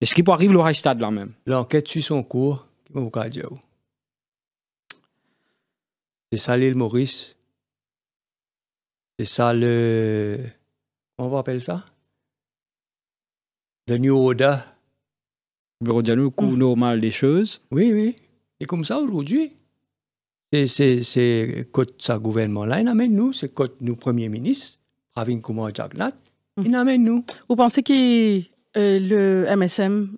est-ce qu'il peut arriver le stade là même? L'enquête suit son cours. Qui m'a vous dire? C'est ça l'île Maurice. C'est ça le... Comment on appelle ça? Le New Order. Le cours normal des choses. Oui, oui. Et comme ça, aujourd'hui, c'est quand ce gouvernement-là, il amène nous, c'est quand nous, Premier ministre, Pravin Kumar Jagannath, il amène nous. Vous pensez que le MSM,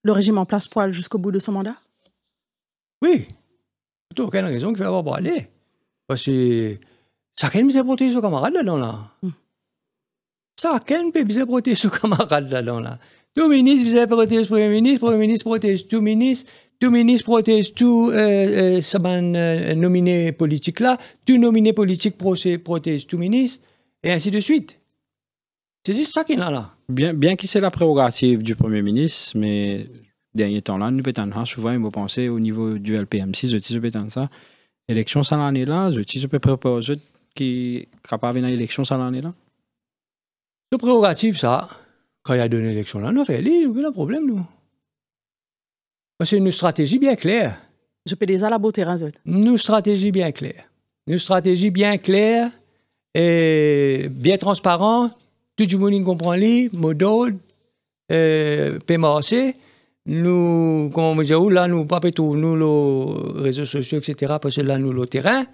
le régime en place, pourra aller jusqu'au bout de son mandat? Oui. Il n'y a aucune raison qu'il ne faut pas aller. Parce que ça ne peut pas protéger ses camarades là-dedans. Là. Ça ne peut pas protéger ses camarades là-dedans. Là. Tout ministre vient protéger le Premier ministre protège tout ministre protège tout nominé politique là, tout nominé politique protège tout ministre, et ainsi de suite. C'est juste ça qu'il y a là. Bien que c'est la prérogative du Premier ministre, mais dernier temps là, nous peut-être souvent, il faut penser au niveau du LPM6, je peux ça. Élection ça l'année là, je peux proposer qui est capable d'une élection ça l'année là. C'est prérogative ça. Quand il y a une élection là, nous fait il y a un problème nous. C'est une stratégie bien claire. Je peux déjà la beauté rasée. Une stratégie bien claire. Une stratégie bien claire et bien transparente. Tout le monde comprend les modèles, PMAC. Nous, comme on dit, là, nous, pas tout, nous, les réseaux sociaux, etc., parce que là, nous, le terrain,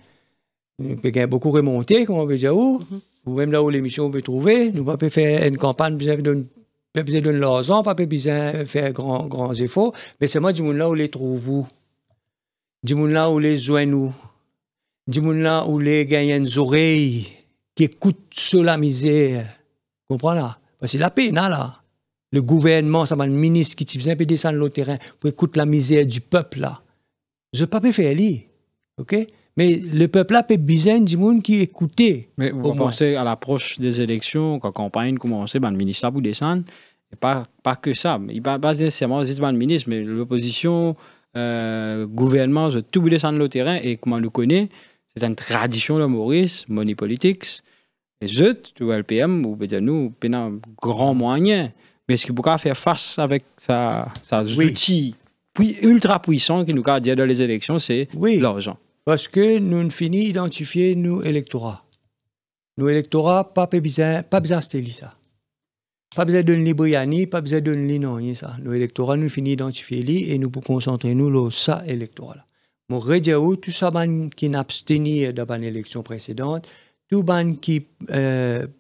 nous pouvons beaucoup remonter, comme on veut dire, ou même là où l'émission peut trouver, nous ne pouvons pas faire une campagne, pas besoin de l'argent, pas besoin de faire grands efforts, mais c'est moi, du monde là où les trouve, du monde là où les joignent nous, du monde là où les gagnent des oreilles qui écoutent sur la misère. Comprends là? Parce que la peine là. Le gouvernement, ça va le ministre qui vient de descendre le terrain pour écouter la misère du peuple là. Je ne peux pas faire lire. OK? Mais le peuple là peut besoin du monde qui écoute. Mais vous pensez à l'approche des élections, quand la campagne commence, le ministre là pour descendre, et pas que ça. Il ne va pas nécessairement dire le ministre, mais l'opposition, gouvernement, tout descendre le terrain, et comme on le connaît, c'est une tradition de Maurice, money politics. Et je, tout LPM, ou peut-être nous, on a un grand moyen. Mais ce qu'il peut faire face avec sa outils ultra puissants qui nous a dit dans les élections, c'est l'argent. Parce que nous finissons d'identifier nos électorats. Nos électorats, pas besoin de ça. Pas besoin de Libriani, pas besoin de Linoyen, ça. Nos électorats, nous finissons d'identifier et nous pouvons concentrer nous sur ça électorat. Mon redjaou, tout ça qui n'abstenir dans une élection précédente, tout ban qui,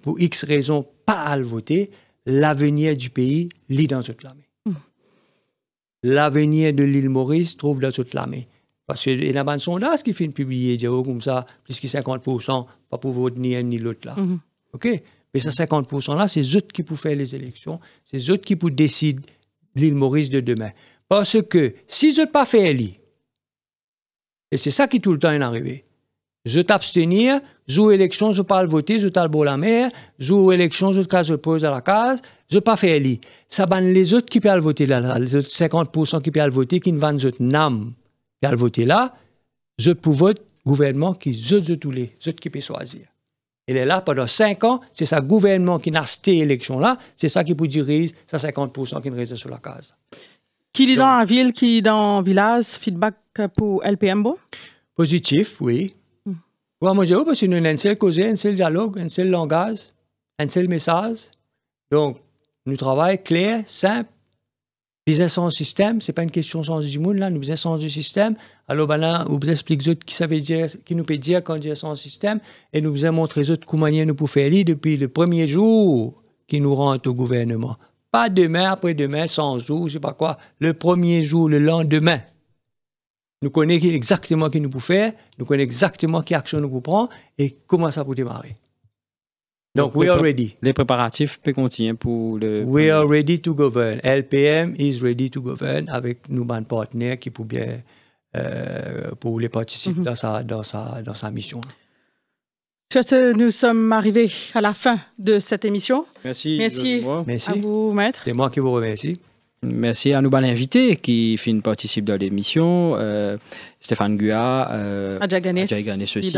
pour X raisons, pas à le voter, l'avenir du pays lit dans toute la main. L'avenir de l'île Maurice trouve dans toute la main. Parce qu'il y a un sondage qui finit publier comme ça, plus que 50%, pas pour voter ni un ni l'autre là. OK? Mais ces 50% là, c'est eux qui peuvent faire les élections, c'est eux qui peuvent décider l'île Maurice de demain. Parce que si je ne pas faire l'île, et c'est ça qui tout le temps est arrivé, je t'abstenir, joue élection, je parle voter, je t'albo la mer, joue élection, je pose à la case, je pas faire li. Ça ban les autres qui peuvent voter là, les autres 50% qui peuvent voter, qui ne vendent autres nam, qui peuvent voter là, je peux voter gouvernement qui je tous les autres qui peuvent choisir. Il est là pendant 5 ans, c'est ça gouvernement qui n'a cette élection là, c'est ça qui peut diriger ça 50% qui ne reste sur la case. Qui est dans la ville, qui est dans le village, feedback pour LPM bon? Positif, oui. Moi, je parce que nous avons un seul causé, un seul dialogue, un seul langage, un seul message. Donc, nous travaillons clair, simple, business sans système. Ce n'est pas une question sans du monde, là. Nous business sans du système. Alors, là, vous expliquez qui ça veut dire, qui nous peut dire quand on dit sans système. Et nous vous montré comment nous pouvons faire depuis le premier jour qui nous rentre au gouvernement. Pas demain, après-demain, 100 jours, je ne sais pas quoi. Le premier jour, le lendemain. Nous connaissons exactement ce que nous pouvons faire, nous connaissons exactement quelle action nous pouvons prendre et comment ça peut démarrer. Donc, we are ready. Les préparatifs peuvent continuer pour le... We are ready to govern. LPM is ready to govern avec nos partenaires qui peuvent bien pour les participer dans sa mission. Sur ce, nous sommes arrivés à la fin de cette émission. Merci. Merci à vous, maître. C'est moi qui vous remercie. Merci à nos invités qui participent dans l'émission. Stéphane Gua, Adjaganes aussi.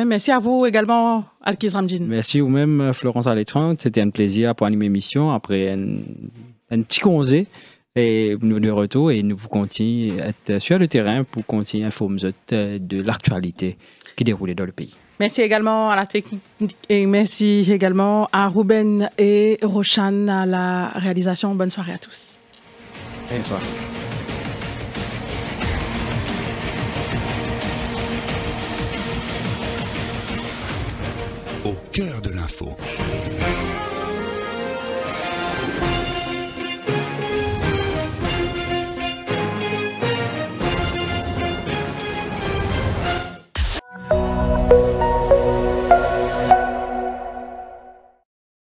Merci à vous également, Alkiz Ramdine. Merci vous-même, Florence Alétrand. C'était un plaisir pour animer l'émission après un petit congé. Et nous de retour et nous continuons à être sur le terrain pour continuer à informer de l'actualité qui déroule dans le pays. Merci également à la technique et merci également à Ruben et Roshan à la réalisation. Bonne soirée à tous. Bonne soirée. au cœur de l'info.